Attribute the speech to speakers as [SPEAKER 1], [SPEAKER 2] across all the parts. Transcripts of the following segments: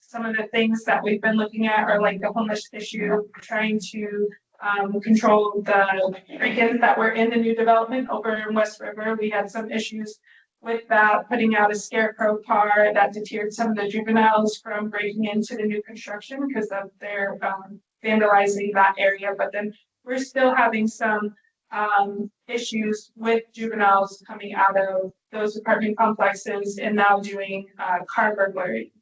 [SPEAKER 1] Some of the things that we've been looking at are like the homeless issue, trying to control the break-ins that were in the new development over in West River. We had some issues with that, putting out a scarecrow car that deterred some of the juveniles from breaking into the new construction because of their vandalizing that area. But then we're still having some issues with juveniles coming out of those apartment complexes and now doing car burglary.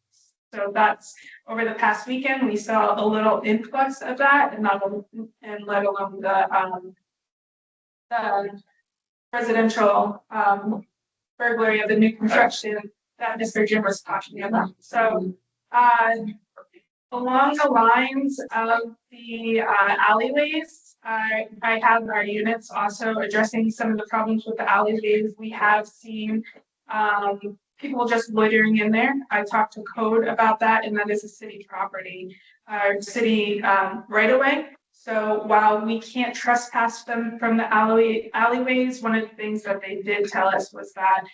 [SPEAKER 1] So that's over the past weekend, we saw a little influx of that, and let alone the residential burglary of the new construction that Mr. Jim was talking about. So along the lines of the alleyways, I have our units also addressing some of the problems with the alleyways. We have seen people just loitering in there. I talked to code about that, and that is a city property, city right away. So while we can't trespass them from the alleyways, one of the things that they did tell us was that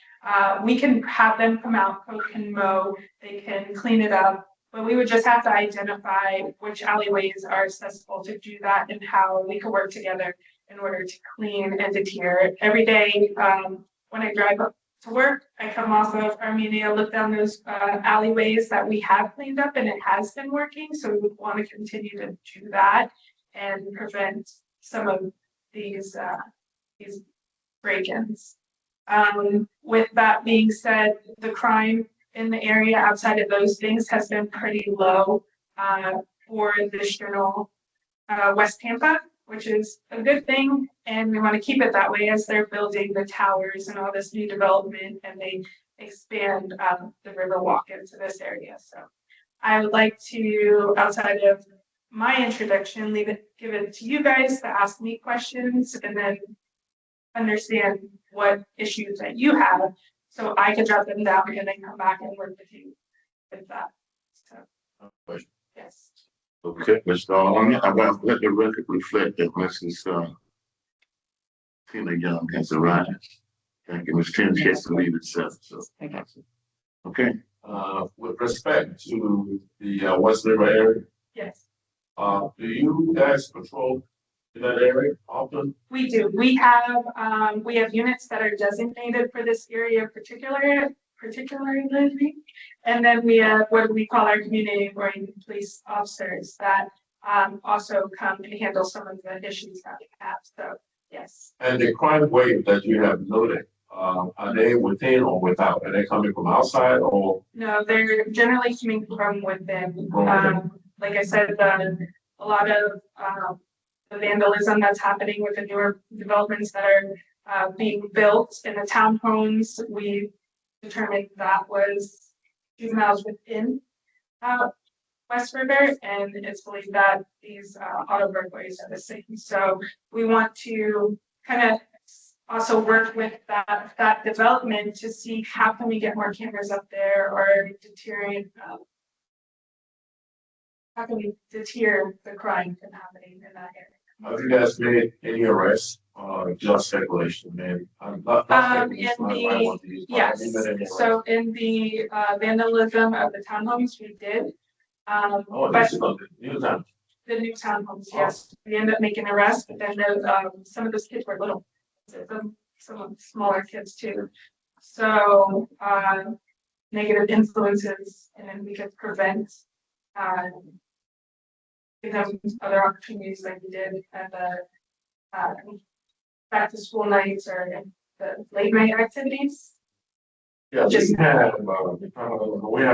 [SPEAKER 1] we can have them come out, code can mow, they can clean it up, but we would just have to identify which alleyways are accessible to do that and how we could work together in order to clean and deter. Every day when I drive up to work, I come off of Armenia, look down those alleyways that we have cleaned up, and it has been working. So we would want to continue to do that and prevent some of these break-ins. With that being said, the crime in the area outside of those things has been pretty low for this journal, West Tampa, which is a good thing, and we want to keep it that way as they're building the towers and all this new development, and they expand the river walk into this area. So I would like to, outside of my introduction, give it to you guys to ask me questions and then understand what issues that you have so I can jot them down and then come back and work with you with that. So, yes.
[SPEAKER 2] Okay, Mr. Armenia, I want to let the record reflect that Mrs. Tina Young has arrived. Thank you, Ms. Tina, she has to leave itself. So, okay.
[SPEAKER 3] With respect to the West River area,
[SPEAKER 1] yes.
[SPEAKER 3] Do you guys patrol in that area often?
[SPEAKER 1] We do. We have units that are designated for this area particularly, and then we have what we call our community oriented police officers that also come and handle some of the issues that we have. So yes. And
[SPEAKER 3] the crime wave that you have noted, are they within or without? Are they coming from outside or? No,
[SPEAKER 1] they're generally coming from within. Like I said, a lot of the vandalism that's happening with the newer developments that are being built in the townhomes, we determined that was juveniles within West River, and it's believed that these auto burglaries are the same. So we want to kind of also work with that development to see how can we get more cameras up there or deterring how can we deter the crime from happening in that area?
[SPEAKER 3] Have you guys made any arrests or just speculation? Man,
[SPEAKER 1] yes. So in the vandalism of the townhomes, we did.
[SPEAKER 3] This is the new town.
[SPEAKER 1] The new townhomes, yes. We ended up making arrests, but then some of those kids were little. Some of the smaller kids too. So negative influences, and then we could prevent. Give them other opportunities like we did at the back to school nights or the late night activities.
[SPEAKER 3] Yeah, we have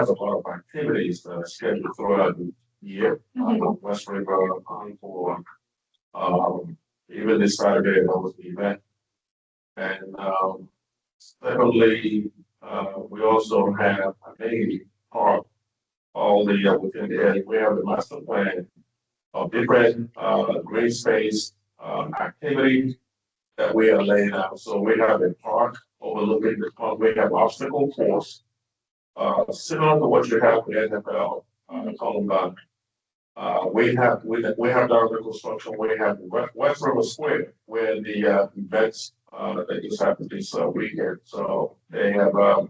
[SPEAKER 3] a lot of activities scheduled throughout the year. West River for even this Saturday there was the event, and secondly, we also have a mini park all the within the area. We have the master plan of different green space activities that we are laying out. So we have a park overlooking the park. We have obstacle course, similar to what you have with NFL, Columbine. We have the reconstruction. We have West River Square where the events that just happened this weekend. So they have a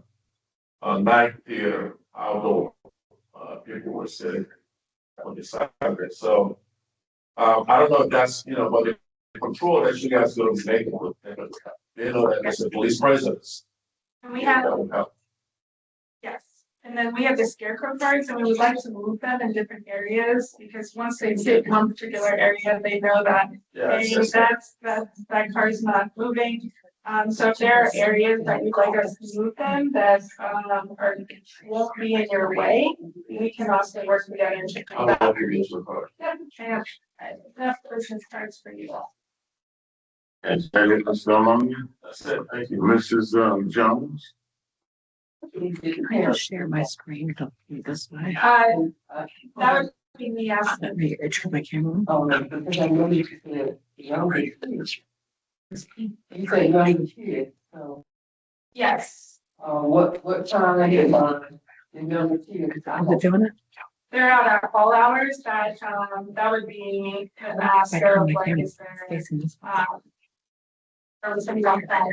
[SPEAKER 3] night theater outdoor. people were sitting on the side of it. So, I don't know if that's, but the control that you guys go to make, they know that there's a police presence.
[SPEAKER 1] And we have,
[SPEAKER 3] That would help.
[SPEAKER 1] yes, and then we have the scarecrow cards, and we would like to move them in different areas, because once they hit one particular area, they know that,
[SPEAKER 3] Yeah,
[SPEAKER 1] hey,
[SPEAKER 3] it's just-
[SPEAKER 1] that card's not moving. So if there are areas that you'd like us to move them that, won't be in your way, we can also work together and check
[SPEAKER 3] I'll
[SPEAKER 1] that.
[SPEAKER 3] help you get your card.
[SPEAKER 1] Yeah, and enough business cards for you all.
[SPEAKER 2] And David, Mr. Alonso,
[SPEAKER 3] That's it, thank you.
[SPEAKER 2] Mrs. Jones.
[SPEAKER 4] I just share my screen, don't do this way.
[SPEAKER 1] That would be me asking.
[SPEAKER 4] Let me turn my camera on.
[SPEAKER 5] Oh, because I know you said younger kids. You said younger kids, so,
[SPEAKER 1] Yes,
[SPEAKER 5] what time is the younger kids?
[SPEAKER 4] Is it doing it?
[SPEAKER 1] they're out at all hours, that would be an ask
[SPEAKER 4] I turn
[SPEAKER 1] of
[SPEAKER 4] my
[SPEAKER 1] like,
[SPEAKER 4] camera
[SPEAKER 1] is there,
[SPEAKER 4] facing this way.
[SPEAKER 1] or was something like that,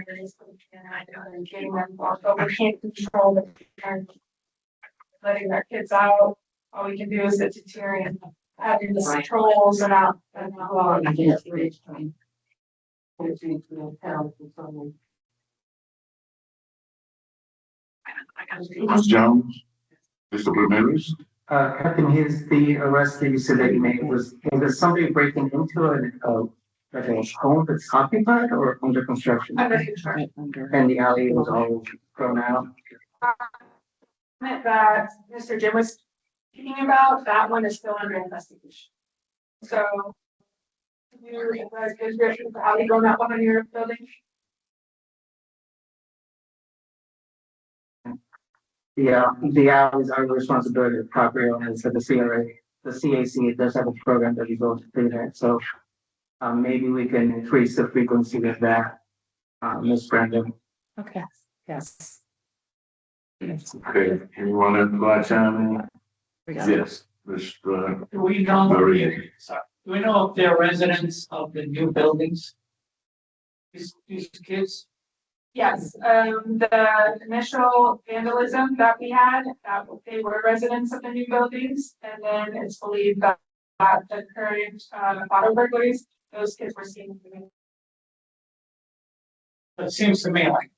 [SPEAKER 1] and getting them involved, but we can't control the parents letting their kids out. All we can do is sit to and having the patrols and out and
[SPEAKER 5] Well, I guess it's time. Put you to the town for someone.
[SPEAKER 2] Ms. Jones. Mr. Ramirez.
[SPEAKER 6] Captain, here's the arrest that you said that you made. Was there somebody breaking into like a home that's occupied or under construction?
[SPEAKER 1] under construction.
[SPEAKER 4] Under.
[SPEAKER 6] And the alley was all thrown out?
[SPEAKER 1] That Mr. Jim was speaking about, that one is still under investigation. So. You guys, is there, how you going that one on your building?
[SPEAKER 6] The alley is our responsibility of property owners for the CRA. The CAC does have a program that we go to do that, so maybe we can increase the frequency of that, Ms. Brenda.
[SPEAKER 4] Okay, yes.
[SPEAKER 2] Okay, anyone have my time?
[SPEAKER 4] We got it.
[SPEAKER 2] Yes, Mr.
[SPEAKER 7] Do we know,
[SPEAKER 2] Maria.
[SPEAKER 7] do we know if they're residents of the new buildings? These kids?
[SPEAKER 1] Yes, the initial vandalism that we had, that they were residents of the new buildings, and then it's believed that the current, auto burglaries, those kids were seen.
[SPEAKER 7] It seems to me like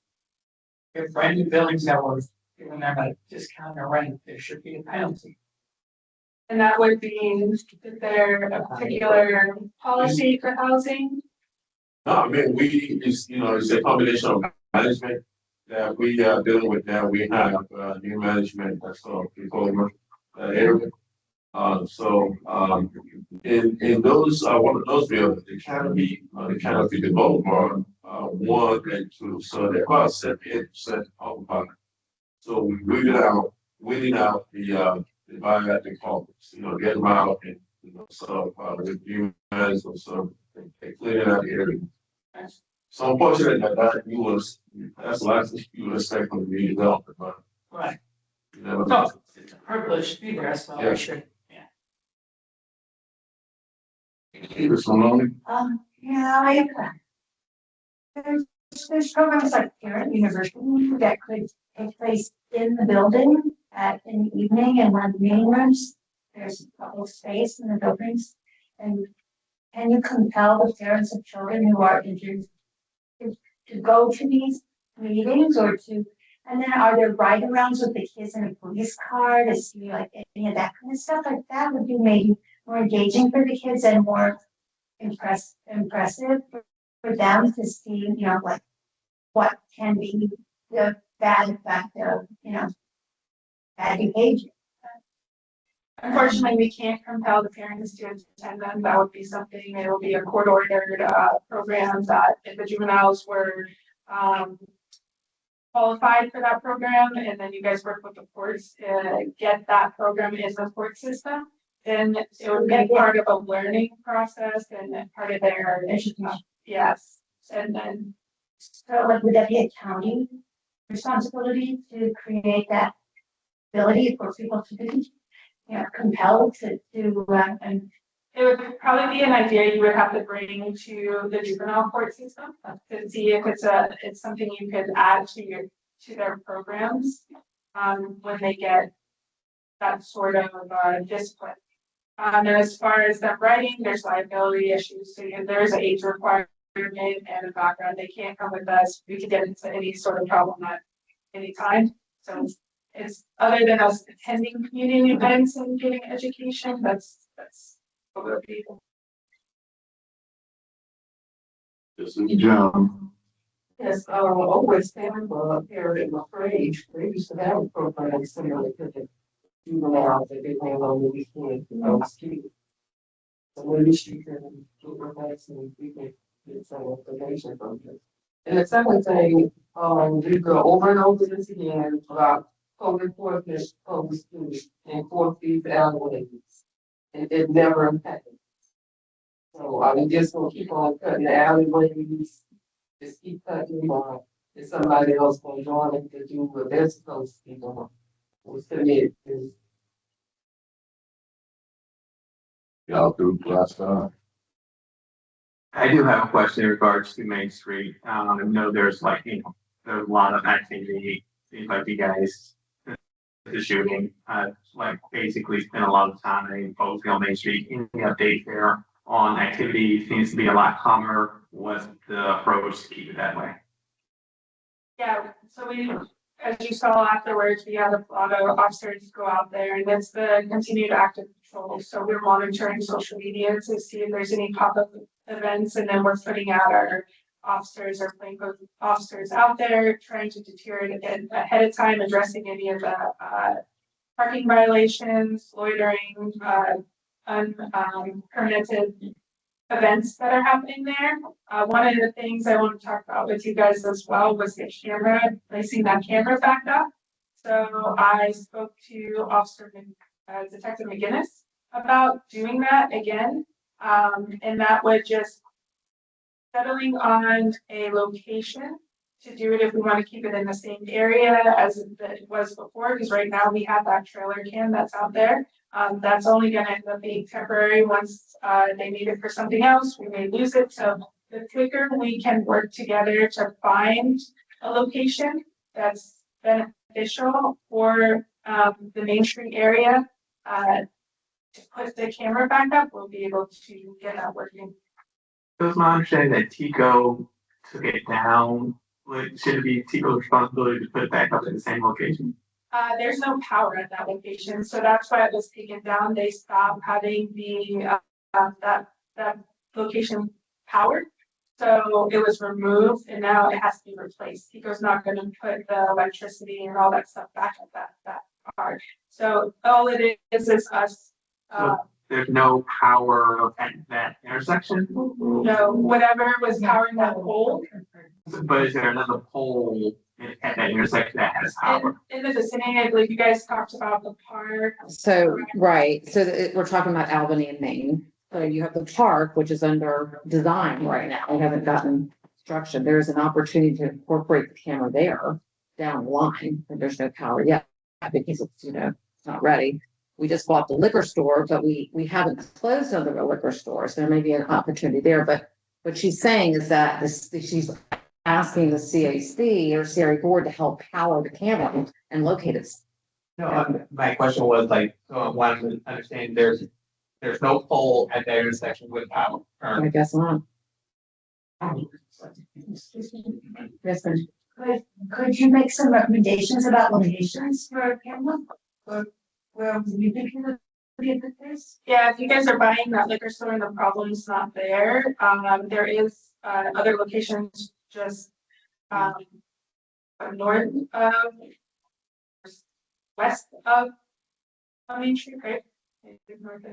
[SPEAKER 7] if brand new buildings that were giving them a discount or rent, there should be a penalty.
[SPEAKER 1] And that would be, is there a particular policy for housing?
[SPEAKER 3] No, I mean, it's a combination of management that we are dealing with now. We have, new management that's take over that area. In those, one of those buildings, the canopy developer, 1 and 2, so they're about 78% occupied. So we weeding out the biometric homes, get them out and, with new management, so they clearing out the area. So unfortunately, that's the last thing you would expect from the redevelopment, but
[SPEAKER 7] Right.
[SPEAKER 3] you never
[SPEAKER 7] No,
[SPEAKER 3] know.
[SPEAKER 7] it's a privilege to be there, so
[SPEAKER 3] Yeah.
[SPEAKER 7] I should, yeah.
[SPEAKER 2] Ms. Maloney.
[SPEAKER 8] Yeah, there's programs like Parent University that could take place in the building in the evening and one of the meeting rooms. There's a couple of space in the buildings. And can you compel the parents of children who are injured to go to these meetings or to, and then are there ride-arounds with the kids in a police car to see like any of that kind of stuff? Like that would be maybe more engaging for the kids and more impressive for them to see, like what can be the bad effect of, bad behavior.
[SPEAKER 1] Unfortunately, we can't compel the parents to attend them. That would be something, it will be a court ordered, program that if the juveniles were, qualified for that program, and then you guys work with the courts to get that program in the court system, then it would be part of a learning process and part of their education. Yes, and then.
[SPEAKER 8] So like, would that be a county responsibility to create that ability for people to be, compelled to, and
[SPEAKER 1] It would probably be an idea you would have to bring to the juvenile court system to see if it's something you could add to their programs. When they get that sort of, discipline. And as far as them writing, there's liability issues, so there's an age requirement and a background, they can't come with us, we could get into any sort of problem at any time. So it's, other than us attending community events and getting education, that's what we're people.
[SPEAKER 2] This is John.
[SPEAKER 5] Yes, over at Tampa, here in my age, they used to have a program similar to the juveniles that they have on the weekend, street. So maybe she can get with us and we can get some information from her. And the second thing, we go over and over this again about code enforcement posed to enforce these alleyways. And it never happens. So are we just gonna keep on cutting the alleyways? Just keep cutting, or is somebody else gonna join it to do what they're supposed to be doing? What's the need is.
[SPEAKER 3] Y'all through last time.
[SPEAKER 9] I do have a question in regards to Main Street. I know there's like, there's a lot of activity. Seems like you guys, the shooting, like basically spend a lot of time focusing on Main Street. Any update there on activity? Seems to be a lot calmer. What's the approach to keep it that way?
[SPEAKER 1] Yeah, so we, as you saw afterwards, we had a lot of officers go out there, and it's the continued active patrol. So we're monitoring social media to see if there's any pop-up events, and then we're putting out our officers, our plainclothes officers out there, trying to deter it ahead of time, addressing any of the parking violations, loitering, unpermitted events that are happening there. One of the things I want to talk about with you guys as well was the camera, placing that camera back up. So I spoke to Detective McGinnis about doing that again. And that would just settling on a location to do it if we want to keep it in the same area as it was before, because right now we have that trailer cam that's out there. That's only going to end up being temporary. Once they need it for something else, we may lose it. So the quicker we can work together to find a location that's beneficial for the Main Street area, to put the camera back up, we'll be able to get that working.
[SPEAKER 9] It was my understanding that Tico took it down. Should it be Tico's responsibility to put it back up in the same location?
[SPEAKER 1] There's no power at that location, so that's why it was taken down. They stopped having the that location powered, so it was removed, and now it has to be replaced. Tico's not going to put the electricity and all that stuff back at that part. So all it is us.
[SPEAKER 9] So there's no power at that intersection?
[SPEAKER 1] No, whatever was powering that pole.
[SPEAKER 9] But is there another pole at that intersection that has power?
[SPEAKER 1] In the vicinity, I believe you guys talked about the park.
[SPEAKER 4] So, right, so we're talking about Albany and Maine. So you have the park, which is under design right now. We haven't gotten construction. There's an opportunity to incorporate the camera there down the line, but there's no power yet because it's, it's not ready. We just bought the liquor store, but we haven't closed on the liquor store. So there may be an opportunity there, but what she's saying is that she's asking the CAC or CRA board to help power the camera and locate it.
[SPEAKER 9] No, my question was like, wanting to understand there's no pole at that intersection with power.
[SPEAKER 4] I guess not. Yes, ma'am.
[SPEAKER 8] Could you make some recommendations about locations for a camera? Or where you think it would be a good place?
[SPEAKER 1] Yeah, if you guys are buying that liquor store and the problem's not there, there is other locations just north of, west of Main Street, right?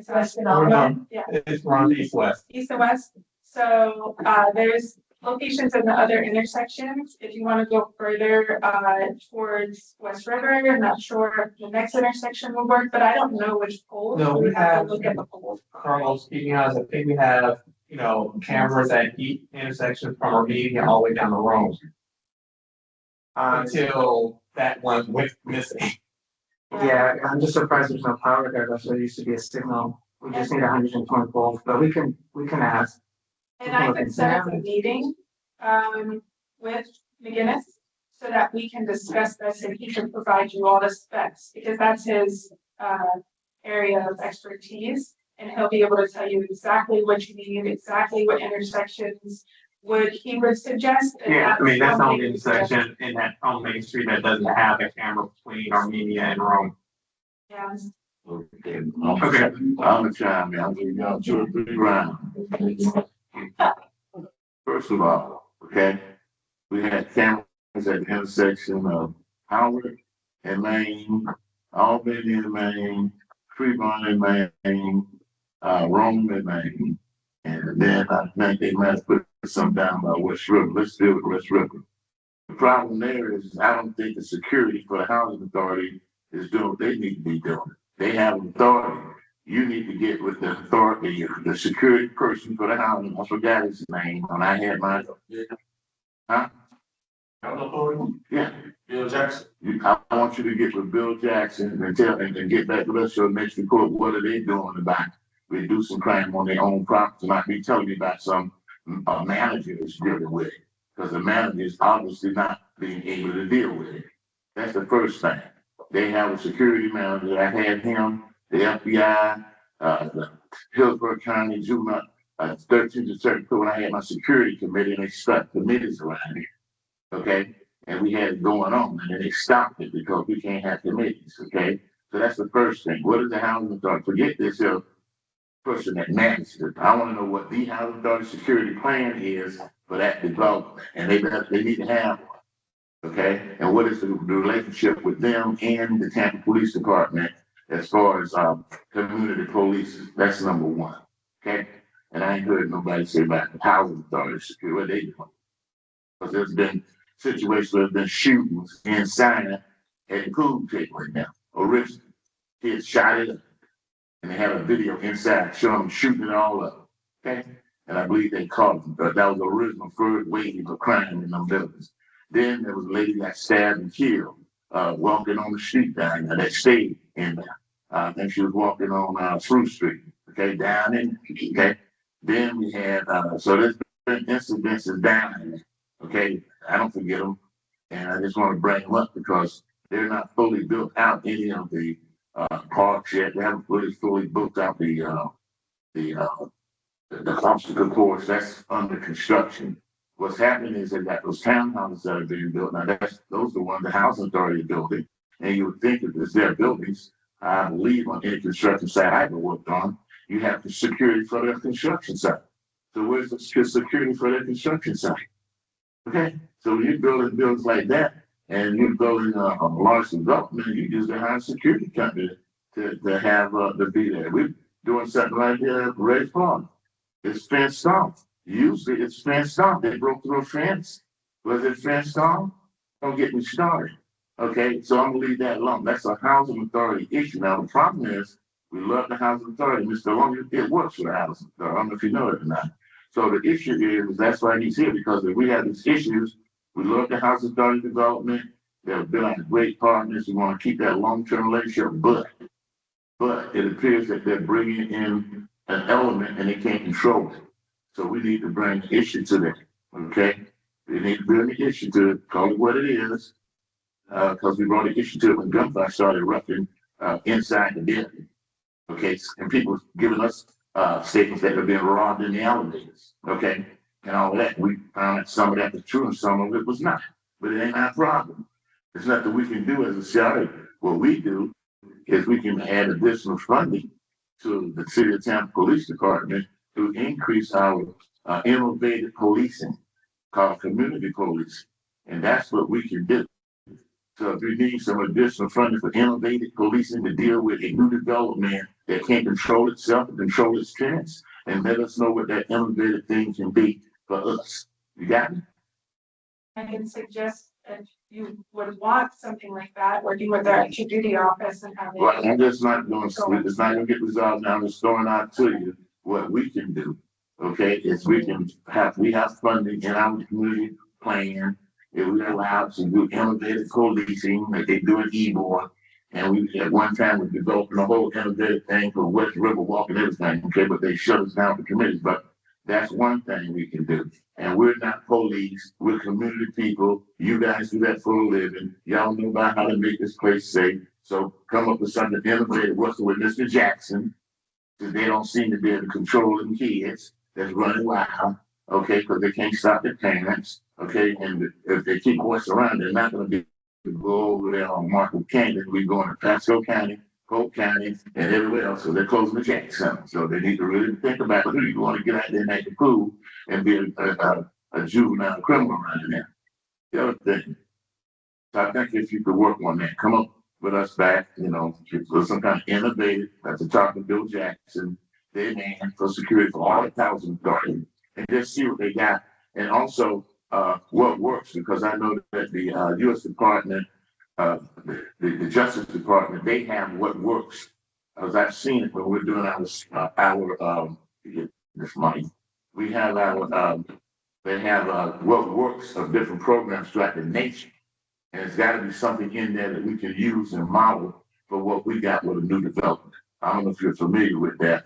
[SPEAKER 8] West and all that?
[SPEAKER 1] Yeah,
[SPEAKER 9] It's around east-west.
[SPEAKER 1] east and west. So there's locations in the other intersections. If you want to go further towards West River, I'm not sure if the next intersection will work, but I don't know which poles.
[SPEAKER 9] No,
[SPEAKER 1] So
[SPEAKER 9] we
[SPEAKER 1] have
[SPEAKER 9] have-
[SPEAKER 1] to look at the poles.
[SPEAKER 9] Carlos, speaking honest, I think we have, cameras at each intersection from our meeting all the way down the road. Until that one went missing.
[SPEAKER 6] Yeah, I'm just surprised there's no power there. That's what used to be a signal. We just need 120 volts, but we can ask.
[SPEAKER 1] And I could set up a meeting with McGinnis so that we can discuss this and he can provide you all the specs, because that's his area of expertise. And he'll be able to tell you exactly what you need, exactly what intersections he would suggest. And
[SPEAKER 9] Yeah, I mean, that's the
[SPEAKER 1] one
[SPEAKER 9] only
[SPEAKER 1] thing he suggests.
[SPEAKER 9] intersection in that on Main Street that doesn't have a camera between Armenia and Rome.
[SPEAKER 1] Yeah.
[SPEAKER 2] Okay.
[SPEAKER 9] Okay.
[SPEAKER 2] I'm gonna chime in. I'm gonna give y'all 2 or 3 rounds. First of all, okay, we had cameras at the intersection of Howard and Main, Albany and Main, Fremont and Main, Rome and Main. And then I think they might have put some down by West River. Let's deal with West River. The problem there is I don't think the security for the housing authority is doing what they need to be doing. They have authority. You need to get with the authority, the security person for the housing. I forgot his name when I had my. Huh? Yeah.
[SPEAKER 3] Bill Jackson.
[SPEAKER 2] I want you to get with Bill Jackson and tell and get back to us your next report. What are they doing about reducing crime on their own property? Not be telling me about some manager that's dealing with it, because the manager is obviously not being able to deal with it. That's the first thing. They have a security manager. I had him, the FBI, the Hillsborough County Juvenile, 13 to 34 when I had my security committee, and they stuck committees around here. Okay, and we had it going on, and then they stopped it because we can't have committees. Okay, so that's the first thing. What is the housing authority? Forget this person that manages it. I want to know what the housing authority security plan is for that development, and they need to have one. Okay, and what is the relationship with them and the Tampa Police Department as far as community police? That's number one. Okay, and I ain't heard nobody say about the housing authority security. What they doing? Because there's been situations where there's been shootings inside at the pool table right now. Originally, kids shot it up, and they have a video inside showing them shooting it all up. Okay, and I believe they caught them, but that was the original first wave of crime in them buildings. Then there was a lady got stabbed and killed, walking on the street down there that stayed in there. I think she was walking on Fruit Street. Okay, down in. Okay, then we had so there's been incidences down there. Okay, I don't forget them, and I just want to bring them up because they're not fully built out any of the parks yet. They haven't fully built out the obstacle course. That's under construction. What's happening is they got those townhouses that are being built. Now those are the ones the housing authority is building, and you would think if it's their buildings, I believe on any construction site I ever worked on, you have the security for their construction site. So where's the security for their construction site? Okay, so when you're building buildings like that, and you're building a large development, you use the high security company to have to be there. We're doing something right here at Ray Farm. It's fenced off. Usually it's fenced off. They broke through a fence. Was it fenced off? Don't get me started. Okay, so I'm gonna leave that alone. That's a housing authority issue. Now the problem is we love the housing authority, Mr. Long. It works for the housing authority. I don't know if you know it or not. So the issue is that's why he's here, because if we have these issues, we love the housing authority development. They've been like great partners. We want to keep that long-term relationship, but it appears that they're bringing in an element and they can't control it. So we need to bring the issue to them. Okay, we need to bring the issue to it, call it what it is, because we brought the issue to it when gunfire started erupting inside the building. Okay, and people giving us statements that have been robbed in the elevators. Okay, and all that. We found that some of that was true and some of it was not. But it ain't our problem. There's nothing we can do as a city. What we do is we can add additional funding to the City of Tampa Police Department to increase our innovative policing called community policing. And that's what we can do. So if we need some additional funding for innovative policing to deal with a new development that can't control itself and control its tenants, and let us know what that innovative thing can be for us. You got me?
[SPEAKER 1] I can suggest if you would want something like that, working with their active duty office and having.
[SPEAKER 2] Well, I'm just not going to, it's not going to get resolved now. I'm just throwing out to you what we can do. Okay, is we have funding in our community plan. If we're allowed to do innovative policing like they do in Ybor, and we at one time we developed a whole innovative thing for West River Walk and everything. Okay, but they shut us down for committees. But that's one thing we can do. And we're not police, we're community people. You guys do that for a living. Y'all know about how to make this place safe. So come up with something innovative, working with Mr. Jackson, because they don't seem to be able to control them kids that's running wild, okay, because they can't stop their parents, okay, and if they keep voicing around, they're not going to be able to go over there on Martin County. We're going to Pasco County, Polk County, and everywhere else. So they're closing the Jack Center. So they need to really think about who you want to get out there and act the fool and be a juvenile criminal around there. The other thing, so I think if you could work on that, come up with us back, with some kind of innovative, at the top of Bill Jackson, their man for security for all the housing authority, and just see what they got. And also, what works, because I know that the U.S. Department, the Justice Department, they have what works. As I've seen it when we're doing this money, we have they have what works of different programs throughout the nation. And it's got to be something in there that we can use and model for what we got with a new development. I don't know if you're familiar with that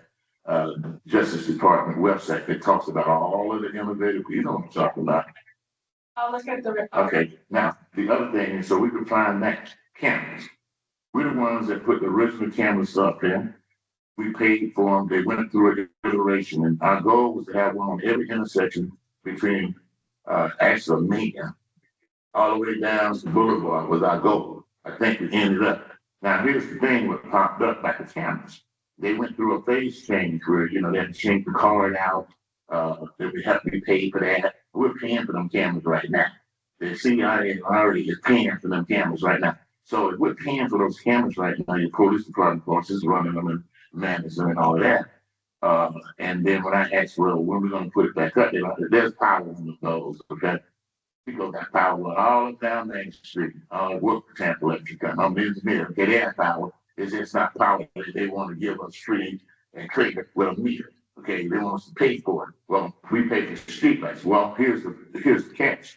[SPEAKER 2] Justice Department website that talks about all of the innovative, you know what I'm talking about.
[SPEAKER 1] I'll look at the.
[SPEAKER 2] Okay, now the other thing is, so we can find that cameras. We're the ones that put the original cameras up there. We paid for them. They went through a iteration, and our goal was to have one on every intersection between actually Main all the way down to Boulevard was our goal. I think we ended up. Now here's the thing: what popped up like the cameras. They went through a phase change where they had to change the card out. That we have to be paid for that. We're paying for them cameras right now. The CIA already is paying for them cameras right now. So if we're paying for those cameras right now, your police department, of course, is running them and managing and all of that. And then when I asked, well, when we're going to put it back up, they're like, there's power on those, okay? People got power all up down Main Street, work for Tampa Electric Company. I'm an engineer, okay, they have power. It's just not power that they want to give us free and trade it with a meter. Okay, they want us to pay for it. Well, we pay for streetlights. Well, here's the catch.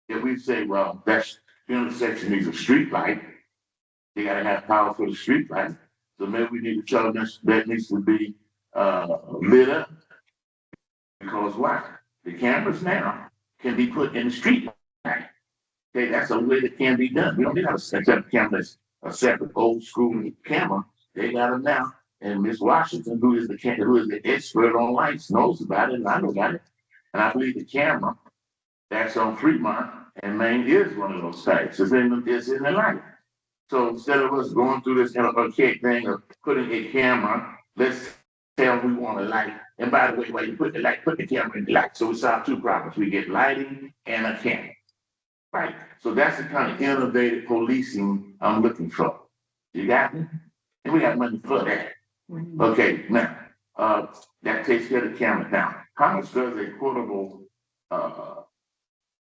[SPEAKER 2] If we say, well, that's the intersection needs a street light, they gotta have power for the street light. So maybe we need to tell them that needs to be lit up. Because why? The cameras now can be put in the street light. Okay, that's a way that can be done. We don't need to set up cameras, a separate old school camera. They got them now. And Miss Washington, who is the expert on lights, knows about it, and I know about it. And I believe the camera that's on Fremont and Main is one of those sites. It's in the light. So instead of us going through this archaic thing of putting a camera, let's tell we want a light. And by the way, while you put the light, put the camera in the light. So we solve two problems. We get lighting and a camera. Right. So that's the kind of innovative policing I'm looking for. You got me? And we got money for that. Okay, now, that takes care of the camera. Now, how much does a portable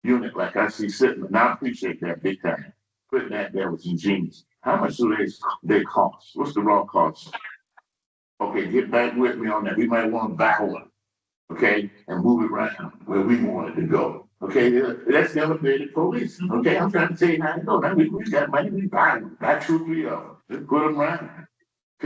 [SPEAKER 2] unit like I see sitting? Now, I appreciate that big time. Putting that there was ingenious. How much do they cost? What's the raw cost? Okay, get back with me on that. We might want to buy one, okay, and move it around where we want it to go. Okay, that's the elevated police. Okay, I'm trying to tell you how to go. Now we got money, we buy them. Buy 2 or 3 of them. Let's put them around.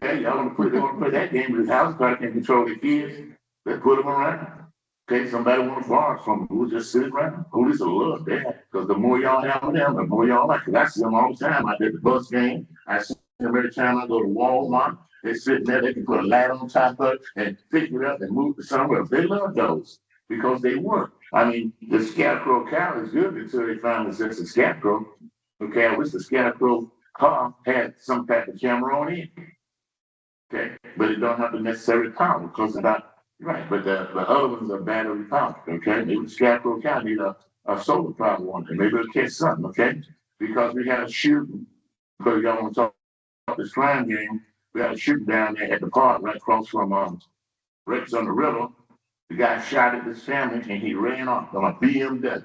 [SPEAKER 2] Okay, y'all want to play that game with the house car can control the kids. Let's put them around. Okay, somebody want to borrow from them. We'll just sit around. Police will love that because the more y'all have them, the more y'all like it. I see them all the time. I did the bus game. I see them every time I go to Walmart. They're sitting there. They can put a light on top of it and pick it up and move it somewhere. They love those because they work. I mean, the Scarecrow cow is good until they find it's just a Scarecrow. Okay, I wish the Scarecrow car had some type of camera on it. Okay, but it don't have the necessary power because about right. But the other ones are battery powered. Okay, maybe the Scarecrow cow need a solar power one, and maybe it'll catch something. Okay, because we had a shooting. Because y'all want to talk about this crime game, we had a shooting down there at the park right across from Rex on the river. The guy shot at his family and he ran off on a BMW.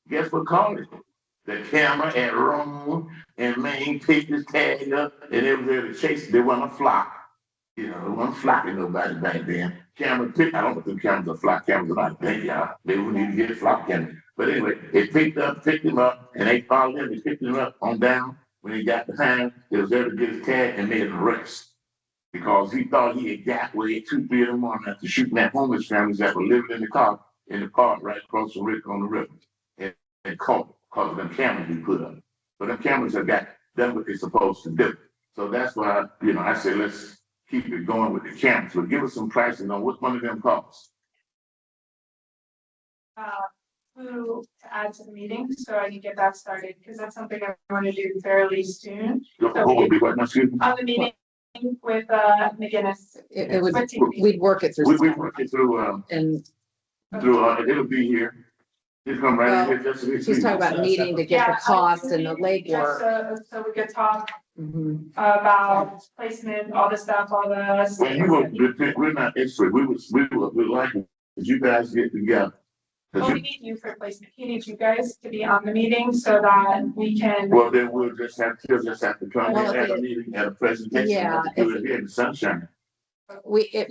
[SPEAKER 2] Guess what caused it? The camera at Rome and Maine picked his tag up and they were there to chase it. They wasn't a flock. It wasn't flocking nobody back then. Camera picked, I don't know if the cameras are flock cameras or not. They would need to get flock cameras. But anyway, it picked him up, and they followed him. They picked him up on down. When he got behind, they was there to get his tag and made an arrest. Because he thought he had got away at 2, 3 in the morning after shooting at homeless families that were living in the park right across the river on the river. And caught because of them cameras we put up. But them cameras have got done what they're supposed to do. So that's why, I say, let's keep it going with the cameras, but give us some pricing on what one of them costs.
[SPEAKER 1] Who to add to the meeting, so I can get that started, because that's something I want to do fairly soon.
[SPEAKER 2] Who would be what, excuse me?
[SPEAKER 1] On the meeting with, McGinnis.
[SPEAKER 4] It would,
[SPEAKER 1] What team?
[SPEAKER 4] we'd work it through.
[SPEAKER 2] We work it through,
[SPEAKER 4] And
[SPEAKER 2] it'll be here. Just come right in here, just.
[SPEAKER 4] she's talking about meeting to get the
[SPEAKER 1] Yeah,
[SPEAKER 4] cost and the
[SPEAKER 1] just,
[SPEAKER 4] legwork.
[SPEAKER 1] so we could talk
[SPEAKER 4] Mhm.
[SPEAKER 1] about placement, all the stuff, all the.
[SPEAKER 2] Well, we're not expert, we would like, you guys get together.
[SPEAKER 1] Well, we need you for placement. He needs you guys to be on the meeting so that we can.
[SPEAKER 2] Well, then we'll just have to come
[SPEAKER 4] Well,
[SPEAKER 2] in at a meeting, at a presentation,
[SPEAKER 4] Yeah,
[SPEAKER 2] do it here in the sunshine.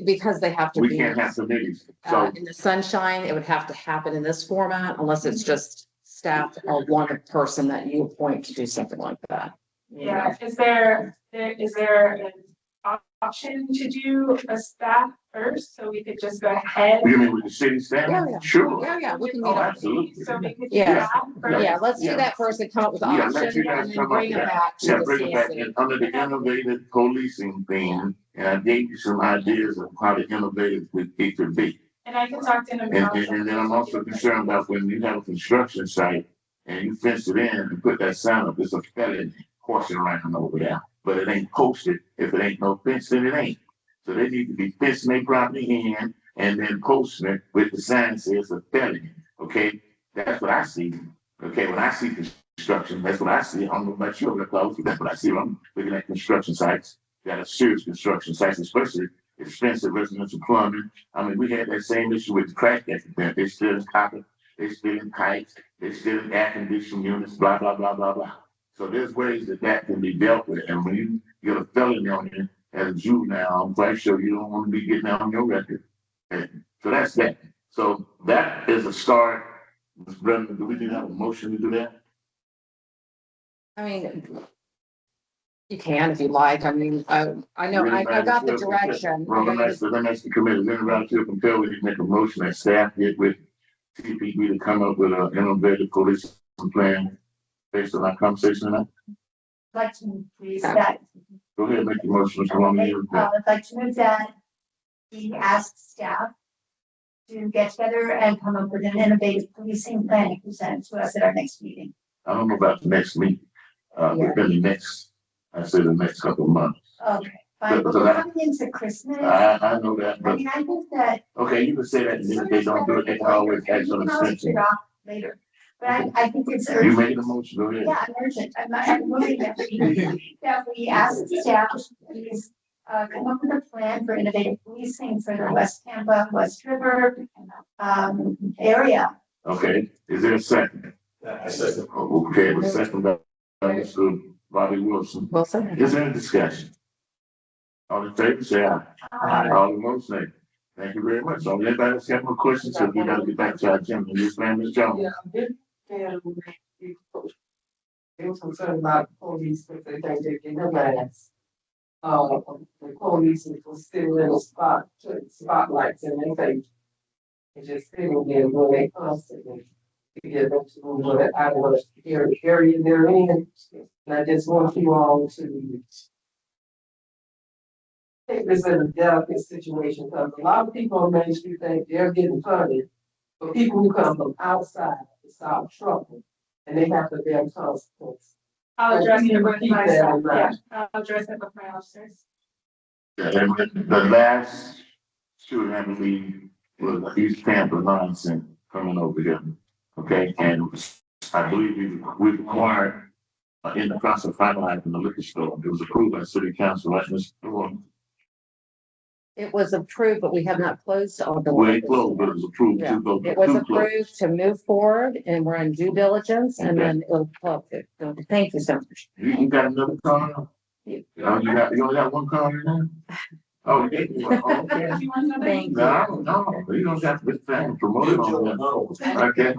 [SPEAKER 4] Because they have to
[SPEAKER 2] We
[SPEAKER 4] be,
[SPEAKER 2] can't have some meetings, so,
[SPEAKER 4] in the sunshine, it would have to happen in this format unless it's just staff or one person that you appoint to do something like that.
[SPEAKER 1] Yeah, is there an option to do a staff first, so we could just go ahead?
[SPEAKER 2] you mean with the city staff?
[SPEAKER 4] Yeah.
[SPEAKER 2] Sure.
[SPEAKER 4] Yeah, we can
[SPEAKER 2] Oh,
[SPEAKER 4] meet up.
[SPEAKER 2] absolutely.
[SPEAKER 1] So we could do
[SPEAKER 4] Yeah.
[SPEAKER 1] that first.
[SPEAKER 4] Yeah, let's do that first and come up with the
[SPEAKER 2] Yeah, let
[SPEAKER 4] option
[SPEAKER 2] you guys
[SPEAKER 4] and then
[SPEAKER 2] come up,
[SPEAKER 4] bring it
[SPEAKER 2] yeah.
[SPEAKER 4] back to
[SPEAKER 2] Yeah,
[SPEAKER 4] the
[SPEAKER 2] bring it back
[SPEAKER 4] CAC.
[SPEAKER 2] in under the innovative policing thing, and I gave you some ideas of how the innovative it could be.
[SPEAKER 1] And I can talk to him.
[SPEAKER 2] And then I'm also concerned about when you have a construction site and you fence it in and put that sign up, there's a felon horsing around over there, but it ain't posted. If it ain't no fence, then it ain't. So they need to be fencing their property in and then posting it with the sign that says a felony, okay? That's what I see. Okay, when I see construction, that's what I see. I don't know about you, but that's what I see when I'm looking at construction sites. That are serious construction sites, especially expensive residential plumbing. I mean, we had that same issue with the crack accident. They're still in copper, they're still in pipes, they're still in air conditioning units, blah, blah, blah, blah, blah. So there's ways that can be dealt with. And when you get a felony on you as a juvenile, I'm quite sure you don't want to be getting that on your record. And so that's that. So that is a start. Mr. Brennan, do we need to have a motion to do that?
[SPEAKER 4] I mean, you can if you like. I mean, I know, I got the direction.
[SPEAKER 2] Well, let me ask the committee, then around to compel, we make a motion that staff get with TPD to come up with an innovative police plan based on our conversation tonight.
[SPEAKER 8] I'd like to please that.
[SPEAKER 2] Go ahead, make the motion, Mr. Long.
[SPEAKER 8] I'd like to move that we ask staff to get together and come up with an innovative policing plan to present to us at our next meeting.
[SPEAKER 2] I don't know about the next meeting, within the next, I say the next couple of months.
[SPEAKER 8] Okay, fine, but we're coming into Christmas.
[SPEAKER 2] I know that,
[SPEAKER 8] I
[SPEAKER 2] but,
[SPEAKER 8] mean, I think that.
[SPEAKER 2] okay, you can say that, and if they don't do it, they can always act on extension.
[SPEAKER 8] Later, but I think it's
[SPEAKER 2] You
[SPEAKER 8] urgent.
[SPEAKER 2] making a motion, go ahead.
[SPEAKER 8] Yeah, I'm urgent. I'm moving that we ask staff to please come up with a plan for innovative policing for the West Tampa, West River area.
[SPEAKER 2] Okay, is there a second?
[SPEAKER 3] I said,
[SPEAKER 2] Okay, the second by Mr. Bobby Wilson.
[SPEAKER 4] Wilson?
[SPEAKER 2] Is there any discussion? All in favor, say aye. All opposed, say. Thank you very much. So anybody else have more questions? So we gotta get back to our agenda. Yes, ma'am, Ms. Jones.
[SPEAKER 5] They were concerned about the police, but they think they can mask. The police was still in the spotlights and they think it's just sitting there when they constantly to get them to move out of the area they're in. And I just want you all to take this as a delicate situation, because a lot of people on Main Street think they're getting punished, but people who come from outside to solve trouble, and they have to bear consequences.
[SPEAKER 1] I'll address it with
[SPEAKER 5] Keep
[SPEAKER 1] my
[SPEAKER 5] that
[SPEAKER 1] staff,
[SPEAKER 5] in
[SPEAKER 1] yeah,
[SPEAKER 5] mind.
[SPEAKER 1] I'll address it with my officers.
[SPEAKER 2] The last shooting, I believe, was East Tampa nonsense coming over here. Okay, and I believe we required in the process of finalizing the liquor store. It was approved by City Council, right, Mr. Warren?
[SPEAKER 4] It was approved, but we have not closed all the.
[SPEAKER 2] Well, it closed, but it was approved
[SPEAKER 4] Yeah.
[SPEAKER 2] to go.
[SPEAKER 4] It was
[SPEAKER 2] to close.
[SPEAKER 4] approved to move forward and we're in due diligence and then it'll close. So thank you so much.
[SPEAKER 2] You got another car?
[SPEAKER 4] You-
[SPEAKER 2] You only got one car now? Oh, yeah, okay.
[SPEAKER 4] Thank you.
[SPEAKER 2] No, you don't have to be trying to promote it on that. Okay.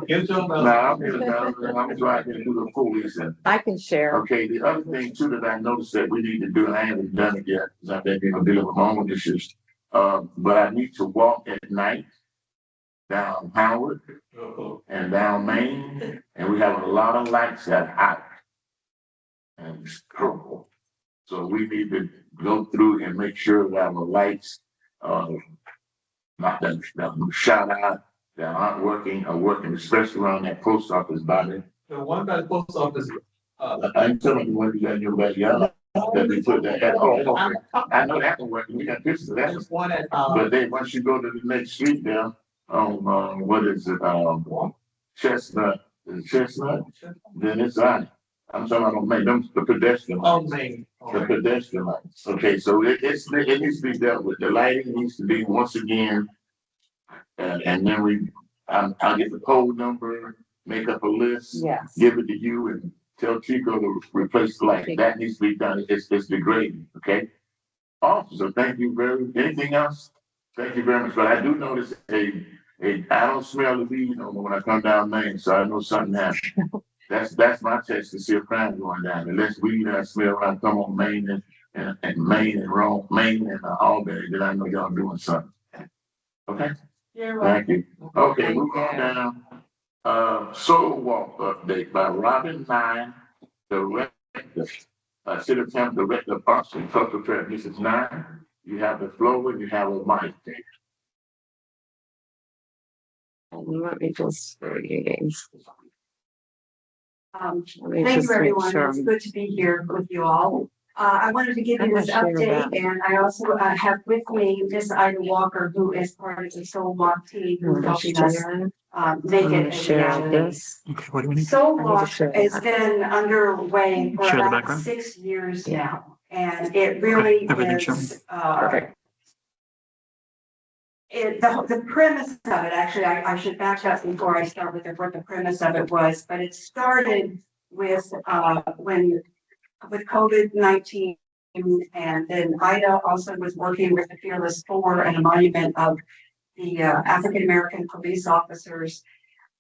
[SPEAKER 2] I'm driving to the police and,
[SPEAKER 4] I can share.
[SPEAKER 2] okay, the other thing too that I noticed that we need to do, and I haven't done it yet, because I've been dealing with my own issues. But I need to walk at night down Howard and down Main, and we have a lot of lights that are out. and it's purple. So we need to go through and make sure that our lights, not that shout out that aren't working are working, especially around that post office body.
[SPEAKER 3] The one by the post office,
[SPEAKER 2] I'm telling you what you got in your backyard that they put that at. Oh, okay. I know that one working. We got pictures of that.
[SPEAKER 3] there's one at,
[SPEAKER 2] But then once you go to the next street there, what is it, Chestnut, is it Chestnut? Then it's on. I'm talking about make them the pedestrian
[SPEAKER 3] oh,
[SPEAKER 2] lights.
[SPEAKER 3] Main.
[SPEAKER 2] The pedestrian lights. Okay, so it needs to be dealt with. The lighting needs to be once again. And then I'll get the pole number, make up a list,
[SPEAKER 4] Yes.
[SPEAKER 2] give it to you and tell Chico to replace the light. That needs to be done. It's degrading, okay? Officer, thank you anything else? Thank you very much. But I do notice I don't smell the weed no more when I come down Main, so I know something happened. That's my test to see a crime going down. Unless weed I smell when I come on Main and Main and Main and Albany, then I know y'all doing something. Okay?
[SPEAKER 5] You're right.
[SPEAKER 2] Thank you. Okay, move on down. Soul Walk update by Robin Nine, Director, City of Tampa Director of Arts and Cultural Affairs. Mrs. Nine, you have the floor and you have a mic.
[SPEAKER 4] Let me just reading.
[SPEAKER 8] Thank you, everyone. It's good to be here with you all. I wanted to give you this update, and I also have with me Miss Ida Walker, who is part of the Soul Walk team, who's helping us make it a reality.
[SPEAKER 10] Okay, what do we need?
[SPEAKER 8] Soul Walk has been underway for about 6 years now, and it really is. The premise of it, actually, I should back up before I start with what the premise of it was, but it started with with COVID-19, and then Ida also was working with the Fearless Four and a monument of the African American police officers.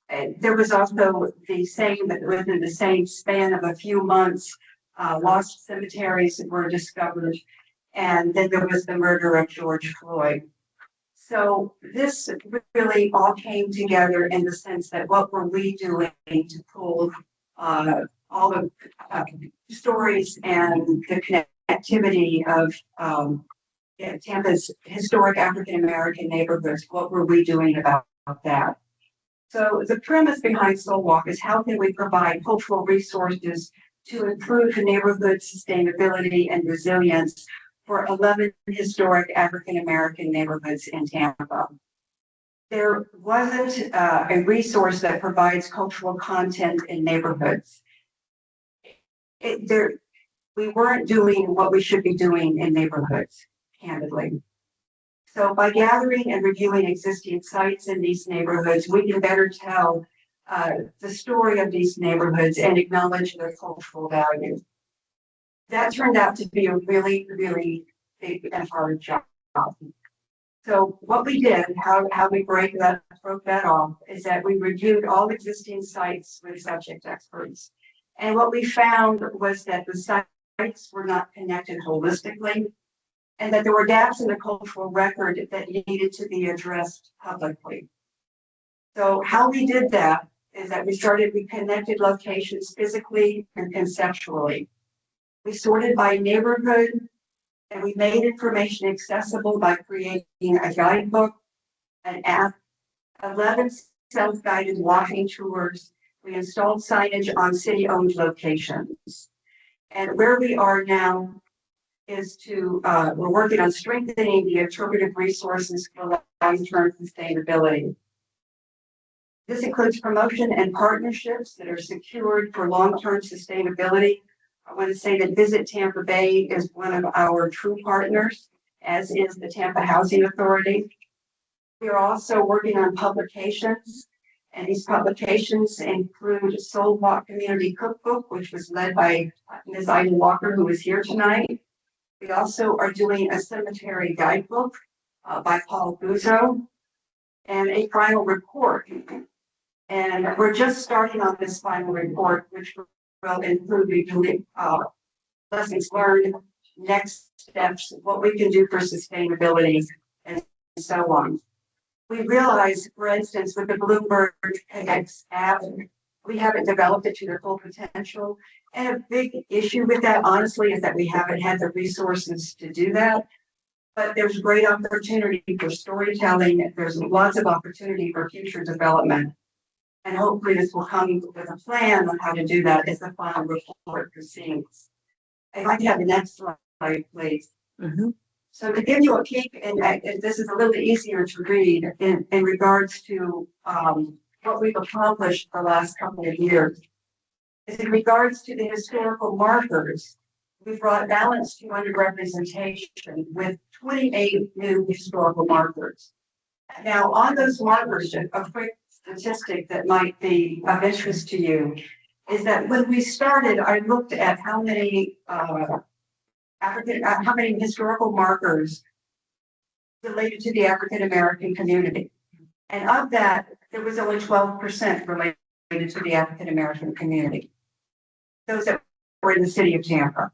[SPEAKER 8] And there was also the same, that within the same span of a few months, lost cemeteries were discovered, and then there was the murder of George Floyd. So this really all came together in the sense that what were we doing to pull all the stories and the connectivity of Tampa's historic African American neighborhoods. What were we doing about that? So the premise behind Soul Walk is how can we provide cultural resources to improve the neighborhood sustainability and resilience for 11 historic African American neighborhoods in Tampa. There wasn't a resource that provides cultural content in neighborhoods. We weren't doing what we should be doing in neighborhoods, candidly. So by gathering and reviewing existing sites in these neighborhoods, we can better tell the story of these neighborhoods and acknowledge their cultural value. That turned out to be a really, really big and hard job. So what we did, how we broke that off, is that we reviewed all existing sites with subject experts. And what we found was that the sites were not connected holistically, and that there were gaps in the cultural record that needed to be addressed publicly. So how we did that is that we connected locations physically and conceptually. We sorted by neighborhood, and we made information accessible by creating a guidebook, an app, 11 self-guided walking tours. We installed signage on city-owned locations. And where we are now is we're working on strengthening the interpretive resources for long-term sustainability. This includes promotion and partnerships that are secured for long-term sustainability. I want to say that Visit Tampa Bay is one of our true partners, as is the Tampa Housing Authority. We are also working on publications, and these publications include Soul Walk Community Cookbook, which was led by Ms. Ida Walker, who is here tonight. We also are doing a cemetery guidebook by Paul Guzzo, and a final report. And we're just starting on this final report, which will include lessons learned, next steps, what we can do for sustainability, and so on. We realize, for instance, with the Bloomberg app,
[SPEAKER 5] we haven't developed it to their full potential. And a big issue with that, honestly, is that we haven't had the resources to do that. But there's great opportunity for storytelling. There's lots of opportunity for future development. And hopefully this will come with a plan on how to do that as the final report proceeds. I'd like to have the next slide, please. So to give you a peek, and this is a little easier to read in regards to what we've accomplished the last couple of years, is in regards to the historical markers, we've brought balance to underrepresentation with 28 new historical markers. Now, on those markers, a quick statistic that might be of interest to you is that when we started, I looked at how many historical markers related to the African American community, and of that, there was only 12% related to the African American community. Those that were in the city of Tampa.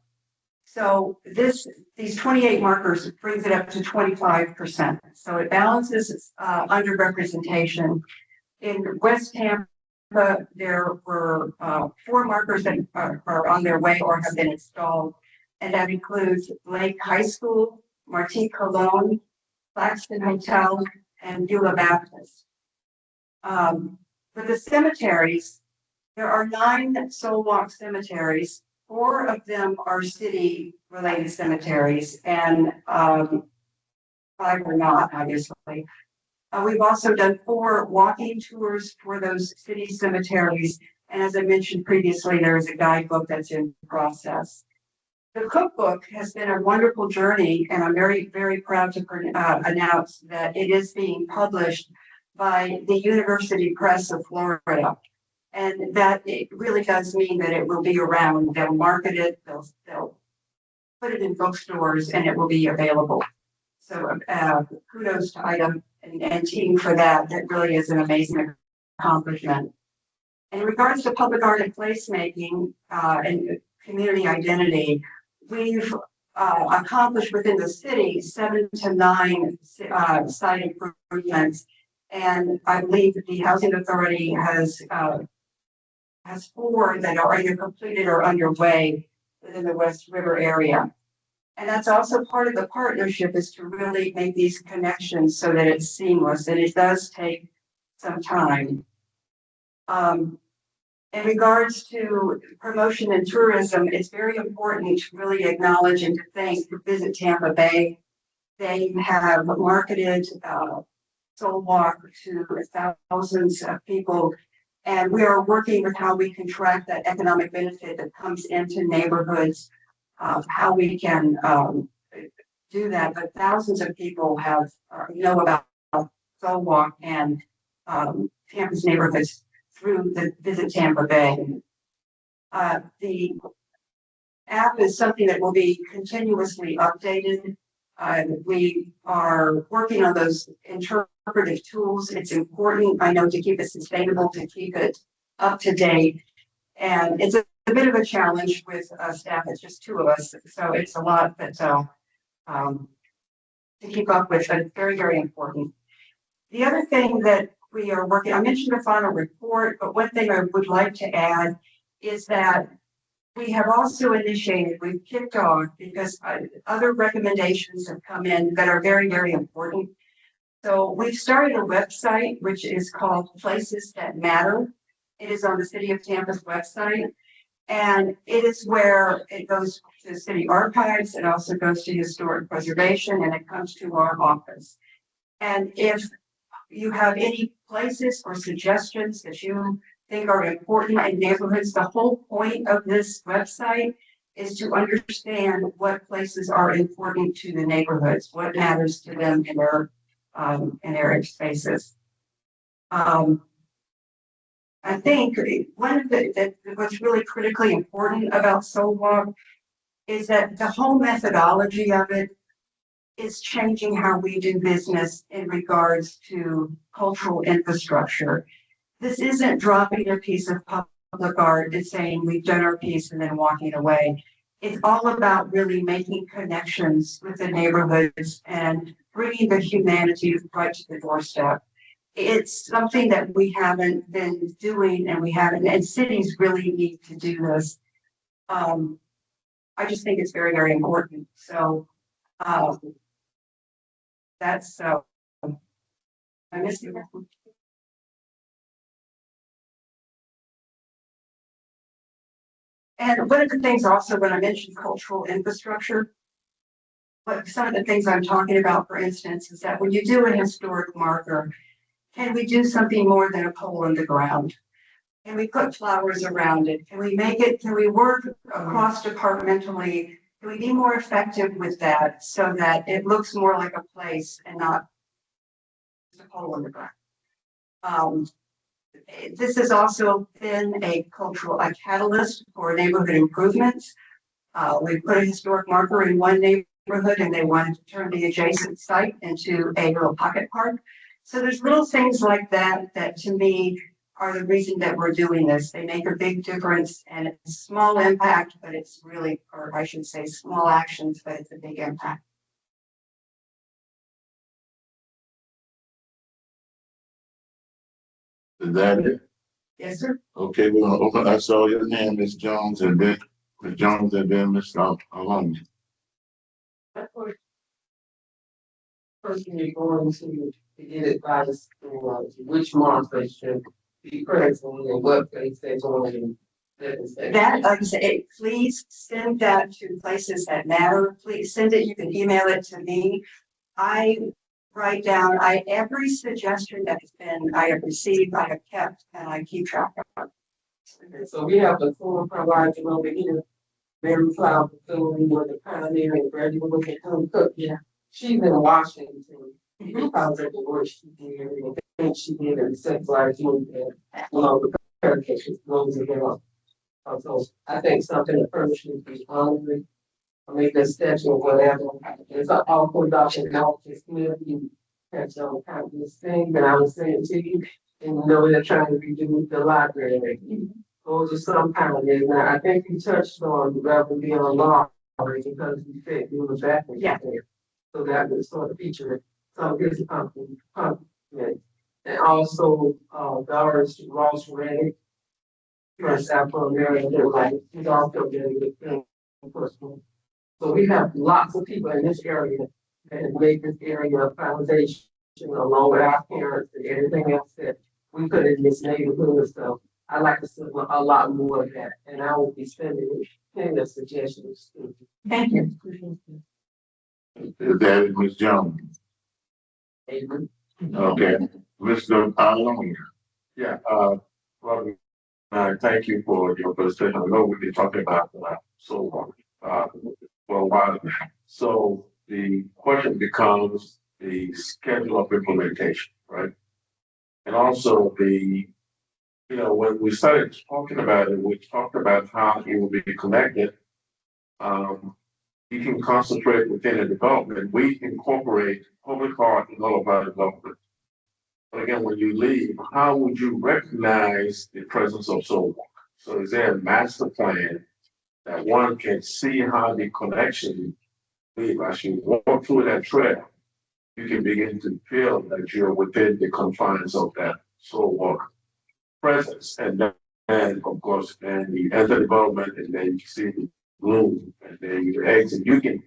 [SPEAKER 5] So these 28 markers brings it up to 25%. So it balances underrepresentation. In West Tampa, there were 4 markers that are on their way or have been installed. And that includes Lake High School, Martí Colón, Claxton Hotel, and Beulah Baptist. For the cemeteries, there are 9 Soul Walk cemeteries. 4 of them are city-related cemeteries, and 5 are not, obviously. We've also done 4 walking tours for those city cemeteries, and as I mentioned previously, there is a guidebook that's in process. The cookbook has been a wonderful journey, and I'm very, very proud to announce that it is being published by the University Press of Florida. And that it really does mean that it will be around. They'll market it, they'll put it in bookstores, and it will be available. So kudos to Ida and team for that. That really is an amazing accomplishment. In regards to public art and placemaking and community identity, we've accomplished within the city 7 to 9 site improvements. And I believe that the Housing Authority has 4 that are either completed or underway within the West River area. And that's also part of the partnership, is to really make these connections so that it's seamless, and it does take some time. In regards to promotion and tourism, it's very important to really acknowledge and to thank Visit Tampa Bay. They have marketed Soul Walk to thousands of people. And we are working with how we can track that economic benefit that comes into neighborhoods, how we can do that. But thousands of people know about Soul Walk and Tampa's neighborhoods through the Visit Tampa Bay. The app is something that will be continuously updated. We are working on those interpretive tools. It's important, I know, to keep it sustainable, to keep it up to date. And it's a bit of a challenge with staff. It's just 2 of us. So it's a lot that to keep up with, but it's very, very important. The other thing that we are working, I mentioned the final report, but one thing I would like to add is that we have also initiated, we've kicked off, because other recommendations have come in that are very, very important. So we've started a website, which is called Places That Matter. It is on the City of Tampa's website. And it is where it goes to the city archives. It also goes to historic preservation, and it comes to our office. And if you have any places or suggestions that you think are important in neighborhoods, the whole point of this website is to understand what places are important to the neighborhoods, what matters to them in their spaces. I think one of what's really critically important about Soul Walk is that the whole methodology of it is changing how we do business in regards to cultural infrastructure. This isn't dropping a piece of public art and saying we've done our piece and then walking away. It's all about really making connections with the neighborhoods and bringing the humanity right to the doorstep. it's something that we haven't been doing and cities really need to do this. I just think it's very, very important. So, that's, I missed you. And one of the things also when I mentioned cultural infrastructure, but some of the things I'm talking about, for instance, is that when you do a historic marker, can we do something more than a pole in the ground? Can we put flowers around it? Can we work across departmentally? Can we be more effective with that so that it looks more like a place and not just a pole in the ground? This has also been a catalyst for neighborhood improvements. We put a historic marker in one neighborhood and they wanted to turn the adjacent site into a little pocket park. So there's little things like that that to me are the reason that we're doing this. They make a big difference and it's a small impact, but it's really, or I should say small actions, but it's a big impact.
[SPEAKER 2] Is that it?
[SPEAKER 5] Yes, sir.
[SPEAKER 2] Okay, we're gonna open, I saw your name, Ms. Jones, and then Ms. Jones, and then Mr. Alone.
[SPEAKER 5] Person you're going to get advice on which month they should be present and what place they're going. That, like I say, please send that to places that matter. Please send it. You can email it to me. I write down every suggestion that has been I have received, I have kept, and I keep track of. So we have the form provider over here, very proud facility where the pioneer and graduate can come cook. Yeah. She's in Washington. Because of the work she did, and the things she did in the centralized movement, the clarification goes around. So I think something the person should be honoring, or make a statue or whatever. It's an awful document, now just you catch on kind of this thing that I was saying to you, and you know they're trying to redo the library. Those are some kind of it. Now I think you touched on the rebel being a law because you said you were back there. So that would sort of feature some of his accomplishments. And also, Doris Ross Reddick, first Afro-American, he's also been a good thing. So we have lots of people in this area that have made this area a foundation along with our parents and everything else that we put in this neighborhood. So I'd like to see a lot more of that. And I will be sending the suggestions. Thank you.
[SPEAKER 2] Is that it, Ms. Jones? Okay, Mr. Alone.
[SPEAKER 3] Yeah, Robert, thank you for your presentation. I know we've been talking about for a while. So the question becomes the schedule of implementation, right? And also when we started talking about it, we talked about how it will be connected. You can concentrate within a development. We incorporate public art in all of our development. But again, when you leave, how would you recognize the presence of soul walk? So is there a master plan that one can see how the connection be? As you walk through that trail, you can begin to feel that you're within the confines of that soul walk presence. And then, of course, then you enter development and then you see the bloom and then you exit. You can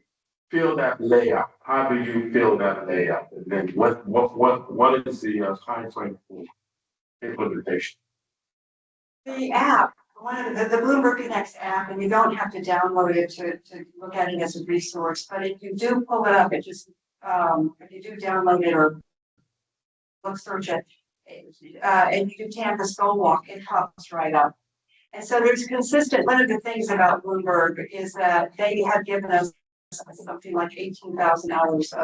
[SPEAKER 3] feel that layout. How do you feel that layout? And then what is the time frame for implementation?
[SPEAKER 5] The app, one of the Bloomberg Connects app, and you don't have to download it to look at it as a resource, but if you do pull it up, it just if you do download it or search it, and you do Tampa Soul Walk, it pops right up. And so there's consistent, one of the things about Bloomberg is that they have given us something like 18,000 hours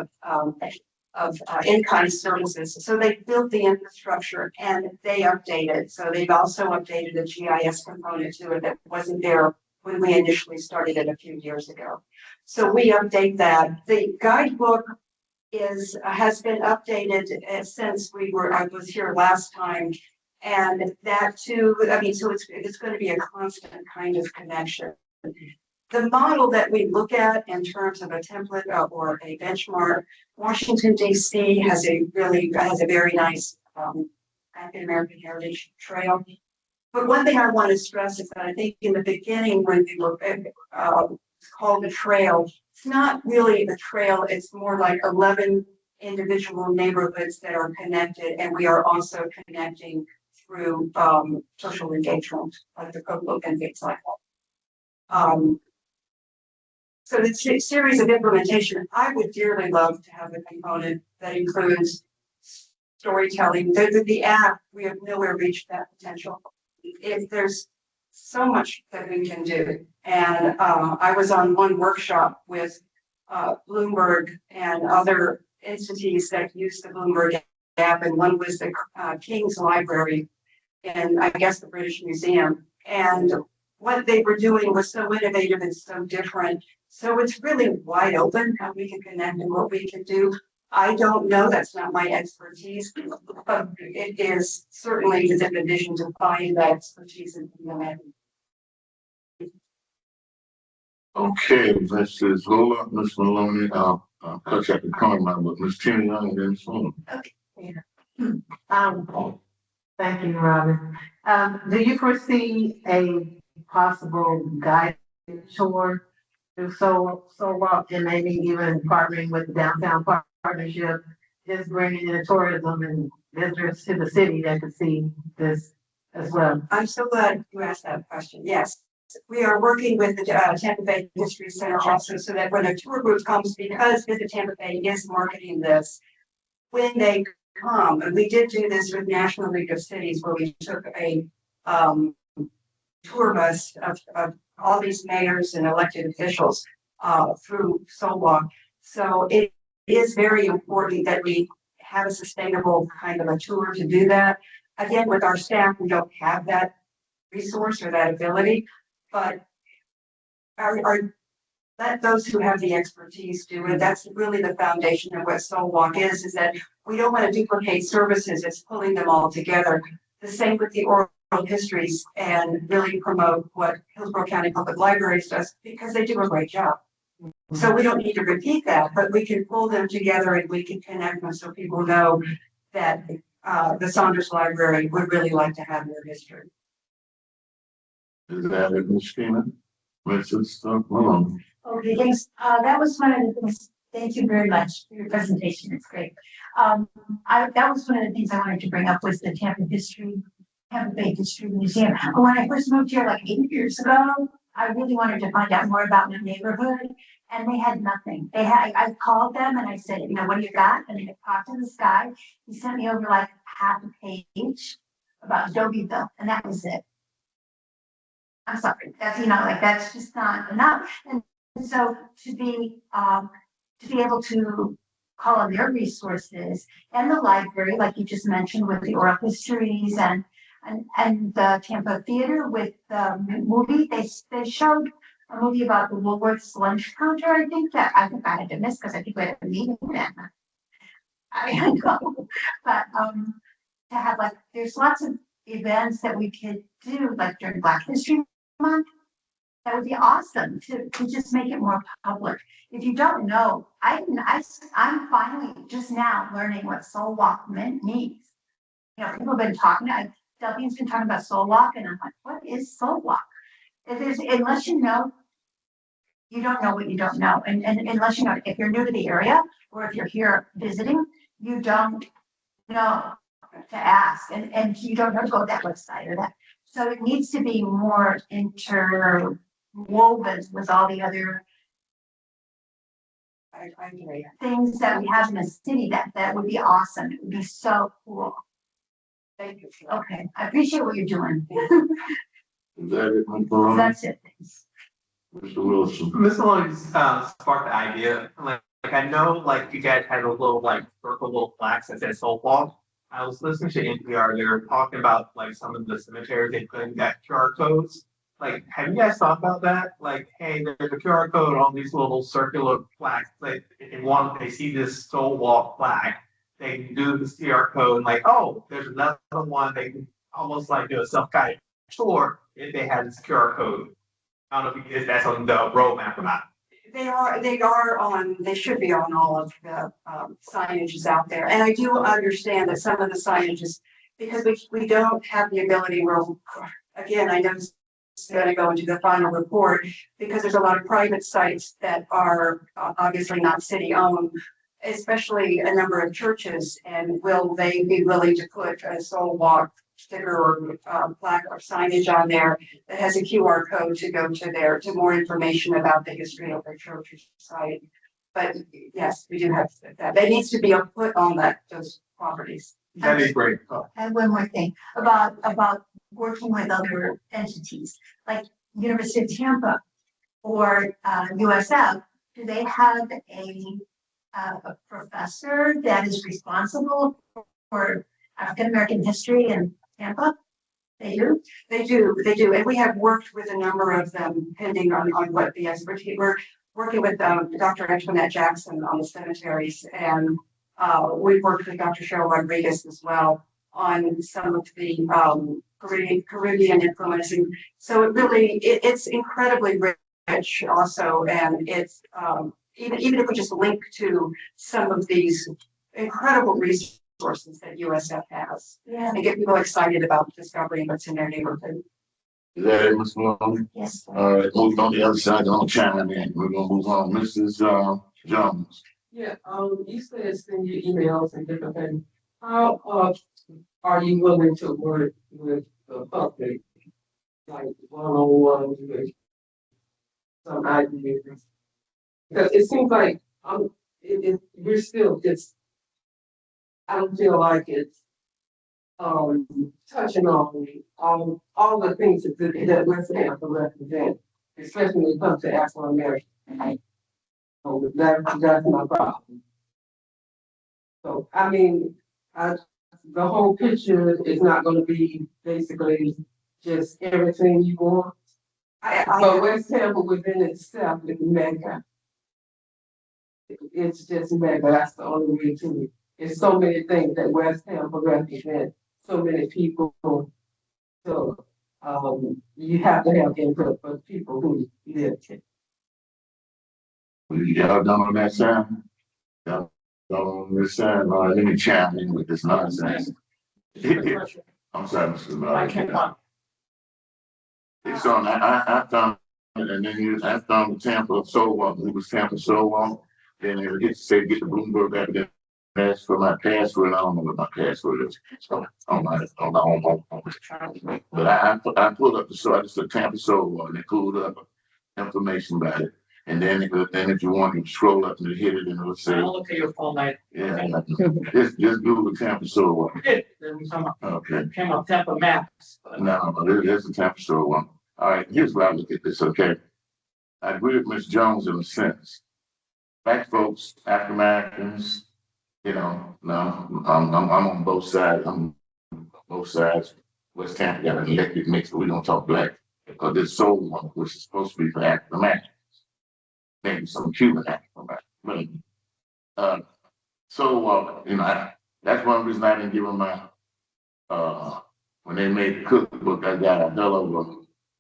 [SPEAKER 5] of in-kind services. So they built the infrastructure and they update it. So they've also updated a GIS component to it that wasn't there when we initially started it a few years ago. So we update that. The guidebook has been updated since I was here last time. And that too, so it's going to be a constant kind of connection. The model that we look at in terms of a template or a benchmark, Washington, D.C. has a very nice African American Heritage Trail. But one thing I want to stress is that I think in the beginning, when we were it's called a trail, it's not really a trail. It's more like 11 individual neighborhoods that are connected, and we are also connecting through social engagement, like the code book and things like that. So the series of implementation, I would dearly love to have a component that includes storytelling. The app, we have nowhere reached that potential. If there's so much that we can do. And I was on one workshop with Bloomberg and other entities that use the Bloomberg app, and one was the King's Library and I guess the British Museum. And what they were doing was so innovative and so different. So it's really wide open how we can connect and what we can do. I don't know, that's not my expertise, but it is certainly within the vision to find that expertise in implementing.
[SPEAKER 2] Okay, Mrs. Lola, Ms. Maloney, I'll cut you at the corner, but Ms. Tina Young and then soon.
[SPEAKER 10] Thank you, Robin. Do you foresee a possible guided tour through so Walk, and maybe even partnering with the downtown partnership, just bringing in tourism and visitors to the city that could see this as well?
[SPEAKER 5] I'm so glad you asked that question. Yes, we are working with the Tampa Bay History Center also, so that when a tour group comes, because Visit Tampa Bay is marketing this, when they come, and we did do this with National League of Cities, where we took a tour bus of all these mayors and elected officials through Soul Walk. So it is very important that we have a sustainable kind of a tour to do that. Again, with our staff, we don't have that resource or that ability, but let those who have the expertise do it. That's really the foundation of what Soul Walk is that we don't want to duplicate services. It's pulling them all together. The same with the oral histories, and really promote what Hillsborough County Public Libraries does, because they do a great job. So we don't need to repeat that, but we can pull them together and we can connect them so people know that the Saunders Library would really like to have their history.
[SPEAKER 2] Is that it, Ms. Tina? Mrs. Maloney.
[SPEAKER 8] Okay, thanks. That was one of the things. Thank you very much for your presentation. It's great. That was one of the things I wanted to bring up was the Tampa Bay History Museum. But when I first moved here like 8 years ago, I really wanted to find out more about my neighborhood, and they had nothing. I called them and I said, what do you got? And I talked to this guy. He sent me over like half a page about Adobe-ville, and that was it. I'm sorry, that's just not enough. And so to be able to call on their resources and the library, like you just mentioned, with the oral histories and the Tampa Theater with the movie, they showed a movie about the Woolworth's lunch counter. I think I had to miss because I think we had a meeting then. I know, but to have there's lots of events that we could do like during Black History Month. That would be awesome to just make it more public. If you don't know, I'm finally just now learning what Soul Walk means. People have been talking. Delphine's been talking about Soul Walk, and I'm like, what is Soul Walk? Unless you know, you don't know what you don't know. And unless you know, if you're new to the area or if you're here visiting, you don't know to ask, and you don't know to go to that website or that. So it needs to be more interwoven with all the other things that we have in the city. That would be awesome. It would be so cool. Thank you. Okay, I appreciate what you're doing.
[SPEAKER 2] Is that it, Ms. Maloney?
[SPEAKER 8] That's it. Thanks.
[SPEAKER 2] Mr. Wilson.
[SPEAKER 9] Ms. Maloney sparked the idea. Like I know, you guys had a little circle, little plaques that said Soul Walk. I was listening to NPR. They were talking about some of the cemeteries they put in that QR codes. Have you guys thought about that? Hey, there's a QR code on these little circular plaques. If they see this Soul Walk plaque, they can do the QR code. Oh, there's another one. They can almost do a self-guided tour if they had this QR code. I don't know if that's on the roadmap or not.
[SPEAKER 11] they should be on all of the signages out there. And I do understand that some of the signages, because we don't have the ability, well, again, I know it's gonna go into the final report, because there's a lot of private sites that are obviously not city owned, especially a number of churches, and will they be willing to put a soul walk sticker or plaque or signage on there that has a QR code to go to more information about the history of their church or site. But yes, we do have that. That needs to be put on those properties.
[SPEAKER 9] That'd be great.
[SPEAKER 8] And one more thing about working with other entities, like University of Tampa or USF. Do they have a professor that is responsible for African American history in Tampa? They do? They do. And we have worked with a number of them, depending on what the expertise. We're working with Dr. Antoinette Jackson on the cemeteries, and we've worked with Dr. Cheryl Rodriguez as well on some of the Caribbean influencing. So it's incredibly rich also, and it's even if we just link to some of these incredible resources that USF has, and get people excited about discovering what's in their neighborhood.
[SPEAKER 2] Is that it, Ms. Malone?
[SPEAKER 8] Yes.
[SPEAKER 2] All right, moving on the other side, I'm gonna chime in. We're gonna move on. Mrs. Jones.
[SPEAKER 5] Yeah, you said send you emails and different things. How are you willing to work with the public, like one-on-one with some ideas? Because it seems like we're still just, I don't feel like it's touching on all the things that West Tampa represent, especially when it comes to African American. So that's my problem. So I mean, the whole picture is not going to be basically just everything you want. But West Tampa within itself is mega. It's just mega. That's the only way to it. There's so many things that West Tampa represents. So many people. So you have to have input for people who live here.
[SPEAKER 2] Y'all done on that side? Y'all done on this side? All right, let me chime in with this nonsense. I'm sorry, Mr. It's on, I found it, and then I found the Tampa Soul Walk, it was Tampa Soul Walk. Then it said, get the Bloomberg app, then ask for my password. I don't know what my password is. So on my home. But I pulled up I just said Tampa Soul Walk, and it pulled up information about it. And then if you want to scroll up and hit it, and it'll say,
[SPEAKER 7] I'll look at your phone later.
[SPEAKER 2] yeah, just Google Tampa Soul Walk. Okay.
[SPEAKER 7] Came up Tampa maps.
[SPEAKER 2] No, there's the Tampa Soul Walk. All right, here's where I look at this, okay? I agree with Ms. Jones in a sense. Black folks, African Americans, you know, no, I'm on both sides. I'm on both sides. West Tampa got an electric mix, but we don't talk black because this Soul Walk, which is supposed to be for African Americans. Maybe some Cuban African Americans. You know, that's one reason I didn't give them my when they made the cookbook, I got a hell of a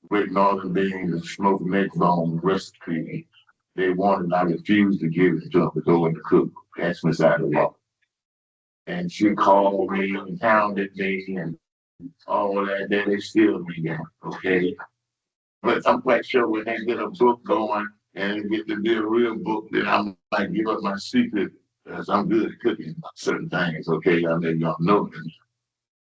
[SPEAKER 2] great northern beans and smoked neck bone recipe. They wanted, I refused to give it to them to go in the cookbook. That's Miss Adelaide. And she called me and hounded me and all that. Then they still me, okay? But I'm quite sure when they get a book going and get to be a real book, then I might give up my secret because I'm good at cooking certain things, okay? I mean, y'all know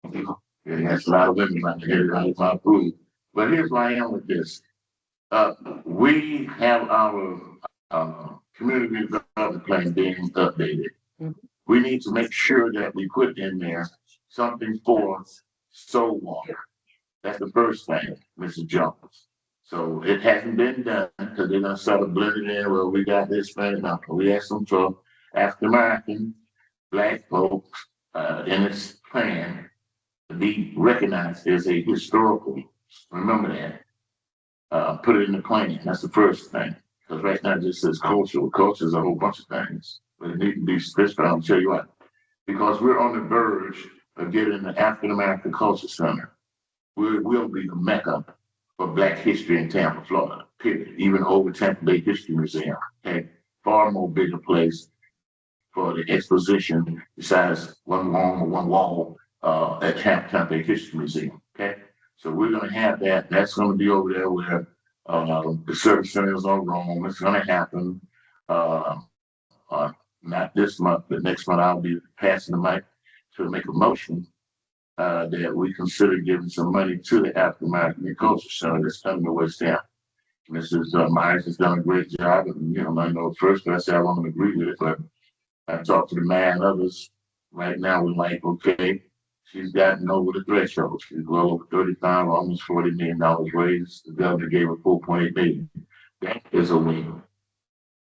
[SPEAKER 2] it. And that's a lot of women out here that like my food. But here's where I am with this. We have our community development plan being updated. We need to make sure that we put in there something for Soul Walk. That's the first thing, Mrs. Jones. So it hasn't been done because they're gonna start blending in. Well, we got this thing now. We asked them for African American, Black folks in this plan to be recognized as a historical. Remember that. Put it in the plan. That's the first thing. Because right now it just says cultural. Culture is a whole bunch of things, but it needs to be specific. I'll tell you what. Because we're on the verge of getting the African American Culture Center. We'll be the mecca for Black history in Tampa, Florida, period. Even over Tampa Bay History Museum, okay? Far more bigger place for the exposition besides one wall at Tampa Bay History Museum, okay? So we're gonna have that. That's gonna be over there where the service centers are Rome. It's gonna happen. Uh, Not this month, but next month I'll be passing the mic to make a motion that we consider giving some money to the African American Culture Center that's coming to West Tampa. Mrs. Myers has done a great job, and I know at first I said I want to agree with it, but I talked to the mayor and others. Right now, we're like, okay, she's gotten over the threshold. She's well over 35, almost $40 million raised. The governor gave her 4.8 million. That is a win.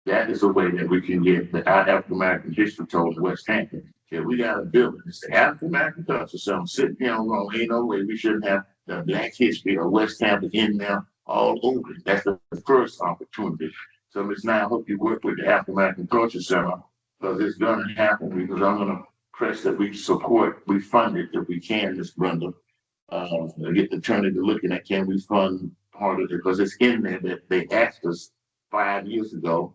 [SPEAKER 2] That is a way that we can get our African American history told in West Tampa. Yeah, we got a building. It's the African American Culture Center sitting here on wrong. Ain't no way we shouldn't have the Black history of West Tampa in there all over it. That's the first opportunity. So Ms. Nye, I hope you work with the African American Culture Center because it's gonna happen because I'm gonna press that we support, we fund it if we can, Ms. Brenda. Get the attorney to looking at can we fund part of it because it's in there that they asked us 5 years ago.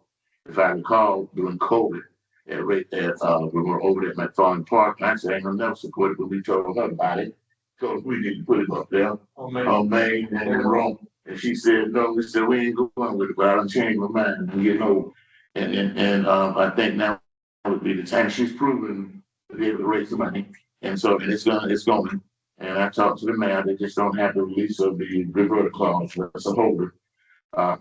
[SPEAKER 2] If I recall, during COVID, we were over there at McFarland Park, and I said, I ain't gonna never support it, but we told her about it. Told us we need to put it up there on Main and in Rome. And she said, no, we said, we ain't going with it, but I done changed my mind and get old. And I think now would be the time. She's proven to be able to raise the money. And so, and it's going. And I talked to the mayor, they just don't have the release of the reverter clause, that's a holder.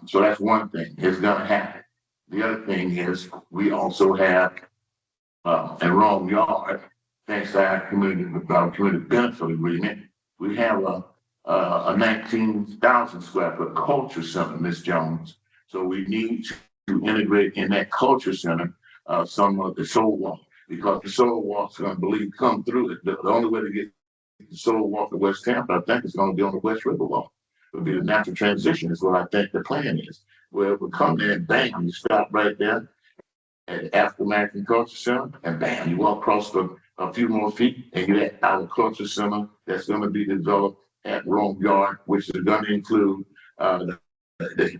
[SPEAKER 2] So that's one thing, it's gonna happen. The other thing is we also have in Rome Yard, thanks to our community benefit agreement, we have a 19,000 square foot culture center, Ms. Jones. So we need to integrate in that culture center some of the soul walk because the soul walk's gonna come through it. The only way to get the soul walk to West Tampa, I think, is gonna be on the West River Walk. It'll be the natural transition is what I think the plan is. Where we come there and bam, you stop right there at the African American Culture Center, and bam, you walk across for a few more feet, and you're at our culture center that's going to be developed at Rome Yard, which is going to include the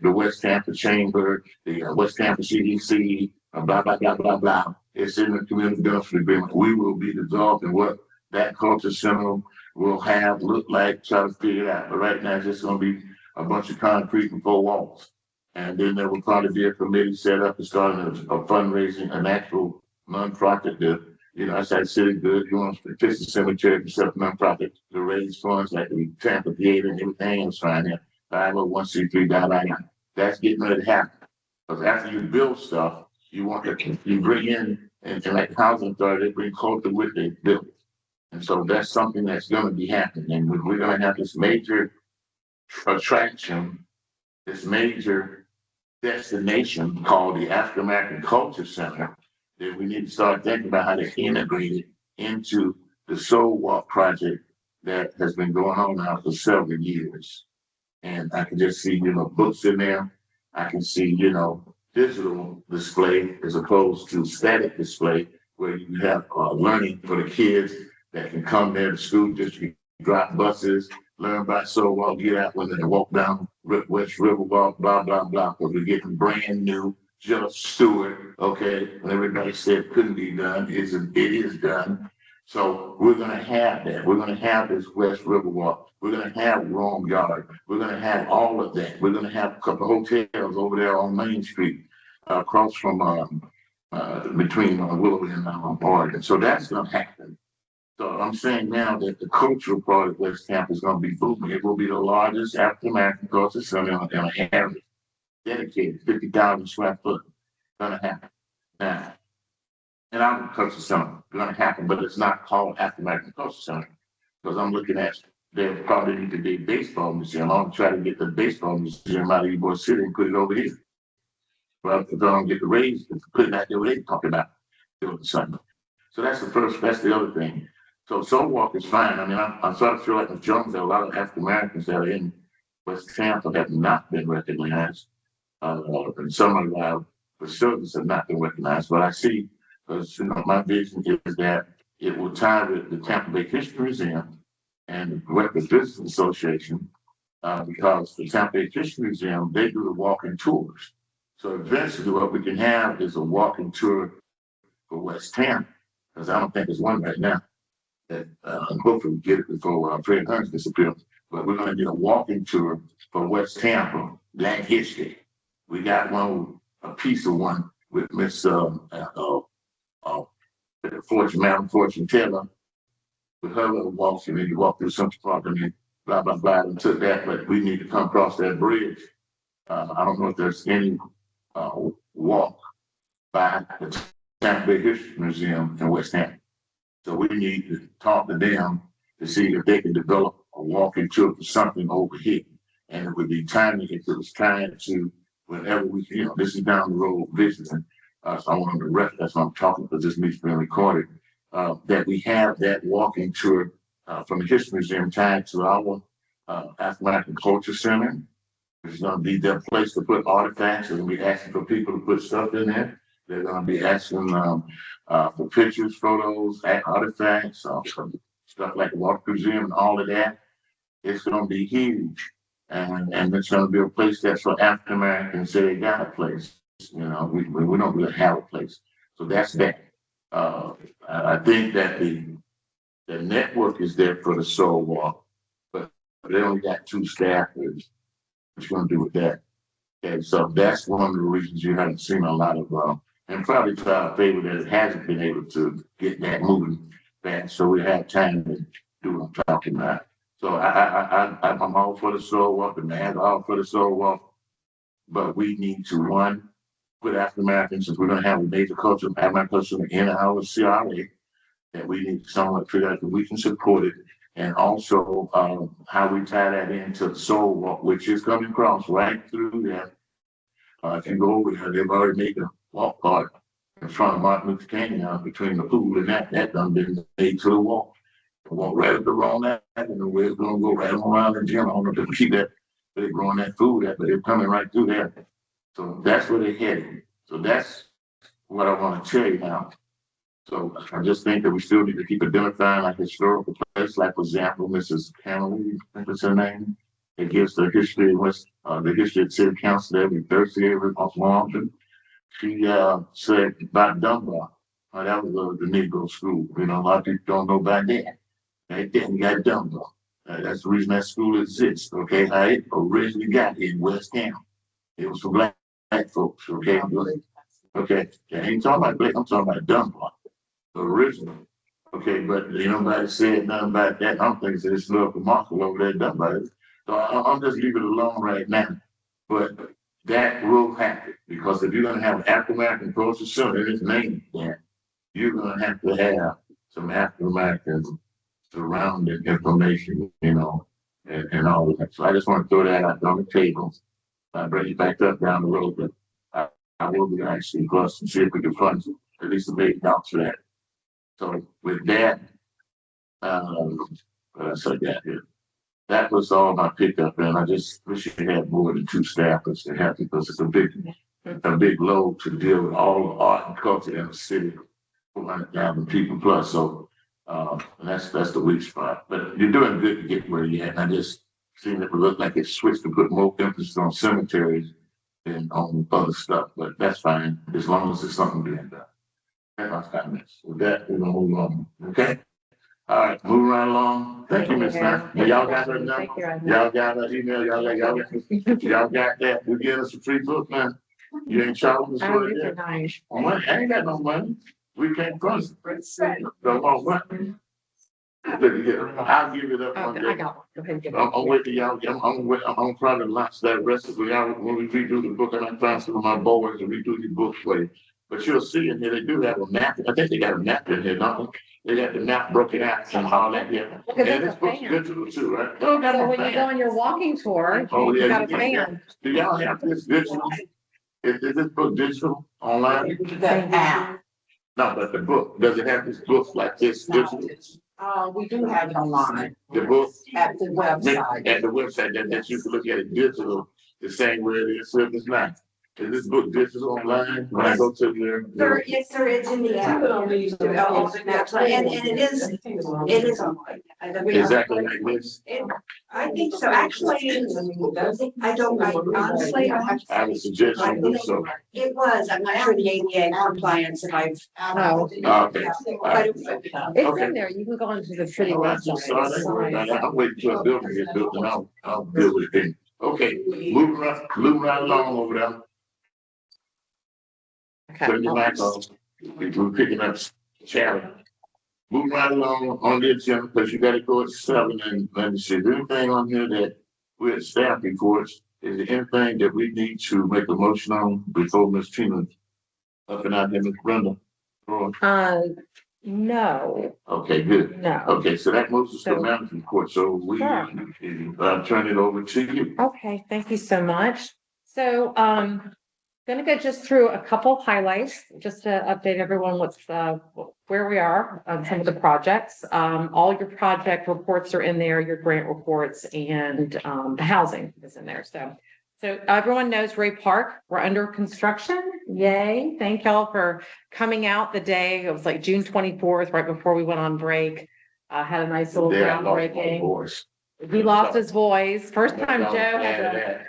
[SPEAKER 2] West Tampa Chamber, the West Tampa CDC, blah, blah, blah, blah, blah. It's in the community benefit agreement. We will be developing what that culture center will have, look like, try to figure it out. But right now, it's just going to be a bunch of concrete and 4 walls. And then there will probably be a committee set up to start a fundraising, an actual nonprofit that, I said, city good, you want to fix the cemetery, set up a nonprofit to raise funds like the Tampa Theater and everything else trying there. 501c3, da. That's getting ready to happen. Because after you build stuff, you bring in, and like the housing authority, they bring culture with their building. And so that's something that's going to be happening. And we're going to have this major attraction, this major destination called the African American Culture Center that we need to start thinking about how to integrate it into the Soul Walk project that has been going on now for several years. And I can just see, books in there. I can see, digital display as opposed to static display where you have learning for the kids that can come there to school district, drop buses, learn by Soul Walk, get out when they walk down West River Walk, blah, blah, blah, because we're getting brand new, just Stewart, okay? When everybody said it couldn't be done, it is done. So we're gonna have that. We're gonna have this West River Walk. We're gonna have Rome Yard. We're gonna have all of that. We're gonna have a couple of hotels over there on Main Street, across from, between Willow and Oregon. So that's gonna happen. So I'm saying now that the cultural part of West Tampa is going to be booming. It will be the largest African American culture center in an area, dedicated 50,000 square foot. Going to happen now. And our culture center going to happen, but it's not called African American Culture Center because I'm looking at there probably need to be a baseball museum. I'm going to try to get the baseball museum out of Ybor City and put it over here. Well, if I don't get the raise, put it out there where they talking about doing something. So that's the other thing. So Soul Walk is fine. I mean, I sort of feel like with Jones, there are a lot of African Americans that are in West Tampa have not been recognized. And some of our facilities have not been recognized. But I see, because my vision is that it will tie with the Tampa Bay History Museum and the Record Business Association because the Tampa History Museum, they do the walking tours. So eventually what we can have is a walking tour for West Tampa, because I don't think there's one right now. That hopefully we get it before Fred Hunt disappears. But we're gonna get a walking tour for West Tampa, Black History. We got one, a piece of one with Miss Madam Fortune Teller, with her little walks, and then you walk through Central Park and then blah blah blah and took that, but we need to come across that bridge. I don't know if there's any walk by the Tampa Bay History Museum in West Tampa. So we need to talk to them to see if they can develop a walking tour for something over here. And it would be timely if it was trying to, whenever we, this is down the road visiting. So I want to record, that's why I'm talking, because this needs to be recorded, that we have that walking tour from the History Museum tied to our African American Culture Center. It's going to be their place to put artifacts. They're going to be asking for people to put stuff in there. They're going to be asking for pictures, photos, artifacts, stuff like the Walker Museum and all of that. It's going to be huge. And it's going to be a place that's for African Americans say they got a place. We don't really have a place. So that's that. I think that the network is there for the Soul Walk, but they only got 2 staffers. What you going to do with that? And so that's one of the reasons you haven't seen a lot of, and probably to our favor that it hasn't been able to get that moving fast. So we have time to do what I'm talking about. So I'm all for the Soul Walk, the man's all for the Soul Walk, but we need to, one, put African Americans, since we're going to have a major culture, African culture in our CRA, that we need to somewhat figure out that we can support it. And also how we tie that into the Soul Walk, which is coming across right through there. If you go over there, they've already made a walk part in front of Martin Luther King between the pool and that done been made to the walk. Walk right up around that, and the way it's gonna go right around the gym. I don't know if they keep that, but they're growing that food at, but they're coming right through there. So that's where they're headed. So that's what I want to tell you now. So I just think that we still need to keep identifying like historical place, like for example, Mrs. Cameron, I think that's her name. It gives the history of the history of the city council every Thursday, every month. She said about Dunbar. That was the Negro school. A lot of people don't know about that. Right there, you got Dunbar. That's the reason that school exists. Okay, how it originally got here in West Tampa. It was for black folks. Okay, okay. I ain't talking about black. I'm talking about Dunbar. Original. Okay, but nobody said nothing about that. I'm thinking it's little remarkable over there done by it. So I'm just leave it alone right now. But that will happen because if you're gonna have African American culture center, it's named that, you're gonna have to have some African American surrounding information, and all of that. So I just want to throw that out on the table. I bring it back up down the road, but I will be actually close to see if we can fund at least a $1 million for that. So with that, what else I got here? That was all my pickup, and I just wish you had more than 2 staffers to have, because it's a big load to deal with all the art and culture in the city, 400,000 people plus. So that's the weak spot. But you're doing good to get where you're at. And I just seen it look like it switched to put more emphasis on cemeteries than on other stuff. But that's fine as long as there's something being done. That's my comments. With that, we're gonna move on. Okay. All right, moving right along. Thank you, Ms. Knight. Y'all got her number? Y'all got her email? Y'all got that? We're getting us a free book, man. You ain't charging us for it yet. Money? I ain't got no money. We can't fund it. So, what? I'll give it up one day.
[SPEAKER 4] I got one.
[SPEAKER 2] I'm waiting, y'all. I'm trying to launch that recipe out when we redo the book, and I'm trying some of my boys to redo the book for you. But you'll see in here, they do have a map. I think they got a map in here, don't they? They got the map broken out and all that here. And this book's digital too, right?
[SPEAKER 4] So when you go on your walking tour,
[SPEAKER 2] Oh, yeah,
[SPEAKER 4] you got a fan.
[SPEAKER 2] Do y'all have this digital? Is this book digital online?
[SPEAKER 5] That app.
[SPEAKER 2] No, but the book, does it have this book like this digital?
[SPEAKER 5] We do have it online
[SPEAKER 2] The book?
[SPEAKER 5] at the website.
[SPEAKER 2] At the website, that you can look at it digital, the same way it is, so it's not. Is this book, this is online, when I go to your?
[SPEAKER 11] Sir, yes, sir, it's in the app. All the maps, and it is online.
[SPEAKER 2] Exactly like this.
[SPEAKER 11] I think so, actually, I honestly, I have to
[SPEAKER 2] I would
[SPEAKER 11] say,
[SPEAKER 2] suggest you do so.
[SPEAKER 11] it was, I'm not sure the ADA compliance, and I've.
[SPEAKER 4] Oh.
[SPEAKER 2] Okay.
[SPEAKER 11] But
[SPEAKER 4] It's in there. You can go onto the city
[SPEAKER 2] All right, so
[SPEAKER 4] website. It's fine.
[SPEAKER 2] I'm waiting till a building gets built and I'll deal with it then. Okay, moving right along over there. Turn your mic off. We're picking up challenge. Moving right along on the agenda, because you gotta go at 7 and let me see, is there anything on here that we're at staff reports? Is there anything that we need to make a motion on before Ms. Tina up and out here, Ms. Brenda?
[SPEAKER 4] No,
[SPEAKER 2] Okay, good.
[SPEAKER 4] no.
[SPEAKER 2] Okay, so that moves us to
[SPEAKER 4] So-
[SPEAKER 2] management report, so we,
[SPEAKER 4] Sure.
[SPEAKER 2] turn it over to you.
[SPEAKER 4] Okay, thank you so much. So, gonna go just through a couple highlights, just to update everyone what's, where we are on some of the projects. All your project reports are in there, your grant reports, and, the housing is in there, So everyone knows Ray Park, we're under construction. Yay. Thank y'all for coming out the day. It was like June 24th, right before we went on break. Had a nice little
[SPEAKER 2] There, I lost my
[SPEAKER 4] groundbreaking.
[SPEAKER 2] voice.
[SPEAKER 4] He lost his voice. First time Joe had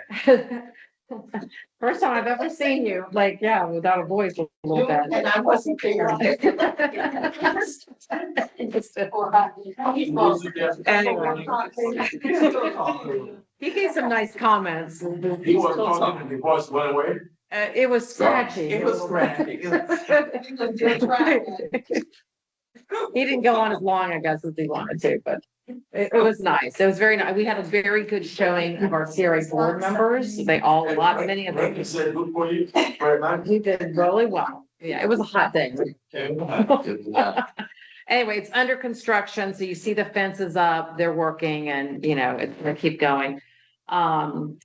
[SPEAKER 4] first time I've ever seen you, like, yeah, without a voice a little bit.
[SPEAKER 5] And I wasn't there.
[SPEAKER 4] Anyway. He gave some nice comments.
[SPEAKER 3] He was talking, the voice went away.
[SPEAKER 4] It was scratchy.
[SPEAKER 5] It was scratchy.
[SPEAKER 4] He didn't go on as long, I guess, as he wanted to, but it was nice. It was very nice. We had a very good showing of our CRA board members. They all, many of them.
[SPEAKER 3] He said, good for you. Very nice.
[SPEAKER 4] He did really well. Yeah, it was a hot day. Anyway, it's under construction, so you see the fences up, they're working and, it's gonna keep going. Of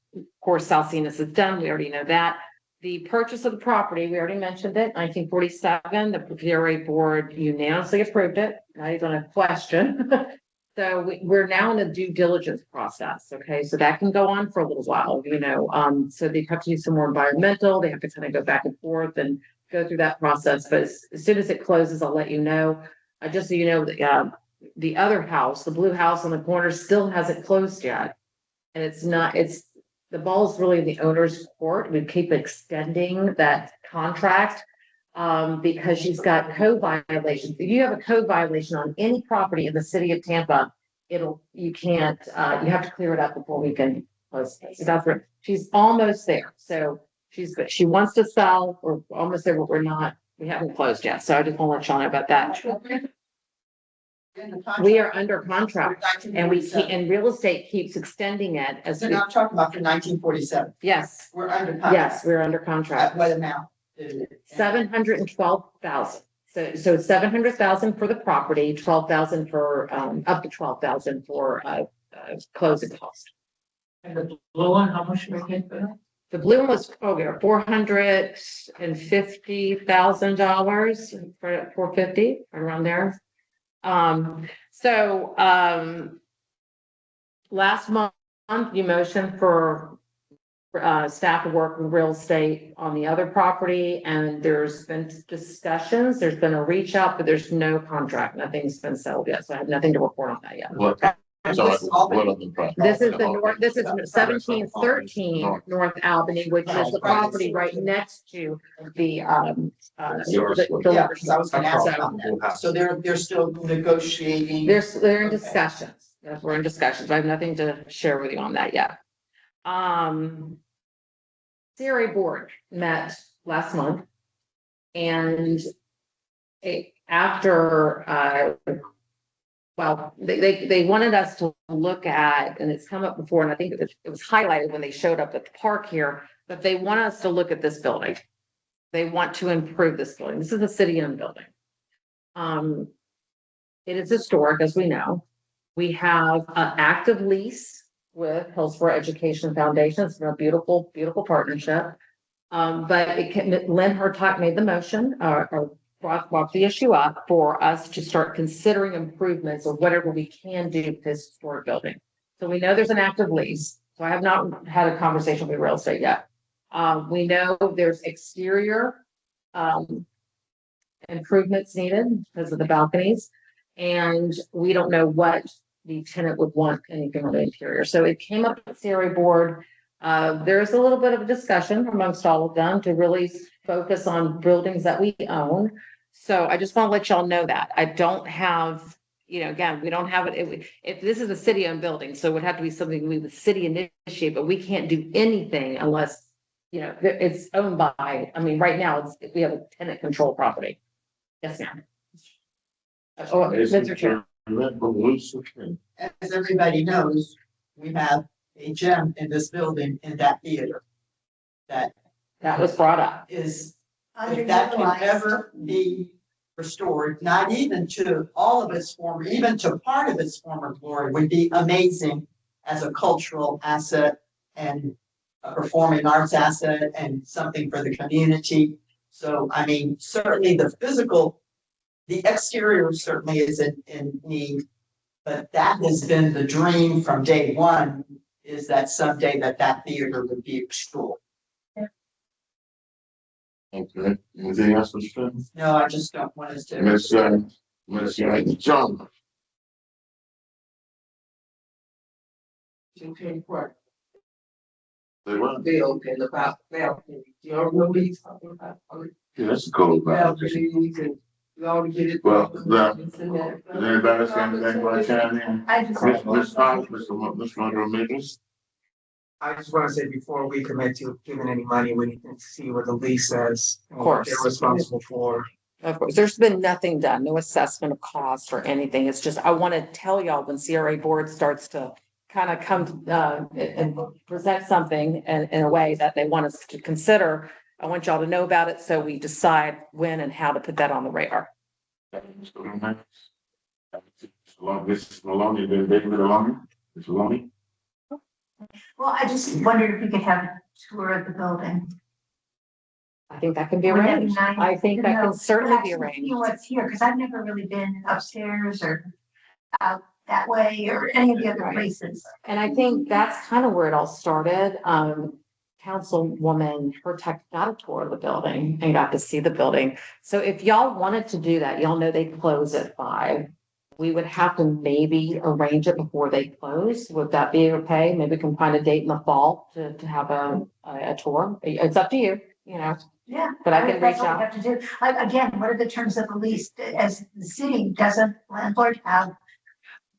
[SPEAKER 4] course, South Venus is done, we already know that. The purchase of the property, we already mentioned it, 1947, the PRA board unanimously approved it, not even a question. So we're now in the due diligence process, okay? So that can go on for a little while, so they have to do some more environmental, they have to kind of go back and forth and go through that process, but as soon as it closes, I'll let you know. Just so you know, the other house, the blue house on the corner still hasn't closed yet. And the ball's really in the owner's court. We keep extending that contract because she's got code violations. If you have a code violation on any property in the city of Tampa, you have to clear it up before we can close. So that's right. She's almost there. So she wants to sell. We're almost there, but we haven't closed yet. So I just want to let y'all know about that. We are under contract and and real estate keeps extending it as.
[SPEAKER 5] So now I'm talking about the 1947.
[SPEAKER 4] Yes,
[SPEAKER 5] We're under contract.
[SPEAKER 4] yes, we're under contract.
[SPEAKER 5] At what amount?
[SPEAKER 4] 712,000. So 700,000 for the property, 12,000 for, up to 12,000 for, closing cost.
[SPEAKER 7] And the blue one, how much do we get for that?
[SPEAKER 4] The blue one was, $450,000 for 450 around there. Last month you motioned for staff to work with real estate on the other property, and there's been discussions, there's been a reach out, but there's no contract, nothing's been settled yet, so I have nothing to report on that yet. This is this is 1713 North Albany, which is the property right next to the
[SPEAKER 5] Yeah, because I was gonna ask about that. So they're still negotiating.
[SPEAKER 4] They're in discussions. Yes, we're in discussions. I have nothing to share with you on that yet. CRA board met last month, and after they wanted us to look at, and it's come up before, and I think it was highlighted when they showed up at the park here, but they want us to look at this building. They want to improve this building. This is a city-owned building. It is historic, as we know. We have an active lease with Hillsborough Education Foundation. It's been a beautiful, beautiful partnership. But Lynn Hertog made the motion, or brought the issue up for us to start considering improvements or whatever we can do with this historic building. So we know there's an active lease. So I have not had a conversation with real estate yet. We know there's exterior, improvements needed because of the balconies. And we don't know what the tenant would want anything on the interior. So it came up at CRA board. There's a little bit of a discussion amongst all of them to really focus on buildings that we own. So I just want to let y'all know that. I don't have, again, we don't have it. If this is a city-owned building, so it would have to be something we would city initiate, but we can't do anything unless, it's owned by, right now, we have a tenant control property. Yes, ma'am. Oh, Mr. Chair.
[SPEAKER 5] As everybody knows, we have a gem in this building in that theater. That
[SPEAKER 4] was brought up.
[SPEAKER 5] is, if that can ever be restored, not even to all of its former, even to part of its former glory, would be amazing as a cultural asset and a performing arts asset and something for the community. So, certainly the exterior certainly is in need, but that has been the dream from day one, is that someday that theater would be restored.
[SPEAKER 2] Okay, anything else, Mr. Chairman?
[SPEAKER 5] No, I just don't want us to.
[SPEAKER 2] Miss John.
[SPEAKER 5] To pay for
[SPEAKER 2] Say what?
[SPEAKER 5] bill and about balcony. You don't know what he's talking about?
[SPEAKER 2] Yeah, that's a cold violation.
[SPEAKER 5] Balconies and we already get it.
[SPEAKER 2] Well, does anybody else have anything about chime in?
[SPEAKER 8] I just.
[SPEAKER 2] Ms. Thomas, Ms. Monroe.
[SPEAKER 6] I just want to say before we commit to giving any money, we need to see what the lease says. And
[SPEAKER 4] Of
[SPEAKER 6] what
[SPEAKER 4] course.
[SPEAKER 6] they're responsible for.
[SPEAKER 4] Of course, there's been nothing done, no assessment of cost or anything. It's just, I want to tell y'all when CRA board starts to kind of come and present something in a way that they want us to consider, I want y'all to know about it so we decide when and how to put that on the radar.
[SPEAKER 2] Mrs. Maloney, then David Maloney. Ms. Maloney.
[SPEAKER 8] Well, I just wondered if we could have a tour of the building.
[SPEAKER 4] I think that can be
[SPEAKER 8] Would that be
[SPEAKER 4] arranged.
[SPEAKER 8] nice
[SPEAKER 4] I think
[SPEAKER 8] to
[SPEAKER 4] that
[SPEAKER 8] know,
[SPEAKER 4] can certainly be
[SPEAKER 8] perhaps see
[SPEAKER 4] arranged.
[SPEAKER 8] what's here, because I've never really been upstairs or out that way or any of the other
[SPEAKER 4] Right.
[SPEAKER 8] places.
[SPEAKER 4] And I think that's kind of where it all started. Councilwoman Hurtak got a tour of the building and got to see the building. So if y'all wanted to do that, y'all know they close at 5. We would have to maybe arrange it before they close. Would that be okay? Maybe we can find a date in the fall to have a tour. It's up to you,
[SPEAKER 8] Yeah.
[SPEAKER 4] But I can
[SPEAKER 8] That's
[SPEAKER 4] reach
[SPEAKER 8] what
[SPEAKER 4] out.
[SPEAKER 8] we have to do. Again, what are the terms of the lease? As the city, doesn't landlord have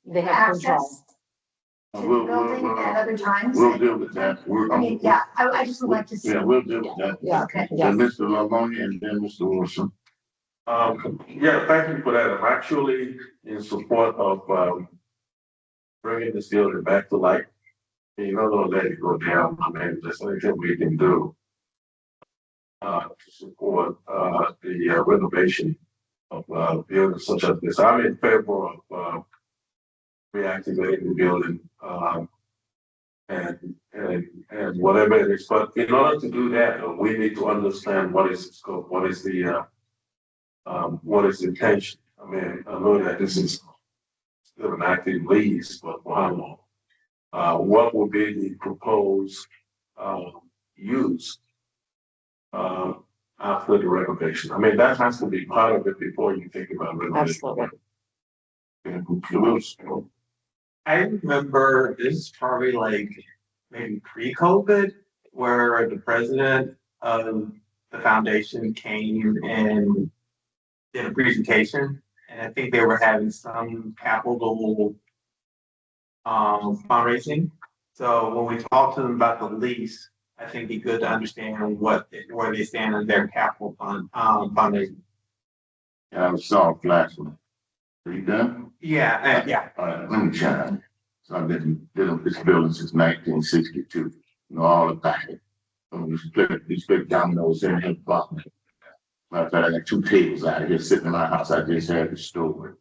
[SPEAKER 4] They have control.
[SPEAKER 8] access to the building at other times?
[SPEAKER 2] We'll deal with that.
[SPEAKER 8] I just would like to see.
[SPEAKER 2] Yeah, we'll deal with that.
[SPEAKER 4] Yeah,
[SPEAKER 8] Okay.
[SPEAKER 2] Then Mr. Maloney and then Mr. Wilson.
[SPEAKER 3] Yeah, thank you for that. I'm actually in support of, bringing this building back to life. Don't let it go down. There's anything we can do to support, the renovation of, buildings such as this. I'm in favor of, reactivating the building, and whatever it is. But in order to do that, we need to understand what is the scope, what is the intention. I know that this is still an active lease, but for how long? What will be the proposed use after the renovation? That has to be part of it before you think about renovation.
[SPEAKER 4] Absolutely.
[SPEAKER 9] I remember this is probably like maybe pre-COVID, where the president of the foundation came and did a presentation, and I think they were having some capital fundraising. So when we talked to them about the lease, I think it'd be good to understand where they stand in their capital fundraising.
[SPEAKER 2] I saw a flash one. Are you done?
[SPEAKER 9] Yeah.
[SPEAKER 2] All right, let me chime. So I've been dealing with this building since 1962. All about it. We split dominoes in here, Matter of fact, I got 2 tables out here sitting in my house. I just had to store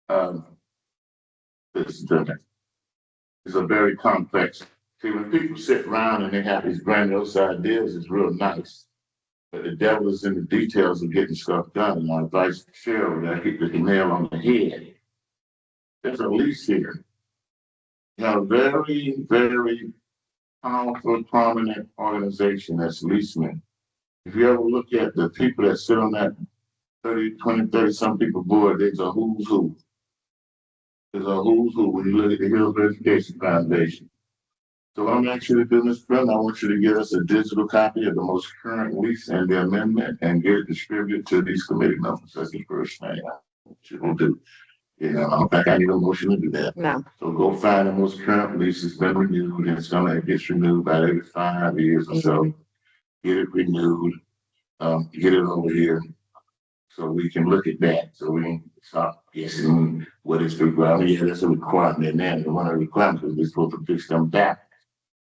[SPEAKER 2] it. This is a very complex. See, when people sit around and they have these grandiose ideas, it's real nice. But the devil is in the details of getting stuff done. And I advise Cheryl that I hit the nail on the head. There's a lease here. Very, very powerful, prominent organization that's leasing. If you ever look at the people that sit on that 30 some people board, there's a who's who. There's a who's who when you look at the Hills Education Foundation. So I'm actually doing this friend. I want you to give us a digital copy of the most current lease and the amendment and get it distributed to these committee members. That's the first thing I want you to do. You know, I don't think I need a motion to do that.
[SPEAKER 4] No.
[SPEAKER 2] So go find the most current lease that's been renewed and it's gonna get renewed about every 5 years or so. Get it renewed, get it over here. So we can look at that. So we can stop guessing what is the requirement. Yeah, that's a requirement. And then one of the requirements is we're supposed to fix them back.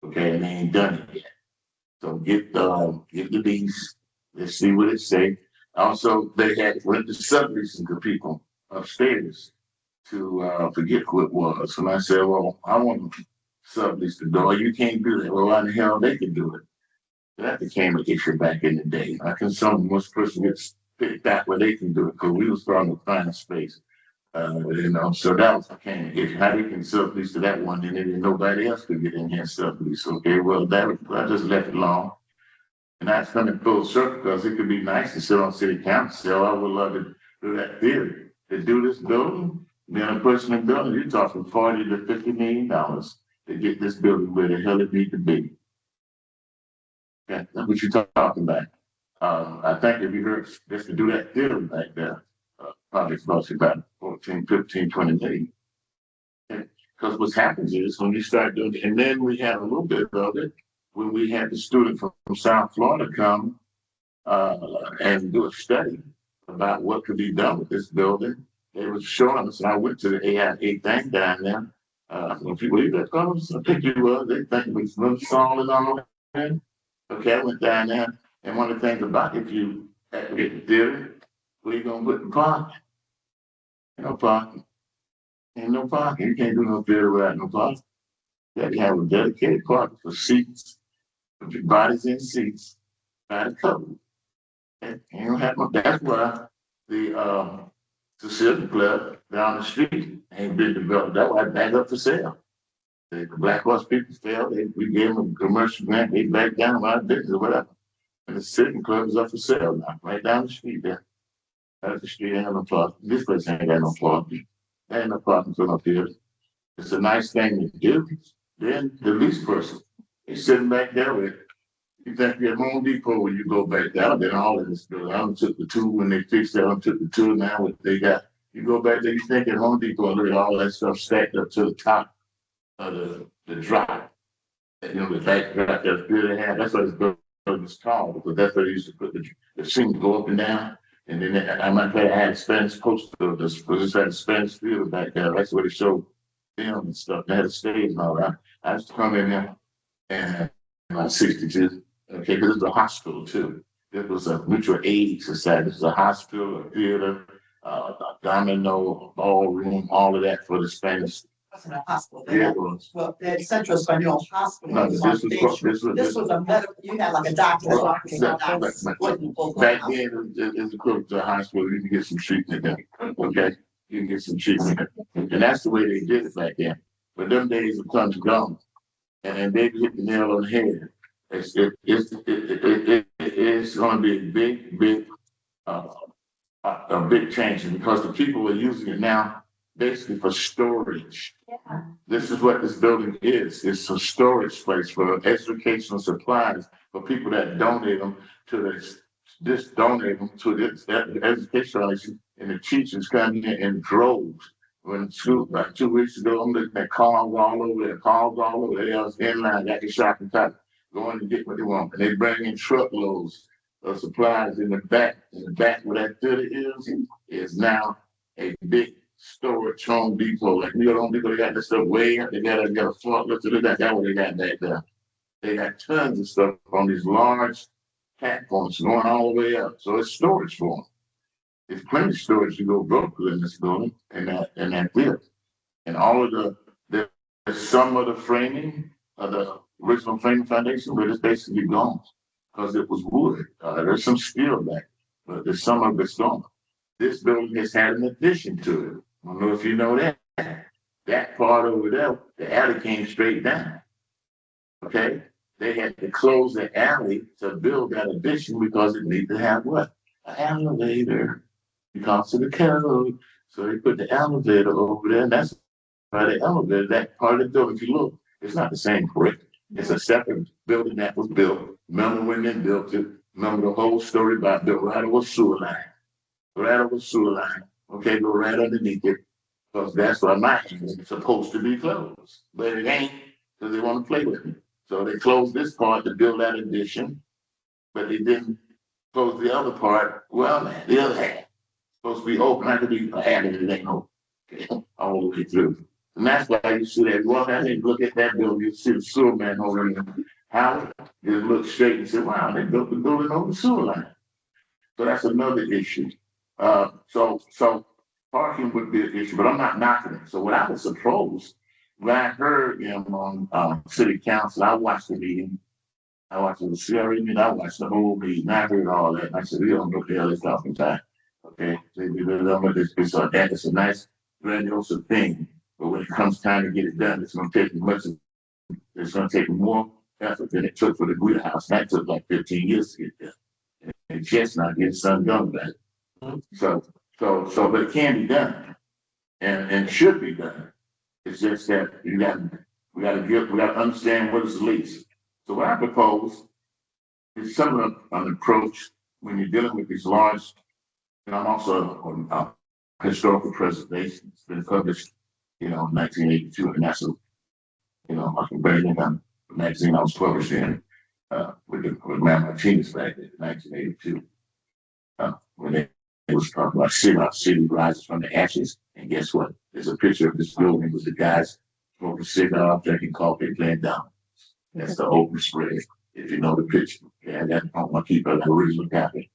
[SPEAKER 2] Okay, and they ain't done it yet. So get the lease. Let's see what it say. Also, they had went to subleasing to people upstairs to forget who it was. And I said, well, I want to sublease the door. You can't do that. Well, why the hell they can do it? That became an issue back in the day. I can some most person gets picked back where they can do it because we was trying to find a space. So that was became an issue. How they can sublease to that one, and then nobody else could get in here and sublease. Okay, well I just left it alone. And that's coming full circle because it could be nice to sit on city council. I would love to do that theory. To do this building, being a person in building, you're talking $40 to $50 million to get this building where the hell it needs to be. Yeah, that's what you're talking about. I think if you heard just to do that theater back there, probably costs about 14, 15, 20 million. Because what happens is when you start doing it, and then we had a little bit of it when we had the student from South Florida come and do a study about what could be done with this building. They were showing us, and I went to the AI thing down there. If you believe that, fellas, I think you were. They think it was little song and all that. Okay, I went down there, and one of the things about if you at the theater, where you gonna put the parking? Ain't no parking. Ain't no parking. You can't do no theater without no parking. You have to have a dedicated parking for seats, put your bodies in seats, by the code. And you don't have no, that's why the Sicilian Club down the street ain't been developed. That's why it back up for sale. The Black Horse people failed. We gave them a commercial grant. They back down my business or whatever. And the Sicilian Club is up for sale now, right down the street there. That's the street ain't no parking. This place ain't got no parking. There ain't no parking for no theater. It's a nice thing to do. Then the lease person is sitting back there with, you think you're at Home Depot when you go back there. I've been all in this building. I took the two when they fixed that. I took the two now what they got. You go back there, you think at Home Depot and look at all that stuff stacked up to the top of the drop. You know, the back drop that they had. That's what this building was called because that's where they used to put the shingles go up and down. And then I might have had a Spanish poster of this because it's had a Spanish theater back there. That's where they showed film and stuff. They had a stage and all that. I used to come in there and like 62. Okay, because it's a hospital too. It was a mutual aid society. This was a hospital, a theater, a domino, a ballroom, all of that for the Spanish.
[SPEAKER 5] Wasn't a hospital.
[SPEAKER 2] Yeah, it was.
[SPEAKER 5] Well, the Central Espanol Hospital.
[SPEAKER 2] No, this
[SPEAKER 5] was a medical, you had like a doctor's office.
[SPEAKER 2] Back then, it's equivalent to a hospital. You can get some treatment there. Okay, you can get some treatment, and that's the way they did it back then. But them days have come and gone, and they hit the nail on the head. It's going to be a big change because the people are using it now basically for storage.
[SPEAKER 8] Yeah.
[SPEAKER 2] This is what this building is. It's a storage place for educational supplies for people that donate them to donate them to this education, and the teachers come in droves. When school, about 2 weeks ago, I'm looking at cars all over there, They was in line, got the shopping cart, going to get what they want. And they bring in truckloads of supplies in the back. In the back where that theater is now a big storage Home Depot. Like New York Home Depot, they got this stuff way up. They got a front look to that. That's what they got back there. They got tons of stuff on these large platforms going all the way up. So it's storage for them. There's plenty of storage to go broke in this building and that theater. And all of some of the framing of the original framing foundation, but it's basically gone because it was wood. There's some steel back, but there's some of it's gone. This building has had an addition to it. I don't know if you know that. That part over there, the alley came straight down. Okay, they had to close the alley to build that addition because it needed to have what? An elevator because of the code. So they put the elevator over there, and that's why the elevator, that part of the building, if you look, it's not the same brick. It's a separate building that was built. Remember when they built it? Remember the whole story about built right over sewer line. Right over sewer line. Okay, go right underneath it. Because that's why my hand is supposed to be closed. But it ain't, because they want to play with me. So they closed this part to build that addition, but they didn't close the other part. Well, man, the other half supposed to be open, not to be added, it ain't open all the way through. And that's why you see that walk out there and look at that building, you see the sewer man over there. How just look straight and say, wow, they built the building over the sewer line. So that's another issue. So parking would be an issue, but I'm not knocking it. So what I was supposed, when I heard him on city council, I watched the meeting. I watched the CRE meeting, I watched the whole meeting, I heard all that. And I said, we don't know what the hell they're talking about. Okay, it's a nice grandiose thing, but when it comes time to get it done, it's going to take it's going to take more effort than it took for the Guida House. That took like 15 years to get done. And just not getting something done with that. So, but it can be done, and should be done. It's just that we got to understand what is the lease. So what I propose is some of an approach when you're dealing with these large. And I'm also on historical preservation. It's been published, in 1982, and that's I can Birmingham magazine I was published in with Matt Martinez back in 1982. When they was talking about city rises from the ashes. And guess what? There's a picture of this building with the guys smoking cigar, drinking coffee, playing down. That's the open spread. If you know the picture, yeah, that I want to keep it original copy.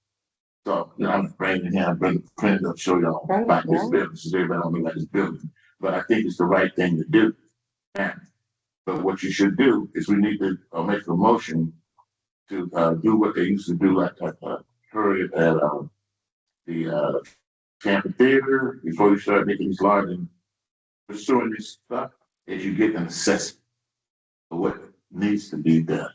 [SPEAKER 2] So I'm bringing it here, bring the print up, show y'all about this building. So everybody don't know about this building. But I think it's the right thing to do. And but what you should do is we need to make a motion to do what they used to do, like hurry at the Tampa Theater before you start making these large and pursuing this stuff. Is you get an assessment of what needs to be done.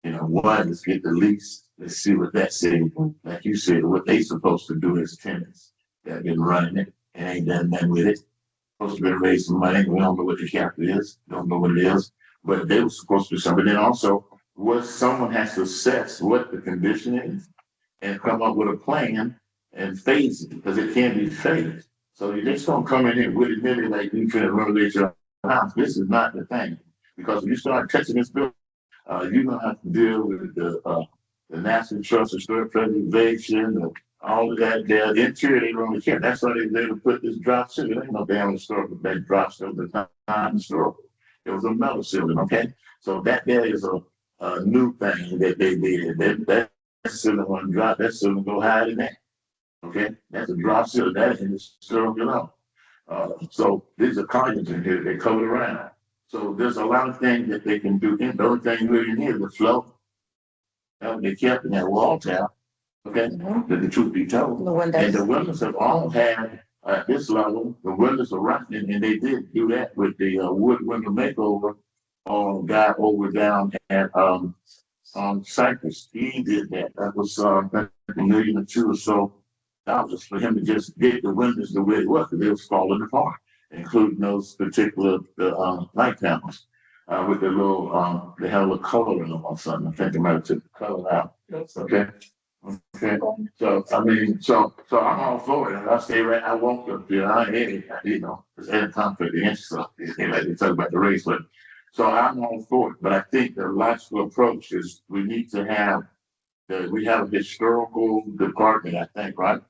[SPEAKER 2] One is get the lease. Let's see what that's saying. Like you said, what they supposed to do as tenants that have been running it and ain't done nothing with it. Supposed to be raising money. We don't know what the cap is. Don't know what it is. But they were supposed to do something. Then also, someone has to assess what the condition is and come up with a plan and phase it because it can't be phased. So you just don't come in here with it like you can renovate your house. This is not the thing. Because when you start touching this building, you're gonna have to deal with the National Trust, Historic Preservation, all of that. The interior, they don't really care. That's why they put this drop ceiling. There ain't no damn historical that drop ceiling. It's not historical. It was a metal ceiling, okay? So that there is a new thing that they did. That ceiling one drop, that ceiling go higher than that. Okay, that's a drop ceiling. That is historical. So these are columns in here. They cover around. So there's a lot of things that they can do. And the only thing really in here is the flow. That what they kept in that wall tap. Okay, the truth be told. And the windows have all had at this level, the windows are rotten, and they did do that with the wood window makeover on guy over down at Cypress. He did that. That was $1 million or $2 or so for him to just get the windows the way it was, because they was falling apart, including those particular light panels with the little they had a little color in them or something. I think they might have took the color out. Okay. Okay. So I mean, so I'm all for it. And I stay right. I won't go there. I ain't it's any conflict of interest. So like they talk about the race, but so I'm all for it. But I think the logical approach is we need to have we have a historical department, I think, right?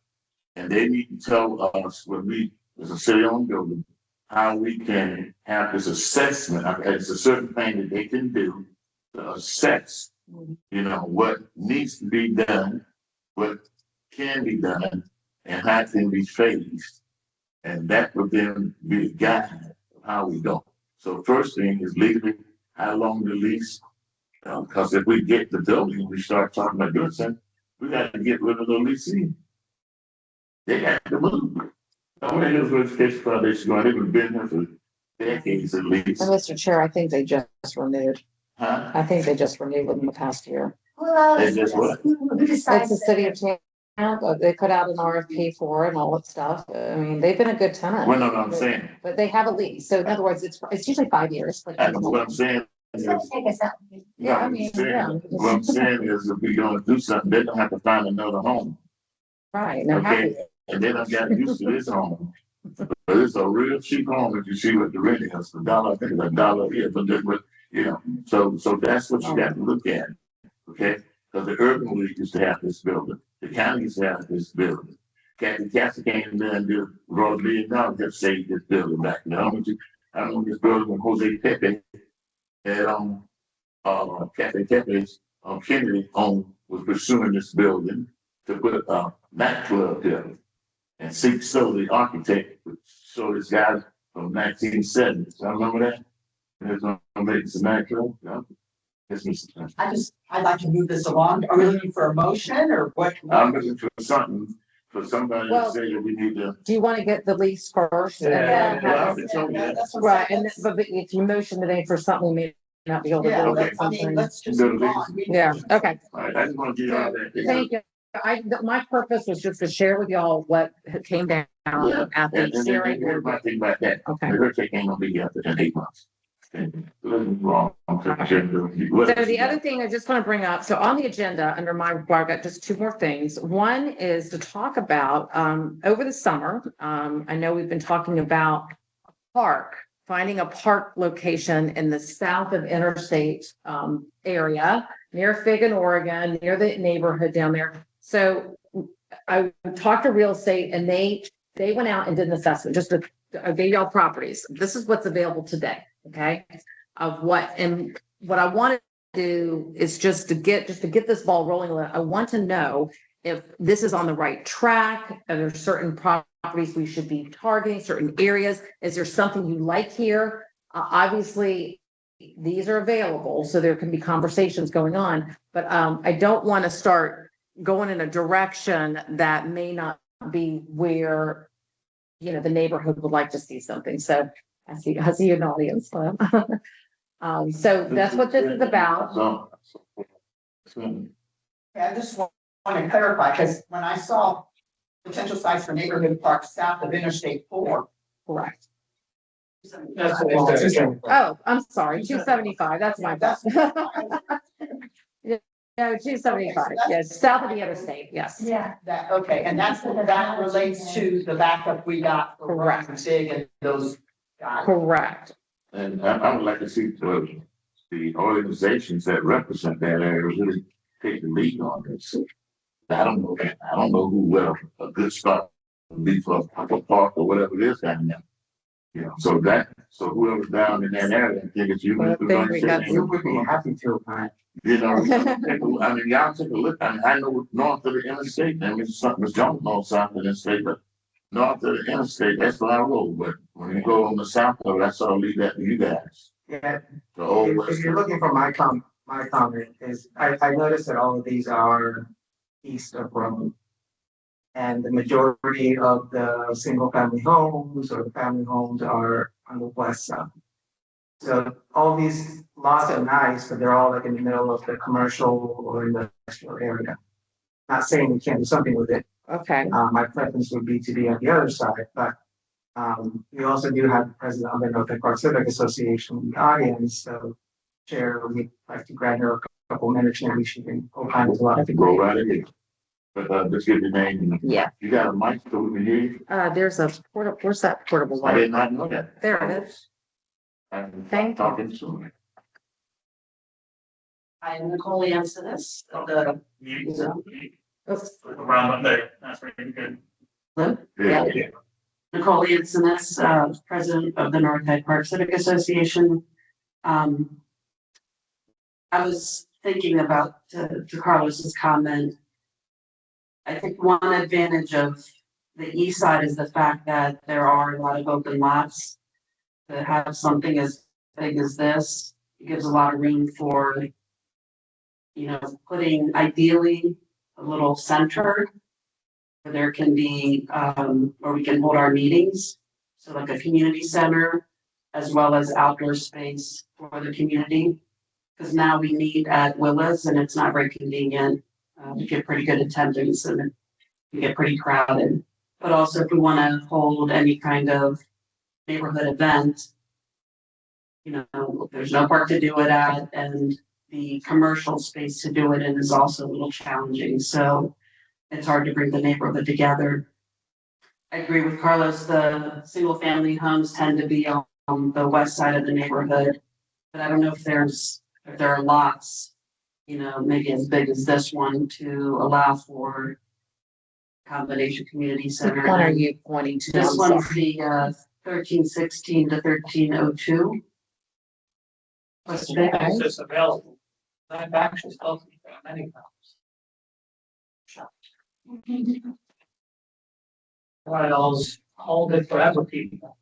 [SPEAKER 2] And they need to tell us when we, as a city-owned building, how we can have this assessment. It's a certain thing that they can do to assess, what needs to be done, what can be done, and how it can be phased. And that would then be the guide of how we go. So first thing is legally, how long the lease? Because if we get the building, we start talking about doing something, we got to get rid of the leasing. They have to move. I went to the Education Foundation, they've been here for decades at least.
[SPEAKER 4] And Mr. Chair, I think they just renewed.
[SPEAKER 2] Huh?
[SPEAKER 4] I think they just renewed within the past year.
[SPEAKER 2] They just what?
[SPEAKER 8] Who
[SPEAKER 4] It's
[SPEAKER 8] decides
[SPEAKER 4] the city
[SPEAKER 8] that?
[SPEAKER 4] of Tampa. They put out an RFP for it and all that stuff. I mean, they've been a good tenant.
[SPEAKER 2] Well, no, I'm saying,
[SPEAKER 4] But they have a lease. So in other words, it's usually 5 years. Like,
[SPEAKER 2] what I'm saying
[SPEAKER 8] It's
[SPEAKER 2] is,
[SPEAKER 8] gonna take us out.
[SPEAKER 4] Yeah, I
[SPEAKER 2] what I'm
[SPEAKER 4] mean,
[SPEAKER 2] saying-
[SPEAKER 4] yeah.
[SPEAKER 2] what I'm saying is if we're gonna do something, they're gonna have to find another home.
[SPEAKER 4] Right, and they're happy.
[SPEAKER 2] Okay, and they done got used to this home. But it's a real cheap home if you see what the rent is, $1, I think it's $1 here, but, you know, so that's what you got to look at. Okay, because the urban league used to have this building, the county used to have this building. Kathy Cassie came in there and did $1 million just saved this building back. I don't know this building when Jose Pepe had Kathy Pepe's Kennedy was pursuing this building to put a nightclub there. And so the architect showed this guy from 1970s. I remember that. There's no make a nightclub. No. Yes, Mr.
[SPEAKER 5] I'd like to move this along. Are we looking for a motion or what?
[SPEAKER 2] I'm looking for something for somebody to
[SPEAKER 4] Well-
[SPEAKER 2] say that we need to.
[SPEAKER 4] Do you want to get the lease first? and then
[SPEAKER 2] Well,
[SPEAKER 4] have
[SPEAKER 2] I've been told that.
[SPEAKER 5] That's what I'm
[SPEAKER 4] Right,
[SPEAKER 5] saying.
[SPEAKER 4] and, but if you motion today for something, we may not be able to
[SPEAKER 5] Yeah,
[SPEAKER 4] do
[SPEAKER 2] okay.
[SPEAKER 4] that.
[SPEAKER 5] I mean,
[SPEAKER 4] something.
[SPEAKER 5] let's just move on.
[SPEAKER 4] Yeah, okay.
[SPEAKER 2] All right, I just want to get all that.
[SPEAKER 4] Thank you. My purpose was just to share with y'all what came down
[SPEAKER 2] Yeah,
[SPEAKER 4] at
[SPEAKER 2] and
[SPEAKER 4] the hearing.
[SPEAKER 2] here's my thing about that.
[SPEAKER 4] Okay.
[SPEAKER 2] The hurricane ain't gonna be here in 8 months. Okay. Nothing wrong.
[SPEAKER 4] So the other thing I just want to bring up, so on the agenda under my report, I've got just two more things. One is to talk about, over the summer, I know we've been talking about a park, finding a park location in the south of interstate, area near Fig and Oregon, near the neighborhood down there. So I talked to real estate and they went out and did an assessment, just to, I gave y'all properties. This is what's available today, okay? Of what, and what I want to do is just to get this ball rolling. I want to know if this is on the right track. Are there certain properties we should be targeting, certain areas? Is there something you like here? Obviously, these are available, so there can be conversations going on, but I don't want to start going in a direction that may not be where, you know, the neighborhood would like to see something. So I see an audience. So that's what this is about.
[SPEAKER 5] I just want to clarify, because when I saw potential sites for neighborhood parks south of Interstate 4.
[SPEAKER 4] Correct.
[SPEAKER 7] That's what it says.
[SPEAKER 4] Oh, I'm sorry, 275, that's my bad. No, 275, yes, south of the interstate, yes.
[SPEAKER 8] Yeah.
[SPEAKER 5] That, okay, and that relates to the backup we got for Rock
[SPEAKER 4] Correct.
[SPEAKER 5] Big and those guys.
[SPEAKER 4] Correct.
[SPEAKER 2] And I would like to see the organizations that represent that area really take the lead on this. I don't know who a good spot would be for a park or whatever it is down there. You know, so whoever's down in that area, I think it's you.
[SPEAKER 4] Well, I think we got
[SPEAKER 6] You would be happy to, right?
[SPEAKER 2] You know, I mean, y'all take a look. I mean, I know north of the interstate, I mean, something was John knows south of the interstate, but north of the interstate, that's where I roll. But when you go on the south of it, that's all leave that to you guys.
[SPEAKER 6] Yeah,
[SPEAKER 2] The old
[SPEAKER 6] if
[SPEAKER 2] west.
[SPEAKER 6] you're looking for my comment is, I noticed that all of these are east of Rome. And the majority of the single family homes or the family homes are on the west side. So all these lots are nice, but they're all like in the middle of the commercial or industrial area. Not saying we can't do something with it.
[SPEAKER 4] Okay,
[SPEAKER 6] My preference would be to be on the other side, but we also do have the president of the North Park Civic Association in the audience, so Chair, we'd like to grant her a couple minutes, maybe she can opine as well.
[SPEAKER 2] I can go right ahead. But just give your name.
[SPEAKER 4] yeah,
[SPEAKER 2] You got a mic so we can hear you?
[SPEAKER 4] there's a portable, where's that portable
[SPEAKER 2] I
[SPEAKER 4] one?
[SPEAKER 2] did not know that.
[SPEAKER 4] There it is.
[SPEAKER 2] I'm
[SPEAKER 4] Thank you.
[SPEAKER 2] talking to me.
[SPEAKER 5] I am Nicole Ansonis of the.
[SPEAKER 4] Oops.
[SPEAKER 7] Around Monday, that's pretty good.
[SPEAKER 2] Yeah.
[SPEAKER 11] Nicole Ansonis, president of the North Park Civic Association. I was thinking about, to Carlos's comment, I think one advantage of the east side is the fact that there are a lot of open lots that have something as big as this. It gives a lot of room for, you know, putting ideally a little center where there can be, where we can hold our meetings. So like a community center, as well as outdoor space for the community. Because now we meet at Willis and it's not very convenient. We get pretty good attendance and we get pretty crowded. But also if we want to hold any kind of neighborhood event, you know, there's no park to do it at, and the commercial space to do it in is also a little challenging. So it's hard to bring the neighborhood together. I agree with Carlos, the single family homes tend to be on the west side of the neighborhood. But I don't know if there are lots, you know, maybe as big as this one to allow for combination community center.
[SPEAKER 4] Which one are you pointing to?
[SPEAKER 11] This
[SPEAKER 4] I'm
[SPEAKER 11] one's
[SPEAKER 4] sorry.
[SPEAKER 11] the 1316 to 1302. What's today?
[SPEAKER 7] It's just available. I've actually spoken to them many times. One of those hold it forever people.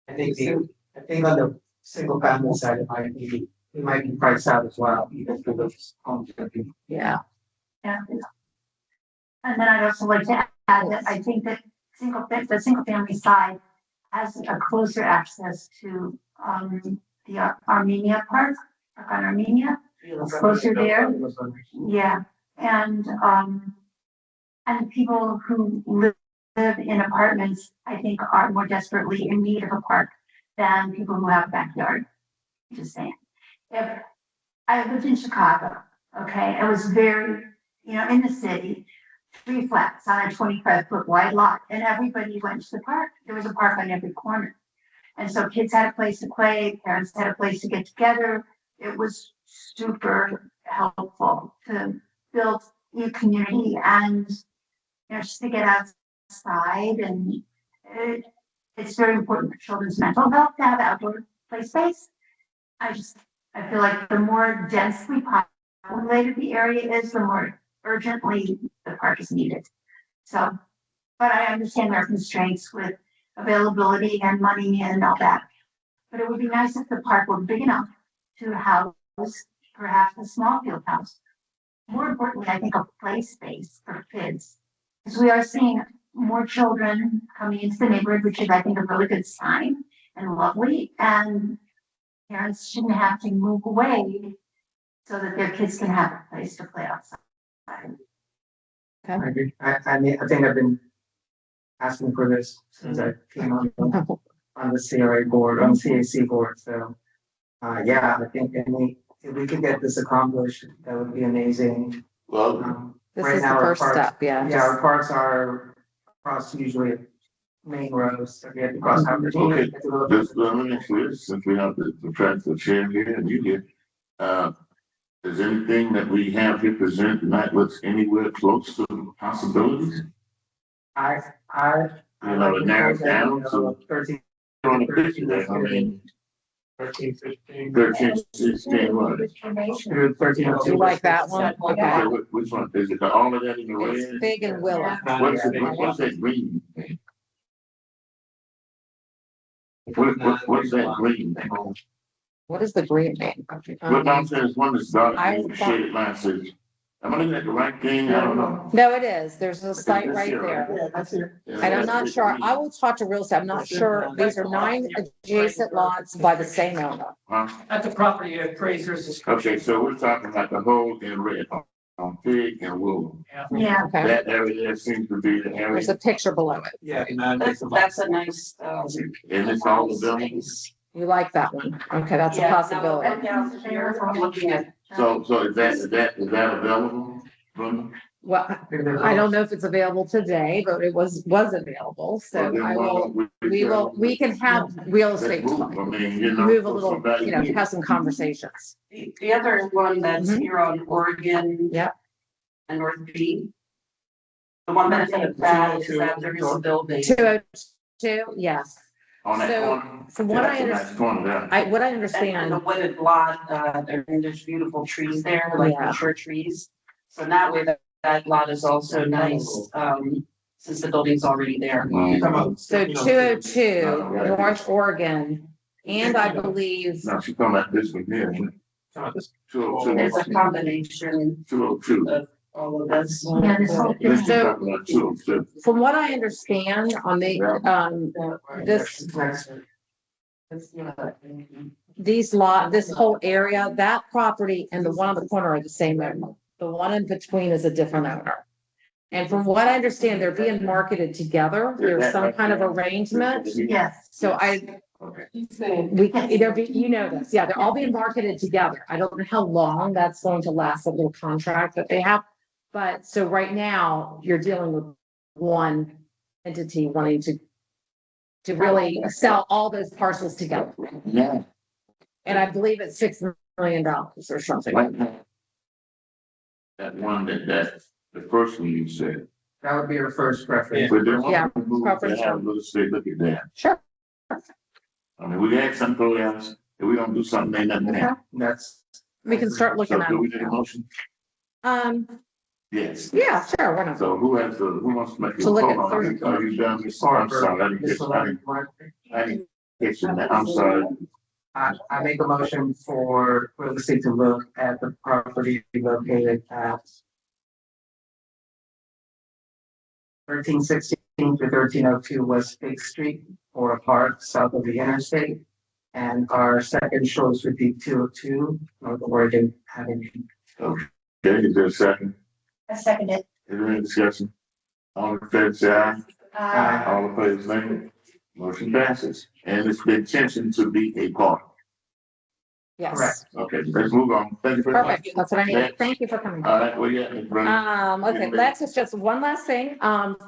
[SPEAKER 6] I think on the single family side, it might be priced out as well, even for those homes.
[SPEAKER 4] Yeah.
[SPEAKER 8] Yeah. And then I'd also like to add that I think that the single family side has a closer access to, the Armenia Park on Armenia. It's closer there. Yeah, and people who live in apartments, I think, are more desperately in need of a park than people who have a backyard. Just saying. If I lived in Chicago, okay, it was very, you know, in the city, 3 flats on a 25-foot wide lot, and everybody went to the park. There was a park on every corner. And so kids had a place to play, parents had a place to get together. It was super helpful to build a community and, you know, just to get outside. And it's very important for children's mental health to have outdoor play space. I feel like the more densely populated the area is, the more urgently the park is needed. So, but I understand there are constraints with availability and money and all that. But it would be nice if the park were big enough to house perhaps a small field house. More importantly, I think a play space for kids. Because we are seeing more children coming into the neighborhood, which is, I think, a really good sign and lovely. And parents shouldn't have to move away so that their kids can have a place to play outside.
[SPEAKER 6] I agree. I mean, I think I've been asking for this since I came on the CRA board, on the CAC board. So, yeah, I think if we could get this accomplished, that would be amazing.
[SPEAKER 2] Well,
[SPEAKER 4] This
[SPEAKER 6] Right
[SPEAKER 4] is the
[SPEAKER 6] now, our
[SPEAKER 4] first
[SPEAKER 6] parks-
[SPEAKER 4] step, yeah.
[SPEAKER 6] Yeah, our parks are across usually main roads, so we have to cross Howard.
[SPEAKER 2] okay, this, let me ask you this, since we have the practical chair here and you here, is anything that we have here presented tonight looks anywhere close to possibilities?
[SPEAKER 6] I
[SPEAKER 2] You know, to narrow it down to
[SPEAKER 6] 13,
[SPEAKER 2] on the picture there, I mean,
[SPEAKER 3] 13, 15.
[SPEAKER 2] 13, 16, what?
[SPEAKER 6] 13.
[SPEAKER 4] Do you like that one?
[SPEAKER 2] Okay,
[SPEAKER 4] Okay.
[SPEAKER 2] which one, is it all of that in the
[SPEAKER 4] It's
[SPEAKER 2] red?
[SPEAKER 4] big and willow.
[SPEAKER 2] What's that green? What's that green thing?
[SPEAKER 4] What is the green mean?
[SPEAKER 2] What I'm saying is one that's dark,
[SPEAKER 4] I
[SPEAKER 2] green, shaded line says, am I looking at the right thing? I don't know.
[SPEAKER 4] No, it is. There's a site right there.
[SPEAKER 6] Yeah, that's it.
[SPEAKER 4] And I'm not sure. I will talk to real estate. I'm not sure. These are 9 adjacent lots by the same owner.
[SPEAKER 2] Huh?
[SPEAKER 7] At the property appraisers.
[SPEAKER 2] Okay, so we're talking about the whole in red, on Pig and Willow.
[SPEAKER 8] Yeah.
[SPEAKER 4] Okay.
[SPEAKER 2] That area there seems to be the area,
[SPEAKER 4] There's a picture below it.
[SPEAKER 6] Yeah.
[SPEAKER 11] That's a nice,
[SPEAKER 2] and it's all the buildings.
[SPEAKER 4] You like that one? Okay, that's a
[SPEAKER 11] Yeah, no,
[SPEAKER 4] possibility.
[SPEAKER 11] and down here, I'm looking at,
[SPEAKER 2] So is that available, Brenda?
[SPEAKER 4] Well, I don't know if it's available today, but it was available. So I will, we can have real estate talk.
[SPEAKER 2] I mean, you know.
[SPEAKER 4] Move a little, you know, have some conversations.
[SPEAKER 11] the other one that's
[SPEAKER 4] Mhm.
[SPEAKER 11] here on Oregon.
[SPEAKER 4] Yep.
[SPEAKER 11] And North B. The one benefit of that is that there is a building.
[SPEAKER 4] 202, yes.
[SPEAKER 2] On that
[SPEAKER 4] So,
[SPEAKER 2] corner.
[SPEAKER 4] from what
[SPEAKER 2] Yeah,
[SPEAKER 4] I
[SPEAKER 2] that's a nice corner there.
[SPEAKER 4] What I
[SPEAKER 11] And the
[SPEAKER 4] understand,
[SPEAKER 11] wooded lot, and there's beautiful trees there, like
[SPEAKER 4] Yeah.
[SPEAKER 11] mature trees. So that way that lot is also nice, since the building's already there.
[SPEAKER 4] so 202 North Oregon, and I believe,
[SPEAKER 2] No, she's talking about this one here.
[SPEAKER 11] There's a combination
[SPEAKER 2] 202.
[SPEAKER 11] of all of this.
[SPEAKER 8] Yeah, this whole thing.
[SPEAKER 2] This is talking about 202.
[SPEAKER 4] from what I understand on the, this, this whole area, that property and the one on the corner are the same owner. The one in between is a different owner. And from what I understand, they're being marketed together. There's some kind of arrangement.
[SPEAKER 10] Yes.
[SPEAKER 4] So
[SPEAKER 2] Okay.
[SPEAKER 4] you know this, yeah, they're all being marketed together. I don't know how long that's going to last, a little contract that they have. But so right now, you're dealing with one entity wanting to really sell all those parcels together.
[SPEAKER 2] Yeah.
[SPEAKER 4] And I believe it's $6 million or something.
[SPEAKER 2] That one that the first one you said.
[SPEAKER 6] That would be our first preference.
[SPEAKER 2] But then
[SPEAKER 4] Yeah,
[SPEAKER 2] we move
[SPEAKER 4] preference.
[SPEAKER 2] to have real estate, look at that.
[SPEAKER 4] Sure.
[SPEAKER 2] I mean, we had some programs, if we don't do something, they nothing happen.
[SPEAKER 6] That's.
[SPEAKER 4] We can start looking
[SPEAKER 2] So
[SPEAKER 4] at
[SPEAKER 2] do we need a
[SPEAKER 4] it.
[SPEAKER 2] motion? Yes.
[SPEAKER 4] Yeah, sure, why not?
[SPEAKER 2] So who wants to make a
[SPEAKER 4] To look at
[SPEAKER 2] call? Are you done, Mr. I'm sorry, I didn't catch your name. I'm sorry.
[SPEAKER 6] I make a motion for real estate to look at the property located at 1316 to 1302 West Big Street or a park south of the interstate. And our second choice would be 202 North Oregon Avenue.
[SPEAKER 2] Okay, is there a second?
[SPEAKER 8] I second it.
[SPEAKER 2] Is there any discussion? All in favor, say aye.
[SPEAKER 8] Uh,
[SPEAKER 2] All opposed, nay. Motion passes. And it's the intention to be a park.
[SPEAKER 4] Yes,
[SPEAKER 6] Correct.
[SPEAKER 2] Okay, let's move on. Thank you very much.
[SPEAKER 4] perfect, that's what I need. Thank you for coming.
[SPEAKER 2] All right, well, yeah, Ms. Brown.
[SPEAKER 4] Okay, let's just one last thing,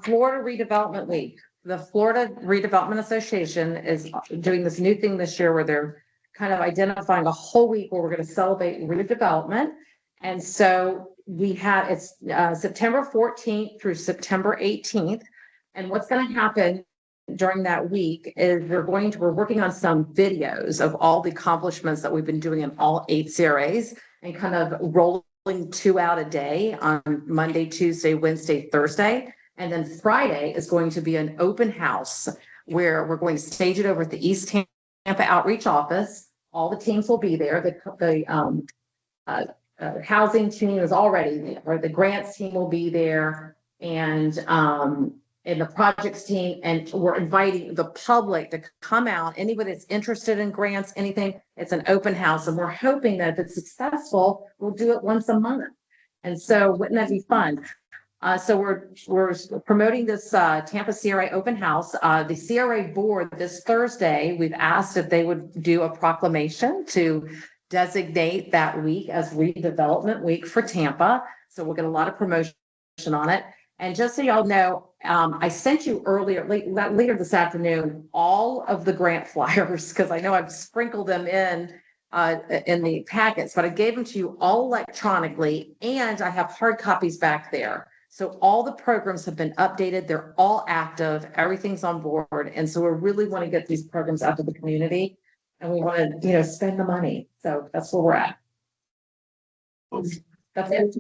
[SPEAKER 4] Florida Redevelopment Week. The Florida Redevelopment Association is doing this new thing this year where they're kind of identifying a whole week where we're gonna celebrate redevelopment. And so it's September 14th through September 18th. And what's gonna happen during that week is we're working on some videos of all the accomplishments that we've been doing in all 8 CRAs and kind of rolling 2 out a day on Monday, Tuesday, Wednesday, Thursday. And then Friday is going to be an open house where we're going to stage it over at the East Tampa Outreach Office. All the teams will be there. The housing team is already there, or the grants team will be there. And the projects team, and we're inviting the public to come out, anybody that's interested in grants, anything. It's an open house, and we're hoping that if it's successful, we'll do it once a month. And so wouldn't that be fun? So we're promoting this Tampa CRA open house. The CRA board this Thursday, we've asked if they would do a proclamation to designate that week as redevelopment week for Tampa. So we'll get a lot of promotion on it. And just so y'all know, I sent you later this afternoon, all of the grant flyers, because I know I've sprinkled them in the packets, but I gave them to you all electronically, and I have hard copies back there. So all the programs have been updated. They're all active. Everything's on board. And so we really want to get these programs out to the community, and we want to, spend the money. So that's where we're at. That's it.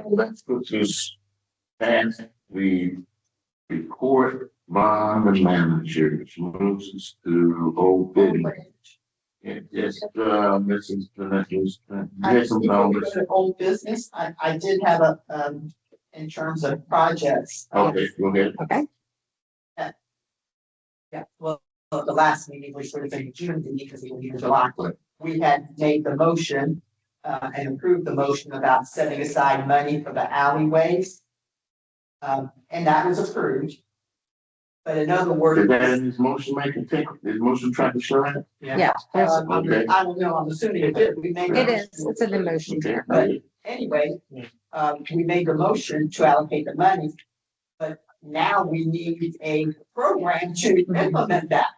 [SPEAKER 2] Let's go to and we report bond managers moves to old business. Yes, Mrs. Yes,
[SPEAKER 5] Old business, I did have in terms of projects.
[SPEAKER 2] Okay, go ahead.
[SPEAKER 4] Okay.
[SPEAKER 5] Yeah, well, the last meeting was sort of in June, because it was in July. We had made the motion, and approved the motion about setting aside money for the alleyways. And that was approved. But in other words.
[SPEAKER 2] Is that in his motion making thing? His motion trying to show it?
[SPEAKER 4] Yeah.
[SPEAKER 2] Okay.
[SPEAKER 5] I don't know, I'm assuming it did. We made.
[SPEAKER 4] It is. It's an emotion.
[SPEAKER 2] Okay.
[SPEAKER 5] But anyway, we made the motion to allocate the money, but now we need a program to implement that.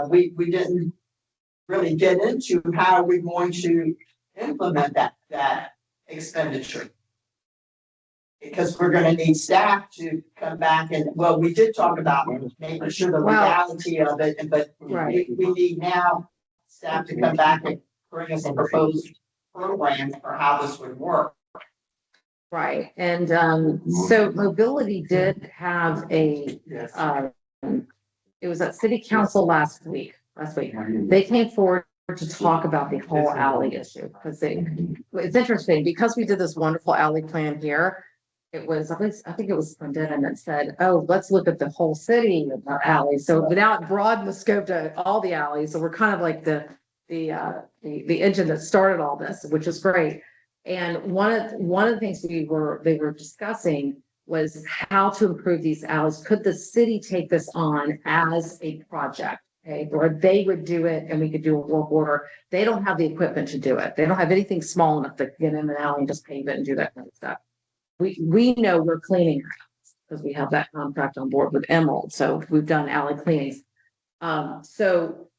[SPEAKER 5] We didn't really get into how we're going to implement that expenditure. Because we're gonna need staff to come back and, well, we did talk about making sure the legality of it, but
[SPEAKER 4] Right.
[SPEAKER 5] we need now staff to come back and bring us a proposed program for how this would work.
[SPEAKER 4] Right. And so mobility did have it was at city council last week. They came forward to talk about the whole alley issue, because it's interesting, because we did this wonderful alley plan here. It was, I think it was Splendid, that said, oh, let's look at the whole city of our alleys. So without broaden the scope to all the alleys, so we're kind of like the the engine that started all this, which is great. And one of the things they were discussing was how to improve these alleys. Could the city take this on as a project? Okay, or they would do it and we could do a work order. They don't have the equipment to do it. They don't have anything small enough to get in an alley and just pave it and do that kind of stuff. We know we're cleaning our alleys because we have that contract on board with Emerald. So we've done alley cleanings. So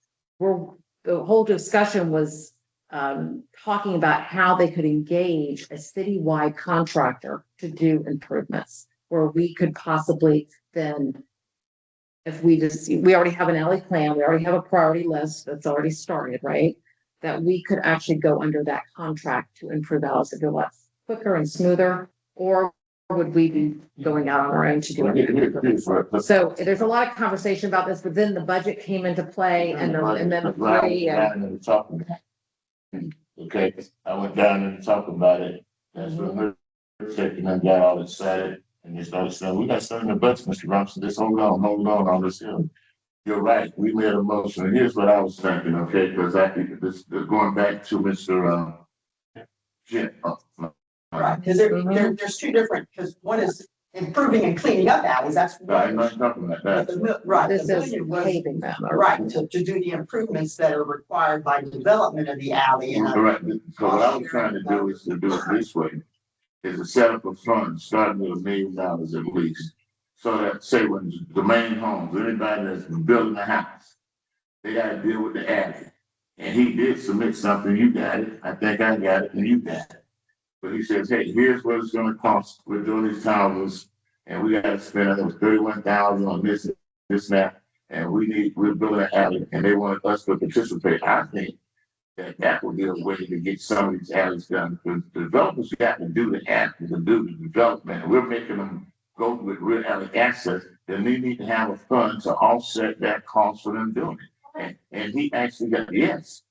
[SPEAKER 4] the whole discussion was talking about how they could engage a citywide contractor to do improvements, where we could possibly then, if we already have an alley plan, we already have a priority list that's already started, right? That we could actually go under that contract to improve alleys to go less quicker and smoother, or would we be going out on our own to do it? So there's a lot of conversation about this, but then the budget came into play and then the three and.
[SPEAKER 2] Okay, I went down and talked about it. That's what we're checking and got all excited. And they started saying, we got something in the budget, Mr. Robinson, just hold on all this here. You're right, we made a motion. And here's what I was thinking, okay, because I think this going back to Mr. Jim.
[SPEAKER 5] Right, because there's two different, because one is improving and cleaning up alleys, that's.
[SPEAKER 2] I'm not talking about that.
[SPEAKER 5] Right.
[SPEAKER 4] This
[SPEAKER 5] the
[SPEAKER 4] is
[SPEAKER 5] million was-
[SPEAKER 4] paving them.
[SPEAKER 5] Right, to do the improvements that are required by the development of the alley and.
[SPEAKER 2] Right, so what I was trying to do is to do it this way, is to set up a fund, starting with $1 million at least. So that, say, when the main homes, anybody that's building a house, they gotta deal with the alley. And he did submit something, you got it, I think I got it, and you got it. But he says, hey, here's what it's gonna cost, we're doing these towers, and we gotta spend, I think it was 31,000 on this, that, and we're building an alley, and they want us to participate. I think that would be a way to get some of these alleys done. The developers got to do the alley, to do the development. We're making them go with real alley access. Then they need to have a fund to offset that cost for them doing it. And he actually got, yes,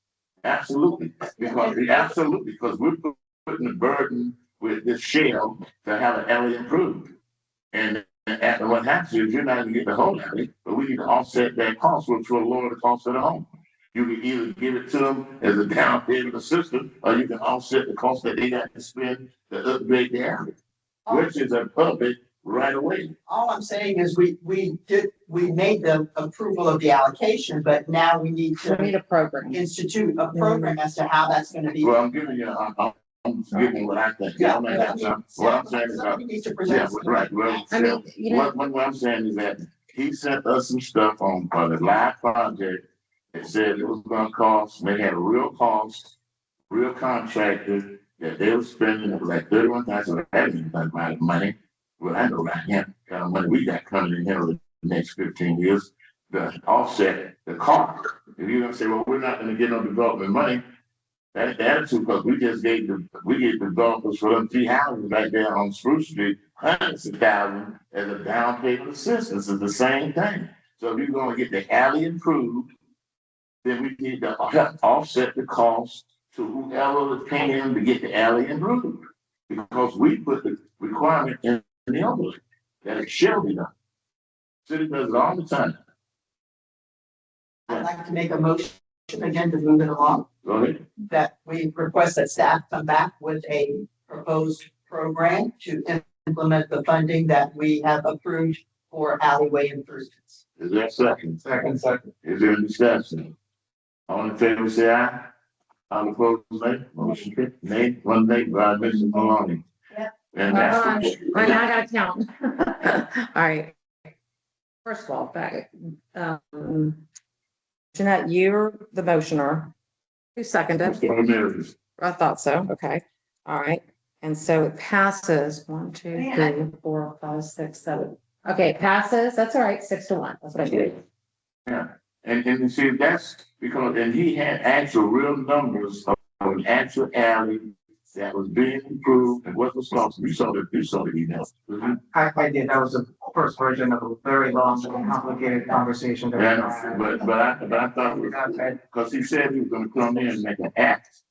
[SPEAKER 2] absolutely. Because we're putting the burden with this shell to have an alley improved. And what happens is you're not gonna get the whole alley, but we need to offset that cost, which will lower the cost of the home. You can either give it to them as a down payment assistance, or you can offset the cost that they got to spend to upgrade the alley, which is a public right away.
[SPEAKER 5] All I'm saying is we made the approval of the allocation, but now we need
[SPEAKER 4] We need
[SPEAKER 5] to
[SPEAKER 4] a program.
[SPEAKER 5] institute a program as to how that's gonna be.
[SPEAKER 2] Well, I'm giving you, I'm giving what I think.
[SPEAKER 5] Yeah,
[SPEAKER 2] What I'm saying is,
[SPEAKER 5] somebody needs to
[SPEAKER 2] yeah,
[SPEAKER 5] present.
[SPEAKER 2] right, well,
[SPEAKER 4] I mean, you know,
[SPEAKER 2] what I'm saying is that he sent us some stuff on the live project. It said it was gonna cost, they had a real cost, real contractor that they were spending, it was like 31,000, that ain't that amount of money. Well, I know right now, kind of money we got coming in here over the next 15 years, to offset the cost. If you're gonna say, well, we're not gonna get no development money, that's the attitude, because we gave developers for them 3 houses right there on Spruce Street, hundreds of thousands as a down payment assistance, is the same thing. So if you're gonna get the alley improved, then we need to offset the cost to whoever is paying to get the alley improved. Because we put the requirement in the envelope that it shall be done. City does it all the time.
[SPEAKER 5] I'd like to make a motion again to move it along,
[SPEAKER 2] Go ahead.
[SPEAKER 5] that we request that staff come back with a proposed program to implement the funding that we have approved for alleyway improvements.
[SPEAKER 2] Is there a second?
[SPEAKER 9] Second.
[SPEAKER 2] Is there a discussion? All in favor, say aye. All opposed, nay. Motion carried. Nay, one nay, by Mr. Maloney.
[SPEAKER 8] Yep.
[SPEAKER 2] And that's.
[SPEAKER 4] I gotta count. All right. First of all, Jeanette, you're the motioner. Who seconded?
[SPEAKER 2] Mr.
[SPEAKER 4] I thought so. Okay. All right. And so it passes 1, 2, 3, 4, 5, 6, 7. Okay, it passes. That's all right. 6-1. That's what I did.
[SPEAKER 2] Yeah, and you see, that's because, and he had actual real numbers of an actual alley that was being improved and what was cost. You saw the email.
[SPEAKER 6] I did, that was the first version of a very long and complicated conversation. that we
[SPEAKER 2] Yeah,
[SPEAKER 6] had.
[SPEAKER 2] but I thought, because he said he was gonna come in and make an act.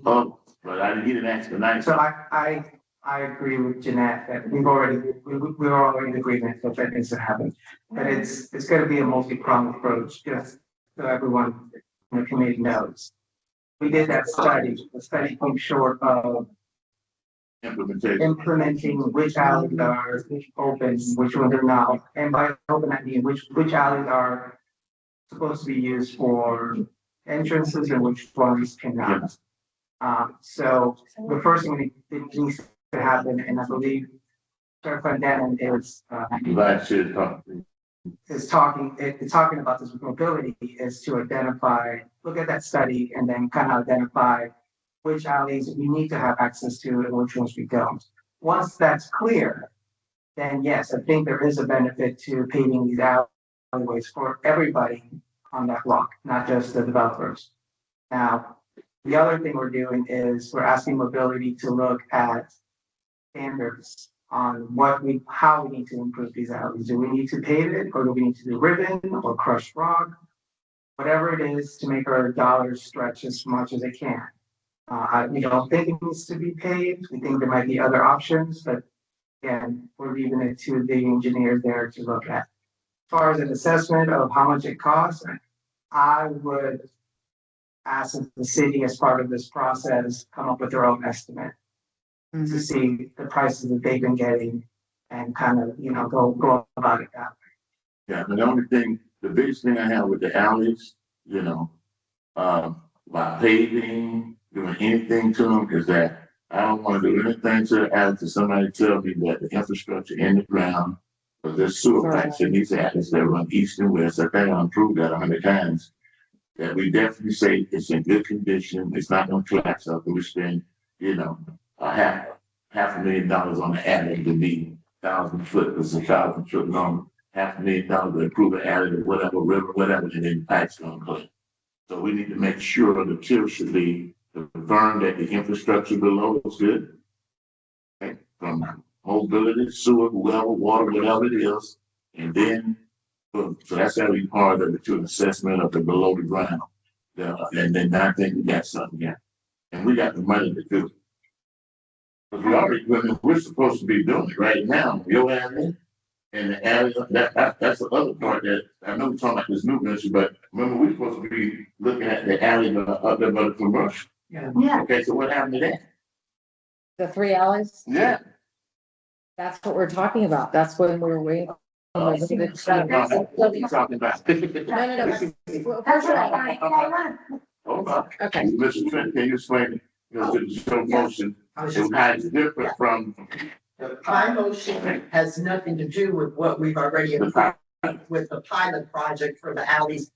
[SPEAKER 2] Oh, but he didn't ask tonight.
[SPEAKER 6] So I agree with Jeanette that we were already in agreement that needs to happen. But it's gonna be a multi-pronged approach, just so everyone the committee knows. We did that study. The study came short of
[SPEAKER 2] Implementation.
[SPEAKER 6] implementing which alleys are open, which ones are not. And by open, I mean which alleys are supposed to be used for entrances and which ones cannot. So the first thing that needs to happen, and I believe Sir Van
[SPEAKER 2] Last year,
[SPEAKER 6] is talking about this mobility is to look at that study and then kind of identify which alleys we need to have access to and which ones we don't. Once that's clear, then yes, I think there is a benefit to paving these alleyways for everybody on that block, not just the developers. Now, the other thing we're doing is we're asking mobility to look at standards on how we need to improve these alleys. Do we need to pave it, or do we need to do ribbon or crushed rock? Whatever it is to make our dollars stretch as much as it can. We don't think it needs to be paved. We think there might be other options, but again, we're leaving it to the engineers there to look at. As far as an assessment of how much it costs, I would ask the city as part of this process, come up with their own estimate to see the prices that they've been getting and kind of, go about it that way.
[SPEAKER 2] Yeah, the biggest thing I have with the alleys, by paving, doing anything to them, is that I don't want to do anything to the alley to somebody tell me that the infrastructure in the ground, because there's sewer pipes in these alleys that run east and west. I think I've proved that 100 times. That we definitely say it's in good condition. It's not going to collapse up. We spend, half $500,000 on the alley to be 1,000 foot. It's 1,000 foot long. $500,000 to improve the alley, whatever river, whatever, and then the pipes going to clean. So we need to make sure the tier should be confirmed that the infrastructure below is good. Okay? From mobility, sewer, well, water, whatever it is, and then. So that's gotta be part of it, to an assessment of the below the ground. And then I think we got something there. And we got the money to do it. Because we're supposed to be doing it right now, your alley and the alley, that's the other part that, I know we're talking about this new venture, but remember, we're supposed to be looking at the alley up there by the commercial.
[SPEAKER 5] Yeah.
[SPEAKER 2] Okay, so what happened to that?
[SPEAKER 4] The 3 alleys,
[SPEAKER 2] Yeah.
[SPEAKER 4] that's what we're talking about. That's when we're waiting.
[SPEAKER 2] What are you talking about?
[SPEAKER 4] No. Well, first of all,
[SPEAKER 2] Hold on.
[SPEAKER 4] okay.
[SPEAKER 2] Mr. Trent, can you explain, to the show motion, how it's different from
[SPEAKER 5] My motion has nothing to do with what we've already approved with the pilot project for the alleys,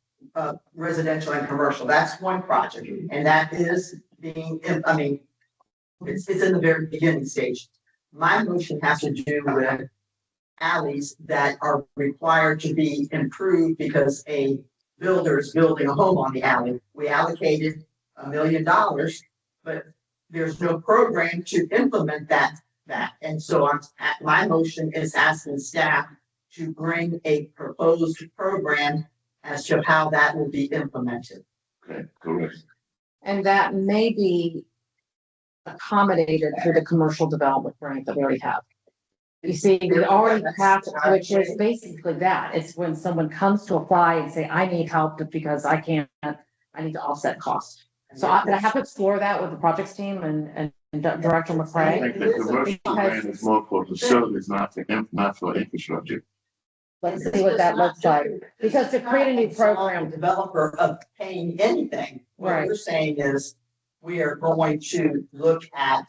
[SPEAKER 5] residential and commercial. That's one project, and that is it's in the very beginning stage. My motion has to do with alleys that are required to be improved because a builder is building a home on the alley. We allocated $1 million, but there's no program to implement that. And so my motion is asking staff to bring a proposed program as to how that will be implemented.
[SPEAKER 2] Okay, correct.
[SPEAKER 4] And that may be accommodated through the commercial development grant that we already have. You see, we already have, which is basically that. It's when someone comes to apply and say, I need help because I need to offset costs. So I have to explore that with the projects team and Director
[SPEAKER 2] I
[SPEAKER 4] McCray.
[SPEAKER 2] think the commercial grant is more for facilities, not for infrastructure.
[SPEAKER 4] Let's see what that looks like. Because to create a new program.
[SPEAKER 5] Developer of paying anything. What
[SPEAKER 4] Right.
[SPEAKER 5] we're saying is we are going to look at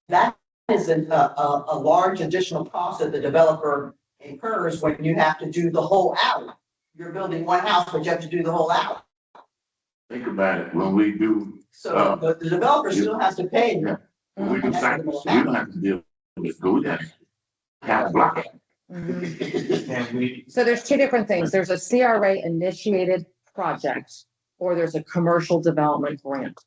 [SPEAKER 5] that is a large additional cost that the developer incurs when you have to do the whole alley. You're building one house, but you have to do the whole alley.
[SPEAKER 2] Think about it, when we do.
[SPEAKER 5] So the developer still has to pay.
[SPEAKER 2] Yeah. When we do cycles, we don't have to deal with go that. Have a block.
[SPEAKER 4] So there's 2 different things. There's a CRA initiated project or there's a commercial development grant.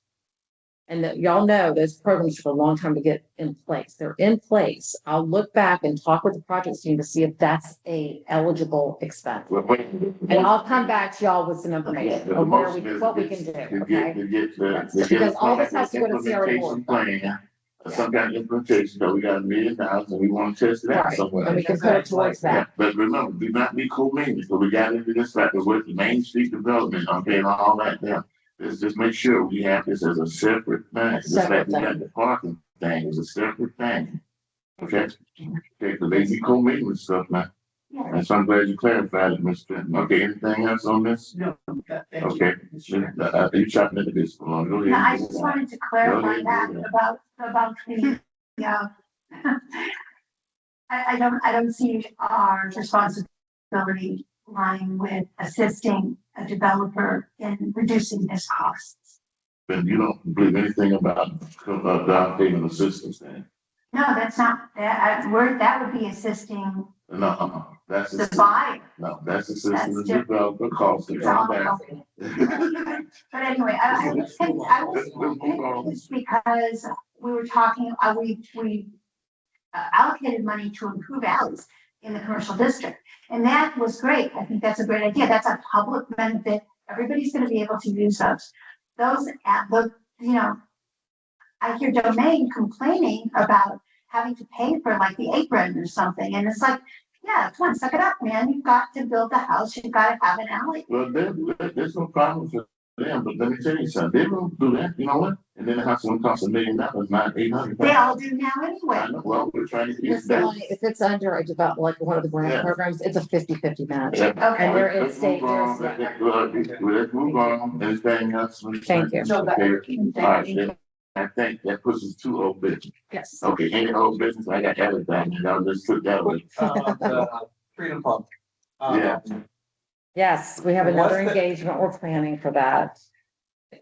[SPEAKER 4] And that y'all know those programs took a long time to get in place. They're in place. I'll look back and talk with the project team to see if that's a eligible expense. And I'll come back to y'all with some information on what we can do, okay? Because all this has to go to CRA board.
[SPEAKER 2] some kind of implementation, because we got $1 million and we want to test it out
[SPEAKER 4] Right,
[SPEAKER 2] somewhere.
[SPEAKER 4] and we can put it towards
[SPEAKER 2] Yeah,
[SPEAKER 4] that.
[SPEAKER 2] but remember, do not be co-maintenance, but we got into this factor with the Main Street development, okay, and all that there. Let's just make sure we have this as a separate thing, just like
[SPEAKER 4] Separate
[SPEAKER 2] we got
[SPEAKER 4] thing.
[SPEAKER 2] the parking thing, is a separate thing. Okay, okay, the lazy co-maintenance stuff now,
[SPEAKER 8] Yeah.
[SPEAKER 2] and so I'm glad you clarified it, Mr. Trenton. Okay, anything else on this?
[SPEAKER 5] No, thank you.
[SPEAKER 2] Okay, you chopping at the bit, go ahead.
[SPEAKER 8] No, I just wanted to clarify
[SPEAKER 2] ahead,
[SPEAKER 8] that
[SPEAKER 2] go ahead.
[SPEAKER 8] about the, I don't see our responsibility lying with assisting a developer in reducing his costs.
[SPEAKER 2] But you don't believe anything about down payment assistance then?
[SPEAKER 8] No, that's not, that would be assisting
[SPEAKER 2] No, that's
[SPEAKER 8] the
[SPEAKER 2] assistance.
[SPEAKER 8] buyer.
[SPEAKER 2] No, that's assisting
[SPEAKER 8] That's
[SPEAKER 2] the
[SPEAKER 8] different.
[SPEAKER 2] developer cost to come back.
[SPEAKER 8] But anyway, I was confused because we were talking, we allocated money to improve alleys in the commercial district. And that was great. I think that's a great idea. That's a public benefit. Everybody's gonna be able to use those. Those, I hear Domain complaining about having to pay for like the apron or something. And it's like, yeah, come on, suck it up, man. You've got to build the house. You've got to have an alley.
[SPEAKER 2] Well, there's no problem for them, but let me tell you something, they don't do that, you know what? And then the house won't cost $1 million, not $800,000.
[SPEAKER 8] They all do now anyway.
[SPEAKER 2] I know, well, we're trying to keep
[SPEAKER 4] This
[SPEAKER 2] that.
[SPEAKER 4] money, if it's under a develop, like one of the grant
[SPEAKER 2] Yeah.
[SPEAKER 4] programs, it's a 50-50 match.
[SPEAKER 2] Yeah.
[SPEAKER 8] Okay.
[SPEAKER 4] And there is
[SPEAKER 2] Let's move on.
[SPEAKER 4] stages.
[SPEAKER 2] Let's move on. Anything else?
[SPEAKER 4] Thank you.
[SPEAKER 5] No, that-
[SPEAKER 2] Okay. All right, then. I think that puts us to old business.
[SPEAKER 4] Yes.
[SPEAKER 2] Okay, any old business, I got everything, and I'll just put that away.
[SPEAKER 9] The Freedom Pump.
[SPEAKER 2] Yeah.
[SPEAKER 4] Yes, we have another
[SPEAKER 9] What's the-
[SPEAKER 4] engagement. We're planning for that.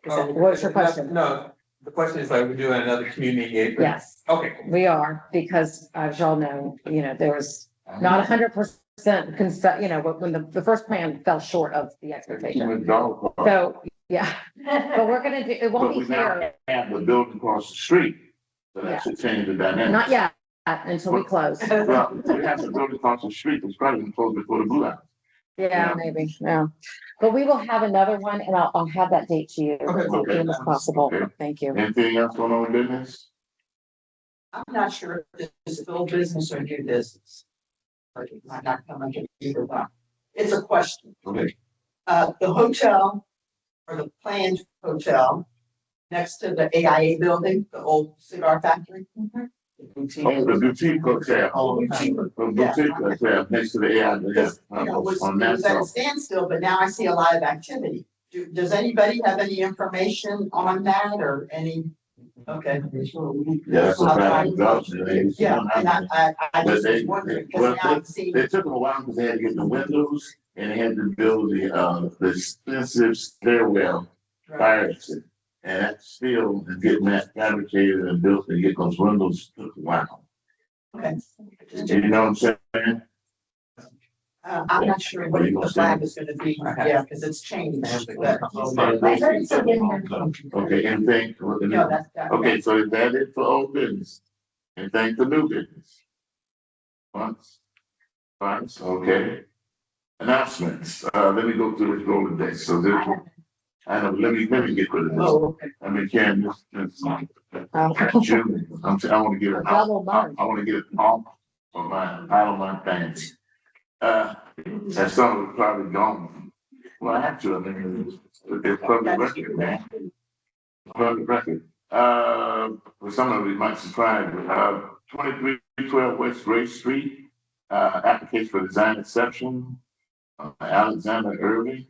[SPEAKER 9] Oh,
[SPEAKER 4] What's your question?
[SPEAKER 9] No, the question is like, we're doing another community engagement?
[SPEAKER 4] Yes,
[SPEAKER 9] Okay.
[SPEAKER 4] we are, because as y'all know, there was not 100% when the first plan fell short of the expectation. So, yeah, but we're gonna do, it won't
[SPEAKER 2] But
[SPEAKER 4] be
[SPEAKER 2] we now
[SPEAKER 4] here,
[SPEAKER 2] have the building across the street, so that should change the dynamic.
[SPEAKER 4] not yet, until we close.
[SPEAKER 2] Well, we have the building across the street, it's probably gonna close before the blue house.
[SPEAKER 4] Yeah, maybe, yeah. But we will have another one, and I'll have that date to you as soon as possible.
[SPEAKER 2] Okay.
[SPEAKER 4] Thank you.
[SPEAKER 2] Anything else going on in business?
[SPEAKER 5] I'm not sure if this is old business or new business. But it might not come under either one. It's a question.
[SPEAKER 2] Okay.
[SPEAKER 5] The hotel or the planned hotel next to the AIA building, the old cigar factory.
[SPEAKER 2] Oh, the boutique hotel.
[SPEAKER 5] Oh, boutique.
[SPEAKER 2] The boutique hotel next to the AI.
[SPEAKER 5] Because, it was
[SPEAKER 2] On that
[SPEAKER 5] at a
[SPEAKER 2] side.
[SPEAKER 5] standstill, but now I see a lot of activity. Does anybody have any information on that or any? Okay.
[SPEAKER 2] Yeah, that's a bad development.
[SPEAKER 5] Yeah, and I
[SPEAKER 2] But
[SPEAKER 5] just
[SPEAKER 2] they,
[SPEAKER 5] was wondering,
[SPEAKER 2] well,
[SPEAKER 5] because now I'm seeing.
[SPEAKER 2] they took them a while because they had to get the windows and they had to build the expensive stairwell fire exit. And that still, getting that fabricated and built and get those windows took a while.
[SPEAKER 5] Okay.
[SPEAKER 2] You know what I'm saying?
[SPEAKER 5] I'm not sure what the flag is gonna be, yeah, because it's changed. But-
[SPEAKER 8] I heard it's still getting there.
[SPEAKER 2] Okay, anything?
[SPEAKER 5] No, that's.
[SPEAKER 2] Okay, so is that it for old business? Anything for new business? Once, okay. Announcements, let me go through this roll today, so this, I know, let me get rid of this.
[SPEAKER 5] Oh, okay.
[SPEAKER 2] I mean, Karen, this,
[SPEAKER 4] Oh.
[SPEAKER 2] June, I wanna get it,
[SPEAKER 4] Double
[SPEAKER 2] I
[SPEAKER 4] month.
[SPEAKER 2] wanna get it off of my, out of my things. And some of it probably gone. Well, I have to, I mean, it's public record, man. Public record. For some of it might surprise you, 2312 West Gray Street, application for design exception, Alexander Irving.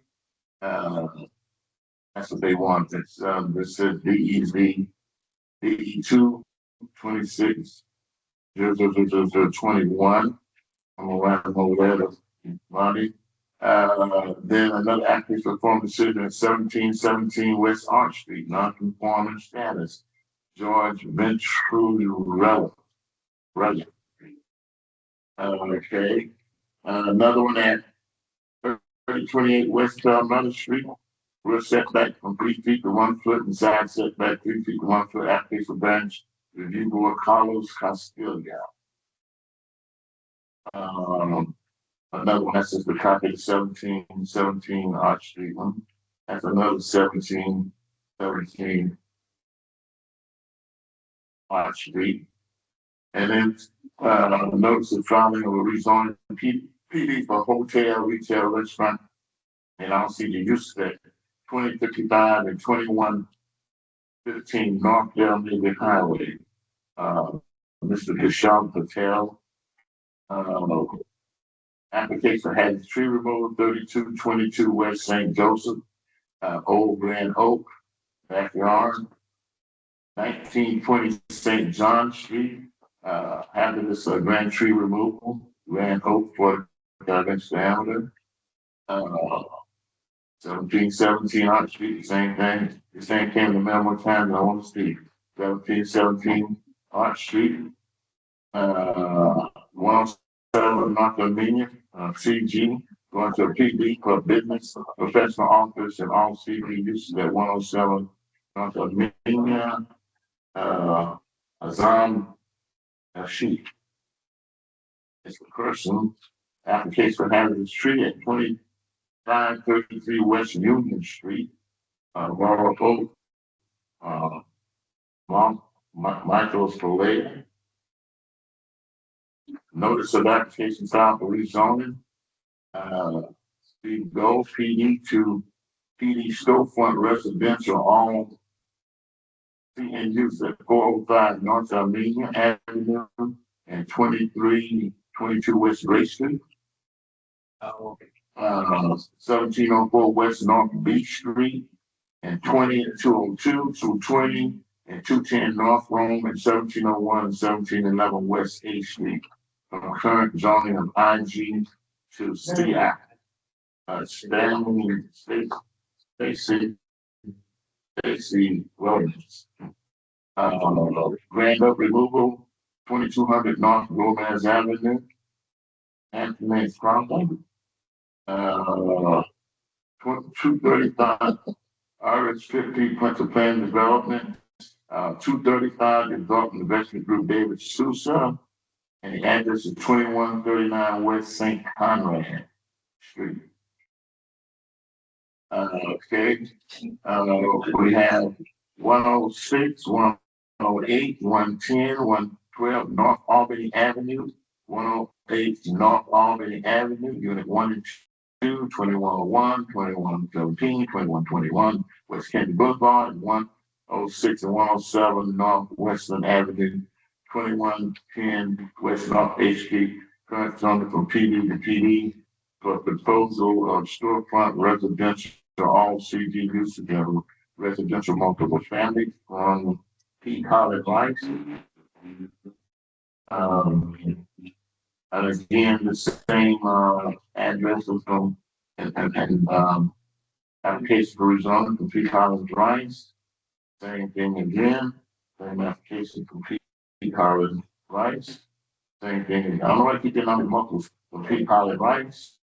[SPEAKER 2] That's what they want. It's, this says DEZ, DE2, 26, 00021. I'm gonna write them over there to Bonnie. Then another application for form decision at 1717 West Arch Street, non-conforming status, George Venturella. Okay, another one at 3028 West Mother Street, rear setback from 3 feet to 1 foot and side setback 3 feet to 1 foot, application for branch review board Carlos Castillo. Another one, that's just the copy of 1717 Arch Street one. That's another 1717 Arch Street. And then, notice the filing of a rezoning PD for hotel, retail, restaurant. And I'll see the use that 2055 and 2115 North Delaware Highway. Mr. Vishal Patel, application has tree removal 3222 West St. Joseph, Old Grand Oak, backyard. 1920 St. John Street, hazardous grand tree removal, Grand Oak for inch diameter. 1717 Arch Street, the same thing. The same came to me one time, and I want to speak. 1717 Arch Street, 107 North Armenia, CG, going to a PD for business, professional office, and all CG uses at 107 North Armenia, Azam Sheet. It's the person, application for hazardous tree at 2533 West Union Street, Laurel Oak, Michael Foley. Notice of application filed for rezoning. Steve Gold, PD to PD storefront residential on and use at 405 North Armenia Avenue and 2322 West Grace Street. 1704 West North Beach Street and 20 and 202, 220 and 210 North Rome and 1701 and 1711 West A Street. From current zoning of IG to CAC. Stanley Stacy Wellness. Grand Oak removal, 2200 North Gomez Avenue. Anthony Cromwell. 235 RH50 Principal Plan Development. 235 Development Investment Group David Sousa. And the address is 2139 West St. Conrad Street. Okay. We have 106, 108, 110, 112 North Albany Avenue, 108 North Albany Avenue, Unit 1 and 2, 2101, 2117, 2121 West Kennedy Boulevard, 106 and 107 North Westland Avenue, 2110 West North H Street, current zoning from PD to PD for proposal of storefront residential, all CG use together, residential multiple family from P. College Lights. And again, the same addresses from and application for rezoning from P. College Lights. Same thing again, same application from P. College Rights. Same thing. I don't know why I keep getting on the muscles from P. College Rights.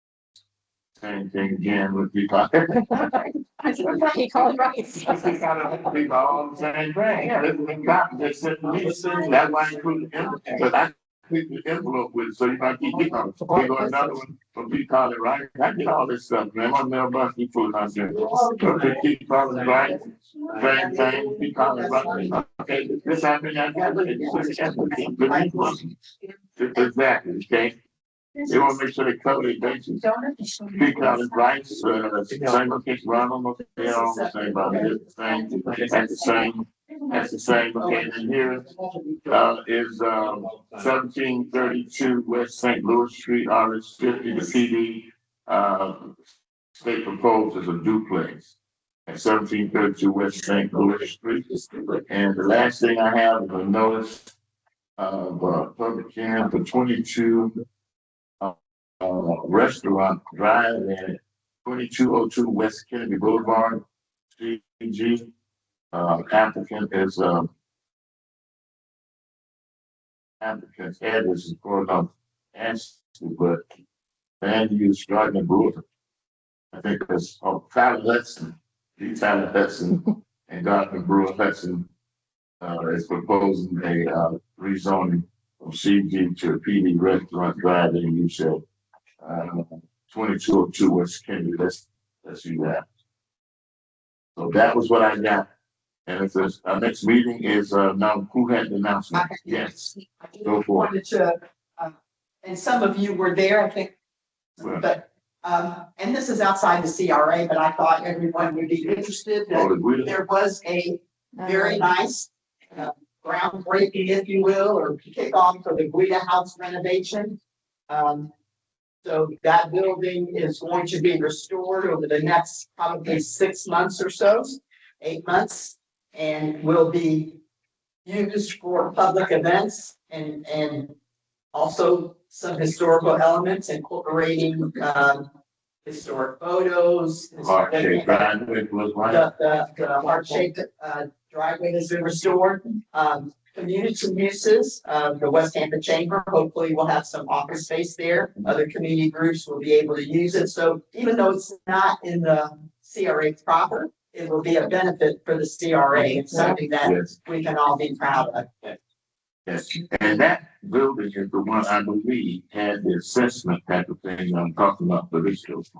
[SPEAKER 2] Same thing again with P. College.
[SPEAKER 4] He called rights.
[SPEAKER 2] P. College, all the same thing. Yeah, that's it. That's why I included the envelope. But I clicked the envelope with it, so you might keep getting on. We go another one from P. College Rights. I get all this stuff, man. My mailbox keep pulling out there. P. College Rights. Same thing. P. College Rights. Okay, this happened. I got it. Exactly. Okay. They want to make sure they cover their bases. P. College Rights, same location, around almost, they're all the same, about it, that's the same, okay, and here, is, 1732 West St. Louis Street, RH50, the PD, state proposes a duplex at 1732 West St. Louis Street. And the last thing I have is a notice of, public hearing for 22, Restaurant Drive at 2202 West Kennedy Boulevard, CG. Applicant is applicant's address is for Ashley, but land use Gardner Brewer. I think that's Tyler Hudson, Tyler Hudson, and Gardner Brewer Hudson is proposing a rezoning from CG to a PD Restaurant Drive, and you said 2202 West Kennedy. Let's see that. So that was what I got And it says, our next meeting is, now, who had the announcement? Yes.
[SPEAKER 5] I just
[SPEAKER 2] Go for it.
[SPEAKER 5] wanted to, and some of you were there, I think,
[SPEAKER 2] Well,
[SPEAKER 5] but, and this is outside the CRA, but I thought everyone would be interested.
[SPEAKER 2] all agreed?
[SPEAKER 5] There was a very nice, groundbreaking, if you will, or kickoff for the Guida House renovation. So that building is going to be restored over the next probably 6 months or so, 8 months, and will be used for public events and also some historical elements incorporating, historic photos.
[SPEAKER 2] Okay, driveway was right.
[SPEAKER 5] The heart-shaped, driveway has been restored. Community uses, the West Tampa Chamber, hopefully we'll have some office space there. Other community groups will be able to use it. So even though it's not in the CRA proper, it will be a benefit for the CRA. It's something that
[SPEAKER 2] Yes.
[SPEAKER 5] we can all be proud of.
[SPEAKER 2] Yes, and that building is the one I believe had the assessment type of thing I'm talking about for this building.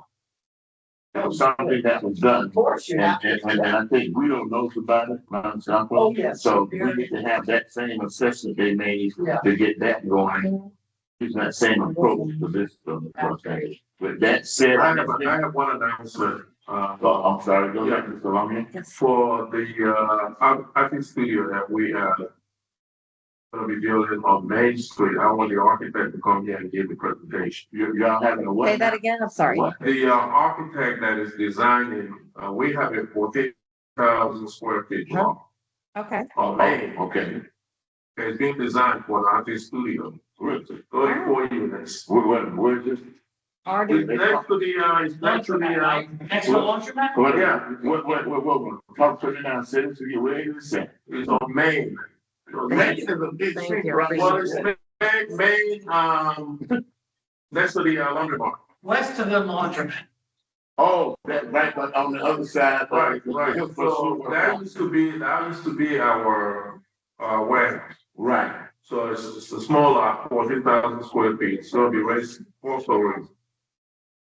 [SPEAKER 2] That was something that was done,
[SPEAKER 5] Of course, you have.
[SPEAKER 2] and I think we don't know about it, Mount Tampa.
[SPEAKER 5] Oh, yes.
[SPEAKER 2] So we need to have that same assessment they made
[SPEAKER 5] Yeah.
[SPEAKER 2] to get that going. Use that same approach to this building. Okay. With that said,
[SPEAKER 3] I have one announcement.
[SPEAKER 2] Oh, I'm sorry, go ahead, Mr. Longman.
[SPEAKER 3] For the, art studio that we are gonna be building on Main Street. I want the architect to come here and give the presentation.
[SPEAKER 2] Y'all having a what?
[SPEAKER 4] Say that again, I'm sorry.
[SPEAKER 2] What?
[SPEAKER 3] The, architect that is designing, we have a 14,000 square feet block
[SPEAKER 4] Okay.
[SPEAKER 3] on Main.
[SPEAKER 2] Oh, okay.
[SPEAKER 3] It's being designed for an art studio,
[SPEAKER 2] Where is it?
[SPEAKER 3] 34 units.
[SPEAKER 2] Where is this?
[SPEAKER 4] Already.
[SPEAKER 3] It's next to the, it's next to the,
[SPEAKER 7] Next to laundromat?
[SPEAKER 2] What,
[SPEAKER 3] Yeah.
[SPEAKER 2] what, talk to me now, say this to you, where is it?
[SPEAKER 3] it's on Main.
[SPEAKER 2] Main is a big
[SPEAKER 4] Thank
[SPEAKER 2] street,
[SPEAKER 4] you.
[SPEAKER 2] right?
[SPEAKER 3] Well, it's Main, next to the, laundry
[SPEAKER 7] West of the laundromat.
[SPEAKER 2] Oh, that right on the other side.
[SPEAKER 3] Right. So that used to be our, warehouse.
[SPEAKER 2] Right.
[SPEAKER 3] So it's a small lot, 14,000 square feet, so it'll be raised 4 stories.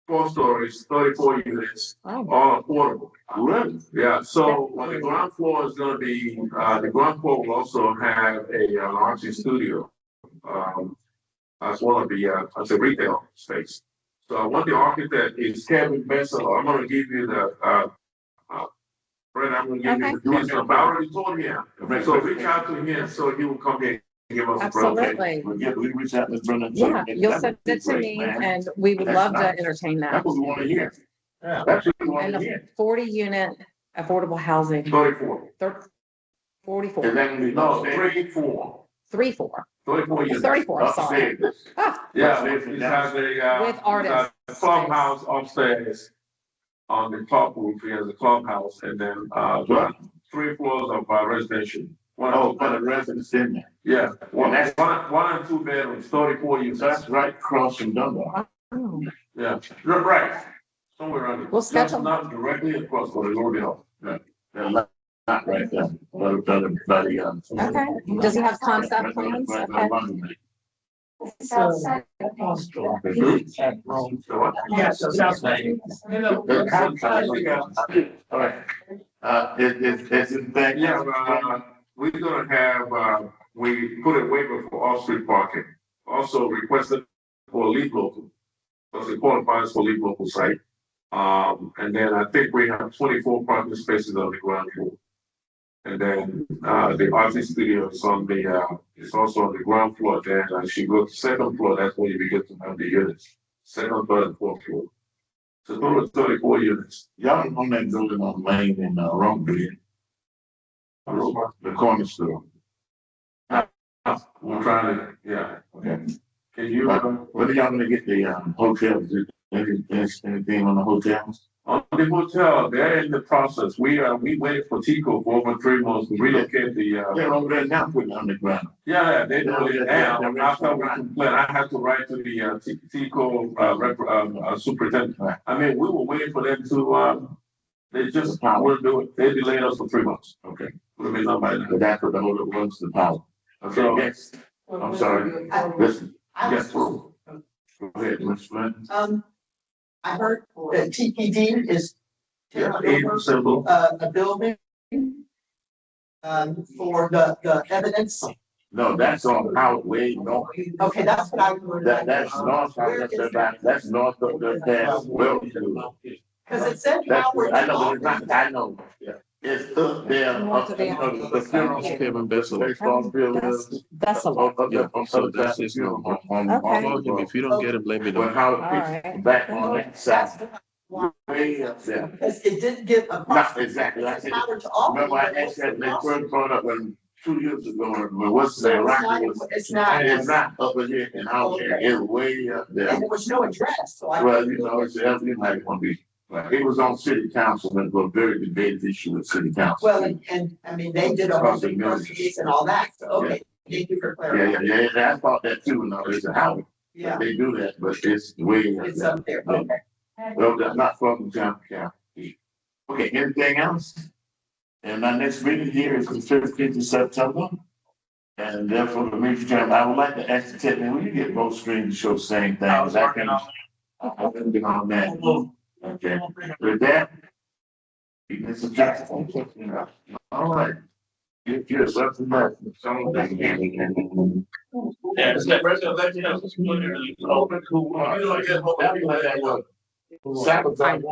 [SPEAKER 3] 4 stories, 34 units,
[SPEAKER 4] Oh.
[SPEAKER 3] all affordable.
[SPEAKER 2] Really?
[SPEAKER 3] Yeah, so what the ground floor is gonna be, the ground floor will also have an artsy studio. As well as a retail space. So I want the architect is Kevin Bessel. I'm gonna give you the, Brent, I'm gonna give you the details. I already told him. So reach out to him, so he will come here and give us a presentation.
[SPEAKER 4] Absolutely.
[SPEAKER 2] We reach out to Brenda.
[SPEAKER 4] Yeah, you'll send it to me and we would
[SPEAKER 2] That's
[SPEAKER 4] love to
[SPEAKER 2] nice.
[SPEAKER 4] entertain that.
[SPEAKER 2] That's what we wanna hear.
[SPEAKER 3] Yeah.
[SPEAKER 2] That's what we wanna
[SPEAKER 4] And a
[SPEAKER 2] hear.
[SPEAKER 4] 40-unit affordable housing,
[SPEAKER 3] 34.
[SPEAKER 4] 44,
[SPEAKER 2] Is that gonna be?
[SPEAKER 3] No, 34.
[SPEAKER 4] 34.
[SPEAKER 3] 34
[SPEAKER 4] It's
[SPEAKER 3] units.
[SPEAKER 4] 34, I'm sorry.
[SPEAKER 2] Upstairs.
[SPEAKER 4] Ah,
[SPEAKER 3] Yeah, it has a,
[SPEAKER 4] With artists.
[SPEAKER 3] a clubhouse upstairs. On the top roof, he has a clubhouse and then, 3 floors of residential.
[SPEAKER 2] Oh, for the residents in there.
[SPEAKER 3] Yeah, one
[SPEAKER 2] And
[SPEAKER 3] and 2 bedrooms, 34 units.
[SPEAKER 2] So that's right across from Dunbar.
[SPEAKER 4] oh.
[SPEAKER 3] Yeah, you're right. Somewhere around there.
[SPEAKER 4] We'll schedule.
[SPEAKER 3] Not directly across from the Lord Hill.
[SPEAKER 2] They're not right there.
[SPEAKER 4] Okay. Does he have concept plans? Okay.
[SPEAKER 8] It's outside.
[SPEAKER 7] Yeah, so South Side.
[SPEAKER 2] All right. It's in fact.
[SPEAKER 3] Yeah, we're gonna have, we put a waiver for off-street parking. Also requested for lead local. Because it qualifies for lead local site. And then I think we have 24 parking spaces on the ground floor. And then, the artist studio is on the, it's also on the ground floor there. And as you go to second floor, that's when you begin to have the units. Second, third, and fourth floor. So total of 34 units.
[SPEAKER 2] Y'all on that building on Main in Romeville. The corner store.
[SPEAKER 3] We're trying to, yeah.
[SPEAKER 2] Okay.
[SPEAKER 3] Can you,
[SPEAKER 2] When are y'all gonna get the hotels? Anything on the hotels?
[SPEAKER 3] on the hotel, they're in the process. We waited for Tico for over 3 months to relocate the,
[SPEAKER 2] They're over there now putting underground.
[SPEAKER 3] yeah, they do it now.
[SPEAKER 2] Yeah,
[SPEAKER 3] After we complain, I had to write to the, Tico, superintendent.
[SPEAKER 2] Right.
[SPEAKER 3] I mean, we were waiting for them to, they just wouldn't do it. They delayed us for 3 months.
[SPEAKER 2] Okay.
[SPEAKER 3] Would have been done by now.
[SPEAKER 2] But that's what the whole wants the power. Okay,
[SPEAKER 3] So-
[SPEAKER 2] yes. I'm sorry. Listen.
[SPEAKER 3] Yes.
[SPEAKER 2] Go ahead, Ms. Flynn.
[SPEAKER 5] I heard that TPD is
[SPEAKER 3] Yeah,
[SPEAKER 5] taking over,
[SPEAKER 3] 80%
[SPEAKER 5] a building for the evidence?
[SPEAKER 2] No, that's on Highway North.
[SPEAKER 5] Okay, that's what I heard.
[SPEAKER 2] That's north, that's north of the pass, well,
[SPEAKER 5] Cause it said
[SPEAKER 2] that's,
[SPEAKER 5] Howard.
[SPEAKER 2] I know, but it's not, I know, yeah. It's up there,
[SPEAKER 4] North
[SPEAKER 2] up,
[SPEAKER 4] of the-
[SPEAKER 2] you know, the funeral.
[SPEAKER 12] Kevin Bessel.
[SPEAKER 2] Based on
[SPEAKER 4] That's, that's a lot.
[SPEAKER 12] Yeah, so that's his number.
[SPEAKER 4] Okay.
[SPEAKER 12] Call him, if you don't get him, let me
[SPEAKER 2] When
[SPEAKER 12] know.
[SPEAKER 2] Howard
[SPEAKER 4] Alright.
[SPEAKER 2] Creek, back on that side, way up there.
[SPEAKER 5] Because it didn't get a.
[SPEAKER 2] Not exactly, I said,
[SPEAKER 5] Howard to all.
[SPEAKER 2] remember I asked that, they first brought up when 2 years ago, when what's the Rocky was.
[SPEAKER 5] It's not.
[SPEAKER 2] It's not up in here in Howard, it's way up there.
[SPEAKER 5] And there was no address, so I.
[SPEAKER 2] Well, you know, it's everything like one be, like, it was on city council, and it was a very debated issue with city council.
[SPEAKER 5] Well, and I mean, they did a whole thing, and all that, so, okay, thank you for
[SPEAKER 2] Yeah,
[SPEAKER 5] clarifying.
[SPEAKER 2] yeah, I thought that too, no, it's a Howard,
[SPEAKER 5] Yeah,
[SPEAKER 2] they do that, but it's way up
[SPEAKER 5] it's
[SPEAKER 2] there.
[SPEAKER 5] up there, okay.
[SPEAKER 2] Well, that's not from Tampa County. Okay, anything else? And our next meeting here is the 15th of September. And therefore, the meeting time, I would like to ask the technique, will you get both screens to show the same thing?
[SPEAKER 9] I was working on
[SPEAKER 2] I've been on that. Okay, with that. Mr. Jackson. All right. You're something that.
[SPEAKER 3] Yeah, it's that rest of that, you know, it's open, cool. You know, I guess,
[SPEAKER 2] Sabotage.